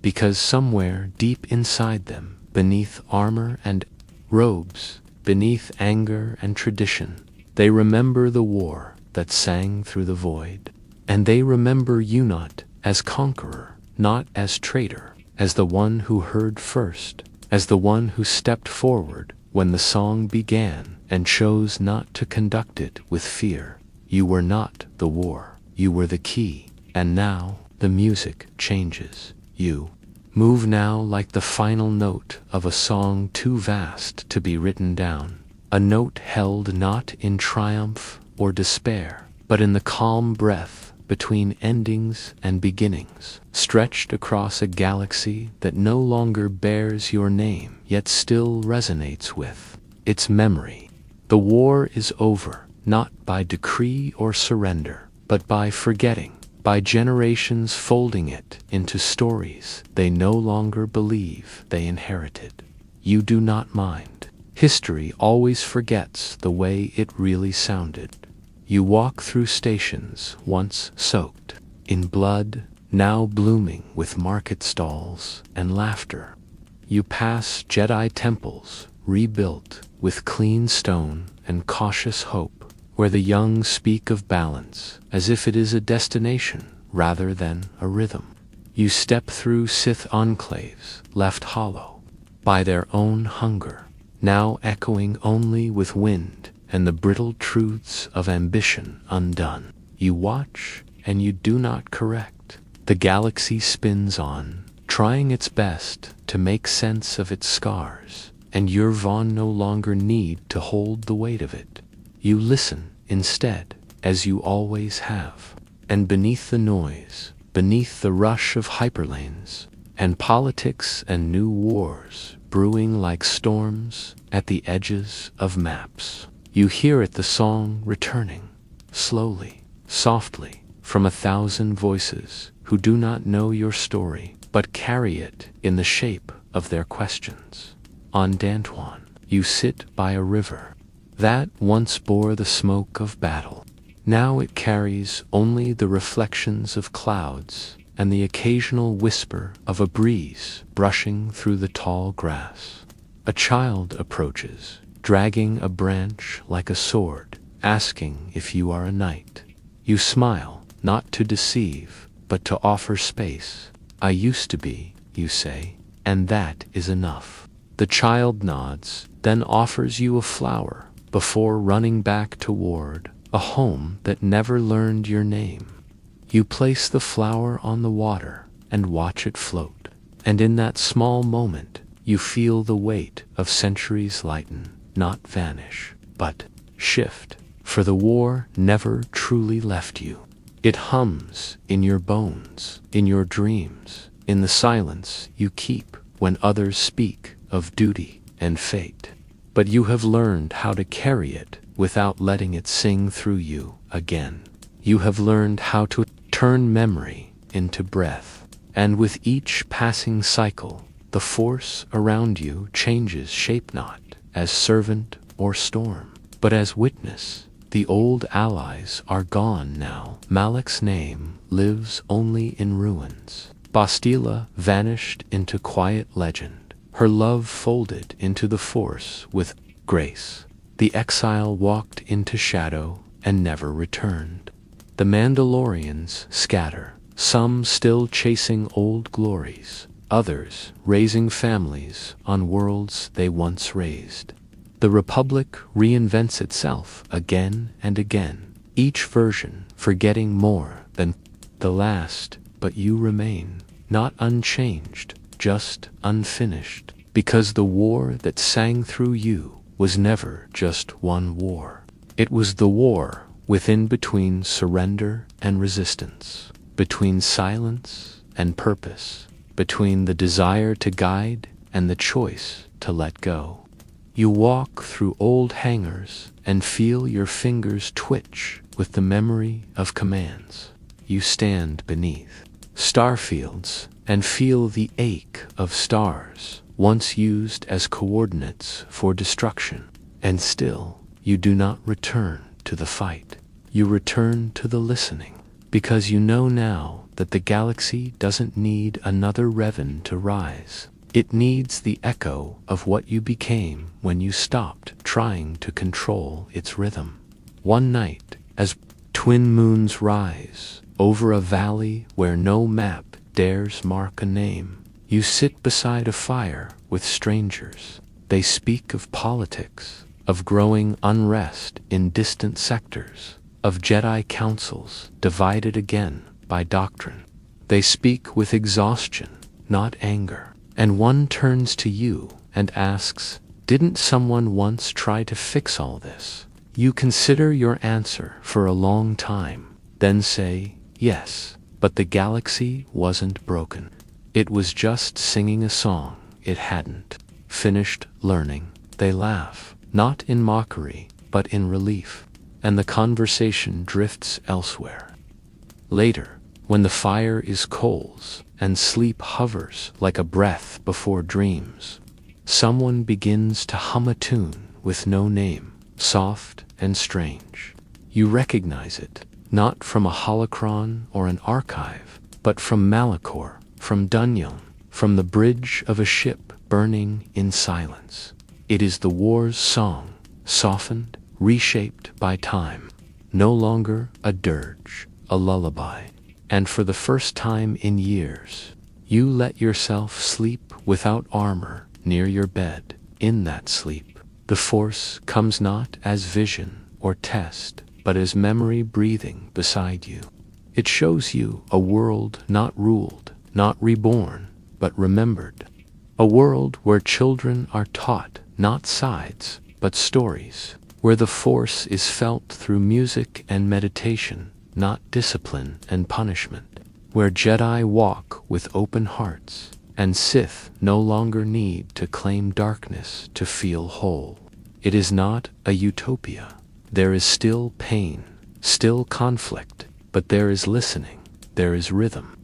Because somewhere deep inside them, beneath armor and robes, beneath anger and tradition, they remember the war that sang through the void. And they remember you not as conqueror, not as traitor, as the one who heard first, as the one who stepped forward when the song began and chose not to conduct it with fear. You were not the war, you were the key, and now the music changes. You move now like the final note of a song too vast to be written down. A note held not in triumph or despair, but in the calm breath between endings and beginnings, stretched across a galaxy that no longer bears your name, yet still resonates with its memory. The war is over, not by decree or surrender, but by forgetting, by generations folding it into stories they no longer believe they inherited. You do not mind. History always forgets the way it really sounded. You walk through stations once soaked in blood, now blooming with market stalls and laughter. You pass Jedi temples rebuilt with clean stone and cautious hope, where the young speak of balance as if it is a destination rather than a rhythm. You step through Sith enclaves left hollow by their own hunger, now echoing only with wind and the brittle truths of ambition undone. You watch and you do not correct. The galaxy spins on, trying its best to make sense of its scars, and your Vaughn no longer need to hold the weight of it. You listen instead, as you always have, and beneath the noise, beneath the rush of hyperlanes, and politics and new wars brewing like storms at the edges of maps, you hear it, the song returning, slowly, softly, from 1,000 voices who do not know your story, but carry it in the shape of their questions. On Dantwan, you sit by a river that once bore the smoke of battle. Now it carries only the reflections of clouds and the occasional whisper of a breeze brushing through the tall grass. A child approaches, dragging a branch like a sword, asking if you are a knight. You smile, not to deceive, but to offer space. I used to be, you say, and that is enough. The child nods, then offers you a flower, before running back toward a home that never learned your name. You place the flower on the water and watch it float, and in that small moment, you feel the weight of centuries lighten, not vanish, but shift, for the war never truly left you. It hums in your bones, in your dreams, in the silence you keep when others speak of duty and fate. But you have learned how to carry it without letting it sing through you again. You have learned how to turn memory into breath, and with each passing cycle, the force around you changes shape, not as servant or storm, but as witness. The old allies are gone now. Malak's name lives only in ruins. Bastila vanished into quiet legend, her love folded into the Force with grace. The exile walked into shadow and never returned. The Mandalorians scatter, some still chasing old glories, others raising families on worlds they once raised. The Republic reinvents itself again and again, each version forgetting more than the last, but you remain, not unchanged, just unfinished, because the war that sang through you was never just one war. It was the war within, between surrender and resistance, between silence and purpose, between the desire to guide and the choice to let go. You walk through old hangars and feel your fingers twitch with the memory of commands. You stand beneath starfields and feel the ache of stars once used as coordinates for destruction. And still, you do not return to the fight. You return to the listening, because you know now that the galaxy doesn't need another Revan to rise. It needs the echo of what you became when you stopped trying to control its rhythm. One night, as twin moons rise over a valley where no map dares mark a name, you sit beside a fire with strangers. They speak of politics, of growing unrest in distant sectors, of Jedi councils divided again by doctrine. They speak with exhaustion, not anger. And one turns to you and asks, "Didn't someone once try to fix all this?" You consider your answer for a long time, then say, "Yes, but the galaxy wasn't broken. It was just singing a song it hadn't finished learning." They laugh, not in mockery, but in relief, and the conversation drifts elsewhere. Later, when the fire is coals and sleep hovers like a breath before dreams, someone begins to hum a tune with no name, soft and strange. You recognize it, not from a holocron or an archive, but from Malachor, from Dunyon, from the bridge of a ship burning in silence. It is the war's song, softened, reshaped by time. No longer a dirge, a lullaby. And for the first time in years, you let yourself sleep without armor near your bed. In that sleep, the Force comes not as vision or test, but as memory breathing beside you. It shows you a world not ruled, not reborn, but remembered. A world where children are taught not sides, but stories, where the Force is felt through music and meditation, not discipline and punishment, where Jedi walk with open hearts, and Sith no longer need to claim darkness to feel whole. It is not a utopia. There is still pain, still conflict, but there is listening, there is rhythm.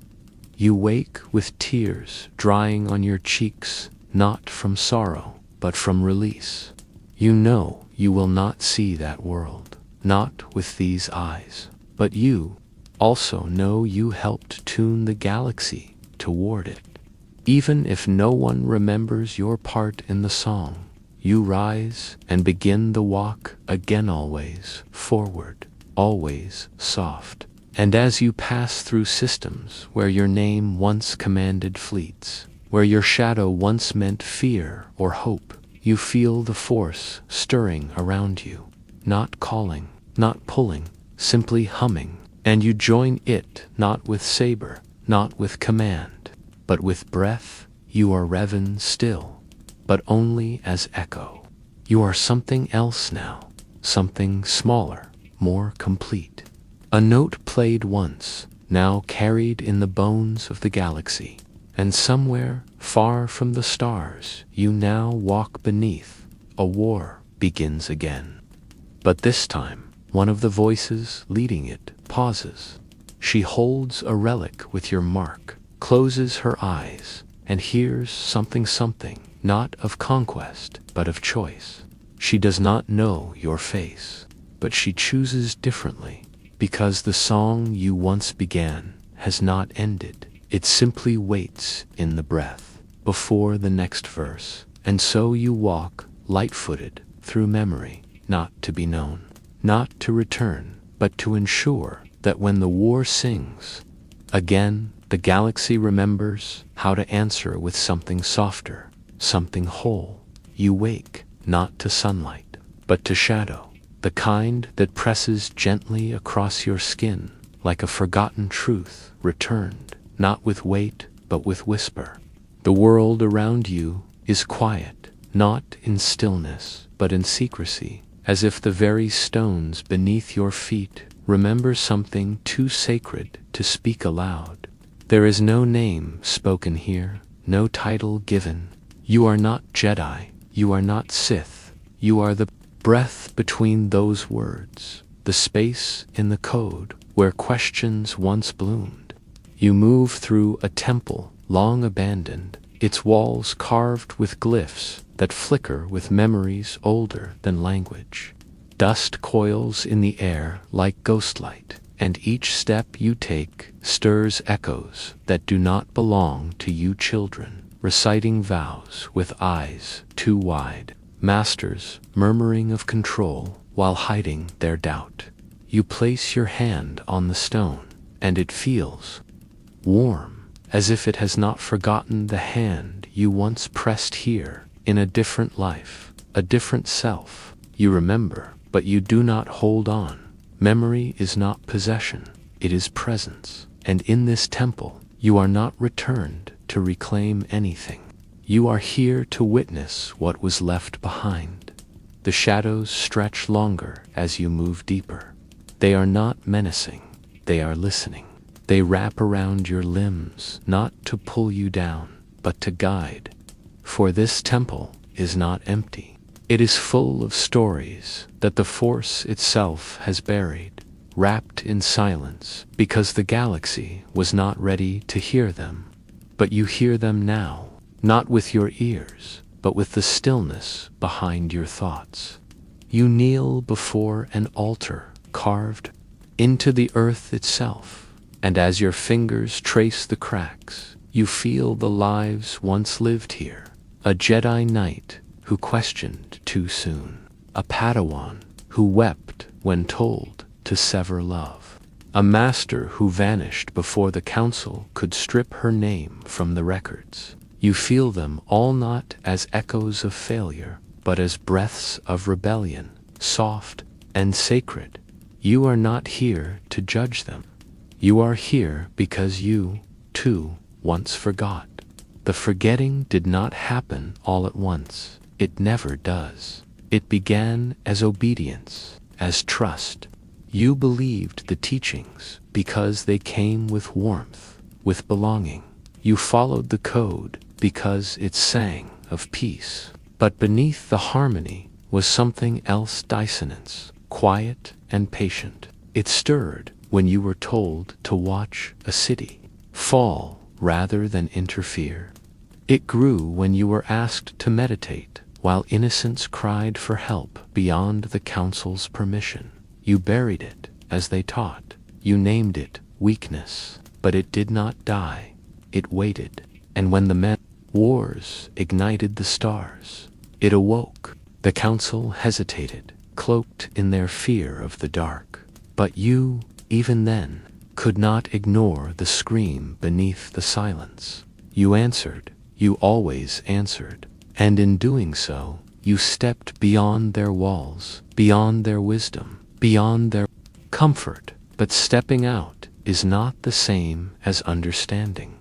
You wake with tears drying on your cheeks, not from sorrow, but from release. You know you will not see that world, not with these eyes, but you also know you helped tune the galaxy toward it. Even if no one remembers your part in the song, you rise and begin the walk again, always forward, always soft. And as you pass through systems where your name once commanded fleets, where your shadow once meant fear or hope, you feel the Force stirring around you, not calling, not pulling, simply humming, and you join it not with saber, not with command, but with breath. You are Revan still, but only as echo. You are something else now, something smaller, more complete. A note played once, now carried in the bones of the galaxy, and somewhere, far from the stars, you now walk beneath. A war begins again. But this time, one of the voices leading it pauses. She holds a relic with your mark, closes her eyes, and hears something, not of conquest, but of choice. She does not know your face, but she chooses differently, because the song you once began has not ended. It simply waits in the breath, before the next verse, and so you walk, light-footed, through memory, not to be known, not to return, but to ensure that when the war sings again, the galaxy remembers how to answer with something softer, something whole. You wake, not to sunlight, but to shadow, the kind that presses gently across your skin, like a forgotten truth returned, not with weight, but with whisper. The world around you is quiet, not in stillness, but in secrecy, as if the very stones beneath your feet remember something too sacred to speak aloud. There is no name spoken here, no title given. You are not Jedi, you are not Sith, you are the breath between those words, the space in the code where questions once bloomed. You move through a temple long abandoned, its walls carved with glyphs that flicker with memories older than language. Dust coils in the air like ghostlight, and each step you take stirs echoes that do not belong to you children, reciting vows with eyes too wide, masters murmuring of control while hiding their doubt. You place your hand on the stone, and it feels warm, as if it has not forgotten the hand you once pressed here in a different life, a different self. You remember, but you do not hold on. Memory is not possession, it is presence. And in this temple, You are not returned to reclaim anything. You are here to witness what was left behind. The shadows stretch longer as you move deeper. They are not menacing, they are listening. They wrap around your limbs, not to pull you down, but to guide. For this temple is not empty. It is full of stories that the Force itself has buried, wrapped in silence, because the galaxy was not ready to hear them. But you hear them now, not with your ears, but with the stillness behind your thoughts. You kneel before an altar carved into the earth itself, and as your fingers trace the cracks, you feel the lives once lived here. A Jedi Knight who questioned too soon. A Padawan who wept when told to sever love. A master who vanished before the Council could strip her name from the records. You feel them all not as echoes of failure, but as breaths of rebellion, soft and sacred. You are not here to judge them. You are here because you, too, once forgot. The forgetting did not happen all at once. It never does. It began as obedience, as trust. You believed the teachings because they came with warmth, with belonging. You followed the code because it sang of peace. But beneath the harmony was something else, dissonance, quiet and patient. It stirred when you were told to watch a city fall rather than interfere. It grew when you were asked to meditate while innocence cried for help beyond the Council's permission. You buried it as they taught. You named it weakness, but it did not die. It waited, and when the wars ignited the stars, it awoke. The Council hesitated, cloaked in their fear of the dark. But you, even then, could not ignore the scream beneath the silence. You answered. You always answered. And in doing so, you stepped beyond their walls, beyond their wisdom, beyond their comfort. But stepping out is not the same as understanding.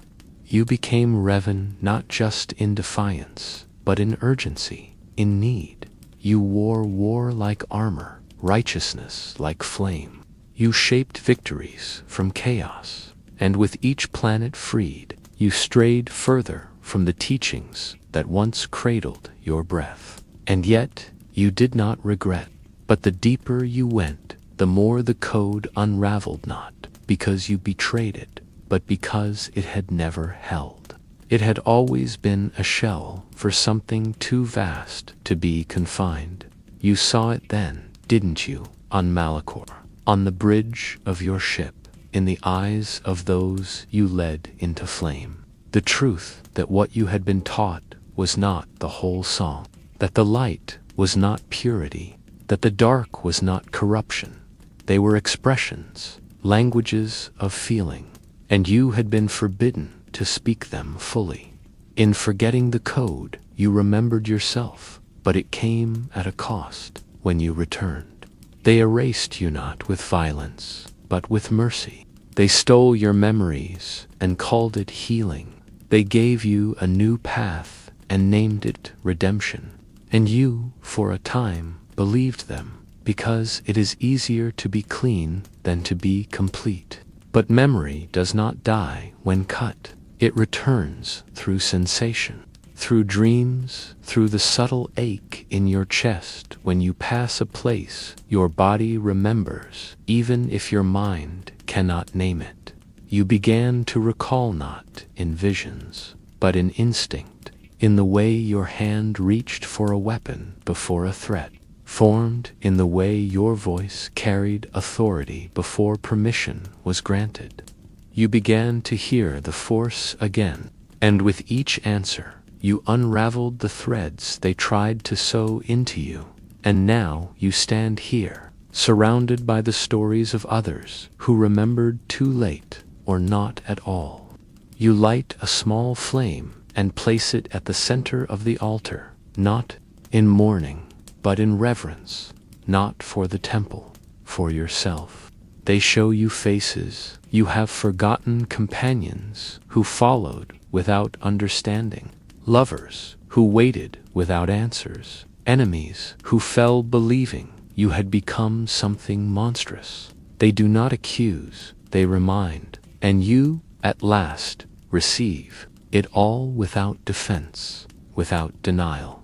You became Revan not just in defiance, but in urgency, in need. You wore war-like armor, righteousness like flame. You shaped victories from chaos, and with each planet freed, you strayed further from the teachings that once cradled your breath. And yet, you did not regret. But the deeper you went, the more the code unraveled, not because you betrayed it, but because it had never held. It had always been a shell for something too vast to be confined. You saw it then, didn't you, on Malachor, on the bridge of your ship, in the eyes of those you led into flame. The truth that what you had been taught was not the whole song, that the light was not purity, that the dark was not corruption. They were expressions, languages of feeling, and you had been forbidden to speak them fully. In forgetting the code, you remembered yourself, but it came at a cost when you returned. They erased you not with violence, but with mercy. They stole your memories and called it healing. They gave you a new path and named it redemption. And you, for a time, believed them, because it is easier to be clean than to be complete. But memory does not die when cut. It returns through sensation, through dreams, through the subtle ache in your chest when you pass a place your body remembers, even if your mind cannot name it. You began to recall not in visions, but in instinct, in the way your hand reached for a weapon before a threat, formed in the way your voice carried authority before permission was granted. You began to hear the Force again, and with each answer, you unraveled the threads they tried to sew into you. And now you stand here, surrounded by the stories of others who remembered too late or not at all. You light a small flame and place it at the center of the altar, not in mourning, but in reverence, not for the temple, for yourself. They show you faces you have forgotten, companions who followed without understanding, lovers who waited without answers, enemies who fell believing you had become something monstrous. They do not accuse, they remind, and you, at last, receive it all without defense, without denial.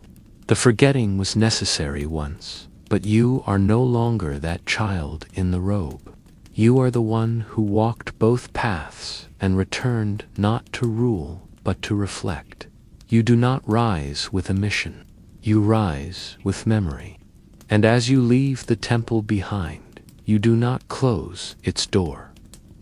The forgetting was necessary once, but you are no longer that child in the robe. You are the one who walked both paths and returned not to rule, but to reflect. You do not rise with a mission. You rise with memory. And as you leave the temple behind, you do not close its door.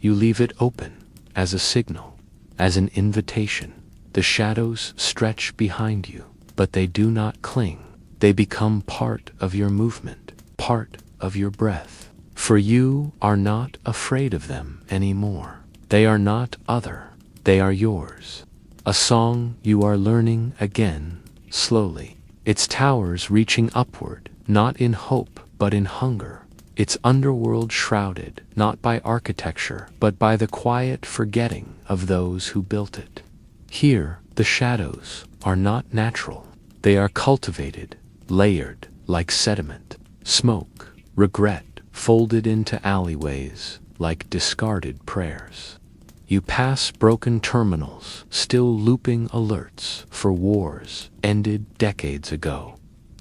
You leave it open as a signal, as an invitation. The shadows stretch behind you, but they do not cling. They become part of your movement, part of your breath. For you are not afraid of them anymore. They are not other. They are yours. A song you are learning again, slowly. Its towers reaching upward, not in hope, but in hunger. Its underworld shrouded, not by architecture, but by the quiet forgetting of those who built it. Here, the shadows are not natural. They are cultivated, layered like sediment, smoke, regret, folded into alleyways like discarded prayers. You pass broken terminals, still looping alerts for wars ended decades ago.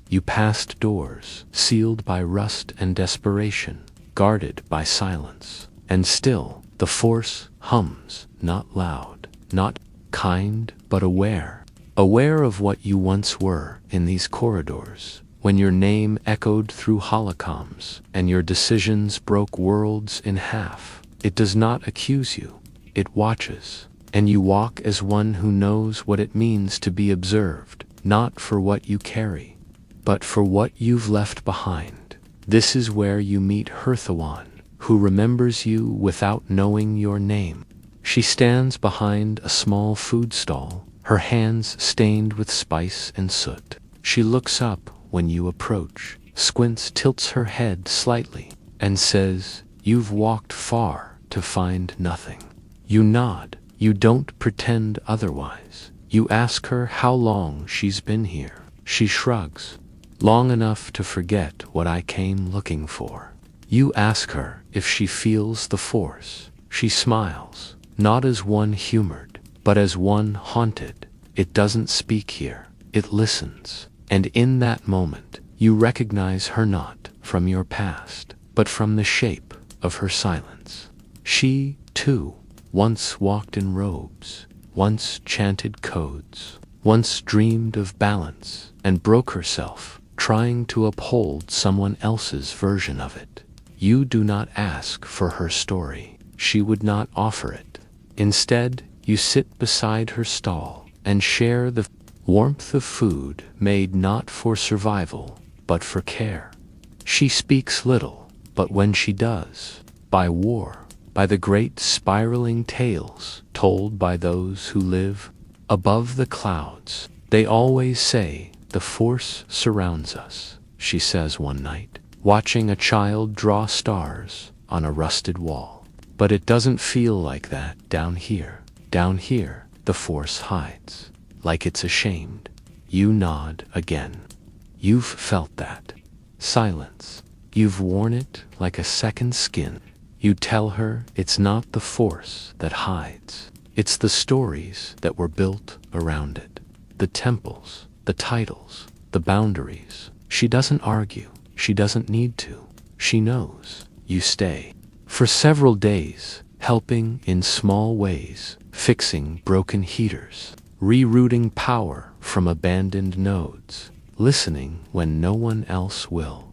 You passed doors, sealed by rust and desperation, guarded by silence. And still, the force hums, not loud, not kind, but aware. Aware of what you once were in these corridors, when your name echoed through holocoms and your decisions broke worlds in half. It does not accuse you, it watches, and you walk as one who knows what it means to be observed, not for what you carry, but for what you've left behind. This is where you meet Herthawan, who remembers you without knowing your name. She stands behind a small food stall, her hands stained with spice and soot. She looks up when you approach, squints, tilts her head slightly, and says, "You've walked far to find nothing." You nod. You don't pretend otherwise. You ask her how long she's been here. She shrugs. "Long enough to forget what I came looking for." You ask her if she feels the force. She smiles, not as one humored, but as one haunted. It doesn't speak here. It listens. And in that moment, you recognize her not from your past, but from the shape of her silence. She, too, once walked in robes, once chanted codes, once dreamed of balance, and broke herself, trying to uphold someone else's version of it. You do not ask for her story. She would not offer it. Instead, you sit beside her stall and share the warmth of food made not for survival, but for care. She speaks little, but when she does, by war, by the great spiraling tales told by those who live above the clouds, they always say, "The force surrounds us," she says one night, watching a child draw stars on a rusted wall. But it doesn't feel like that down here. Down here, the force hides, like it's ashamed. You nod again. You've felt that. Silence. You've worn it like a second skin. You tell her it's not the force that hides. It's the stories that were built around it. The temples, the titles, the boundaries. She doesn't argue. She doesn't need to. She knows. You stay. For several days, helping in small ways, fixing broken heaters, rerouting power from abandoned nodes, listening when no one else will.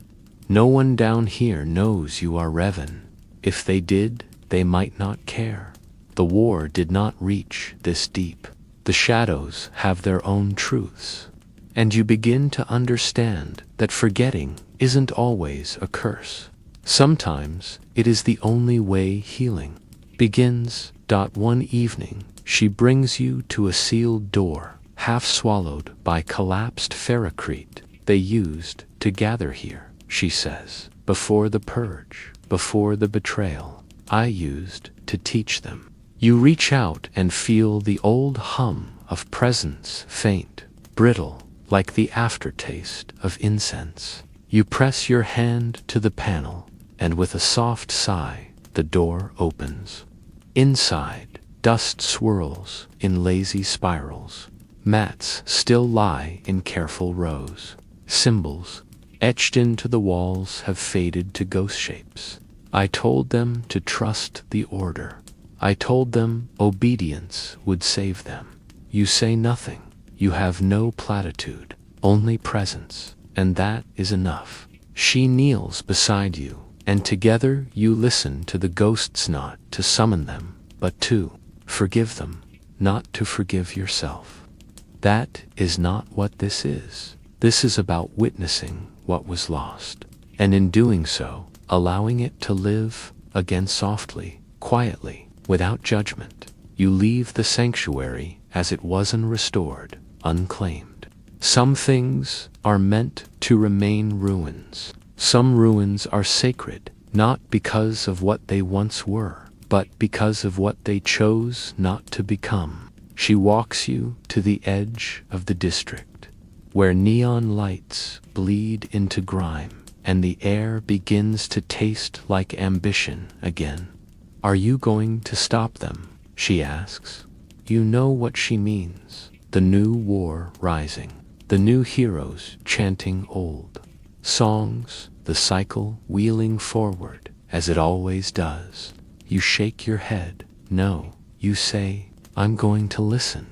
No one down here knows you are Revan. If they did, they might not care. The war did not reach this deep. The shadows have their own truths. And you begin to understand that forgetting isn't always a curse. Sometimes it is the only way healing begins. One evening, she brings you to a sealed door, half swallowed by collapsed ferrocrete they used to gather here, she says, before the purge. before the betrayal I used to teach them. You reach out and feel the old hum of presence, faint, brittle, like the aftertaste of incense. You press your hand to the panel, and with a soft sigh, the door opens. Inside, dust swirls in lazy spirals. Mats still lie in careful rows. Symbols, etched into the walls, have faded to ghost shapes. I told them to trust the order. I told them obedience would save them. You say nothing. You have no platitude, only presence, and that is enough. She kneels beside you, and together you listen to the ghosts, not to summon them, but to forgive them, not to forgive yourself. That is not what this is. This is about witnessing what was lost, and in doing so, allowing it to live again softly, quietly, without judgment. You leave the sanctuary as it was unrestored, unclaimed. Some things are meant to remain ruins. Some ruins are sacred, not because of what they once were, but because of what they chose not to become. She walks you to the edge of the district, where neon lights bleed into grime, and the air begins to taste like ambition again. Are you going to stop them? She asks. You know what she means. The new war rising. The new heroes chanting old songs. The cycle wheeling forward, as it always does. You shake your head. No, you say, I'm going to listen.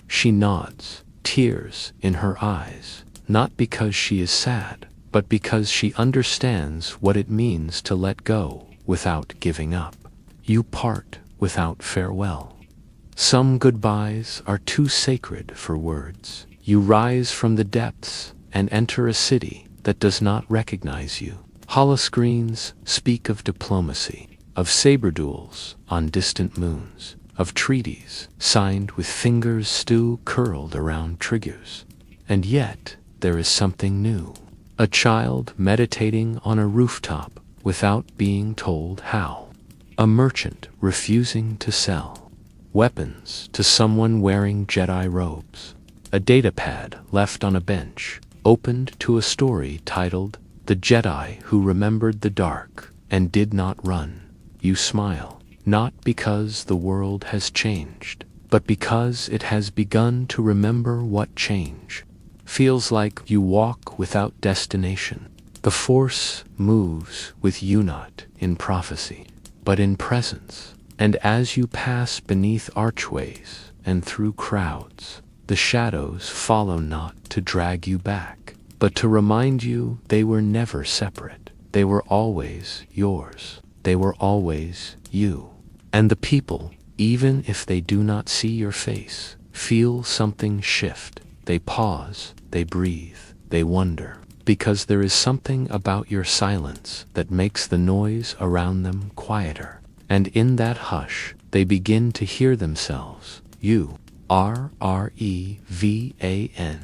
She nods, tears in her eyes, not because she is sad, but because she understands what it means to let go without giving up. You part without farewell. Some goodbyes are too sacred for words. You rise from the depths and enter a city that does not recognize you. Holoscreens speak of diplomacy, of saber duels on distant moons, of treaties signed with fingers still curled around triggers. And yet, there is something new. A child meditating on a rooftop without being told how. A merchant refusing to sell weapons to someone wearing Jedi robes. A datapad left on a bench, opened to a story titled The Jedi Who Remembered the Dark and Did Not Run. You smile, not because the world has changed, but because it has begun to remember what change feels like. You walk without destination. The Force moves with you, not in prophecy, but in presence. And as you pass beneath archways and through crowds, the shadows follow, not to drag you back, but to remind you they were never separate. They were always yours. They were always you. And the people, even if they do not see your face, feel something shift. They pause, they breathe, they wonder, because there is something about your silence that makes the noise around them quieter. And in that hush, they begin to hear themselves. You, Revan.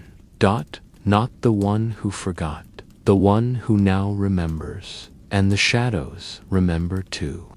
Not the one who forgot, the one who now remembers. And the shadows remember too.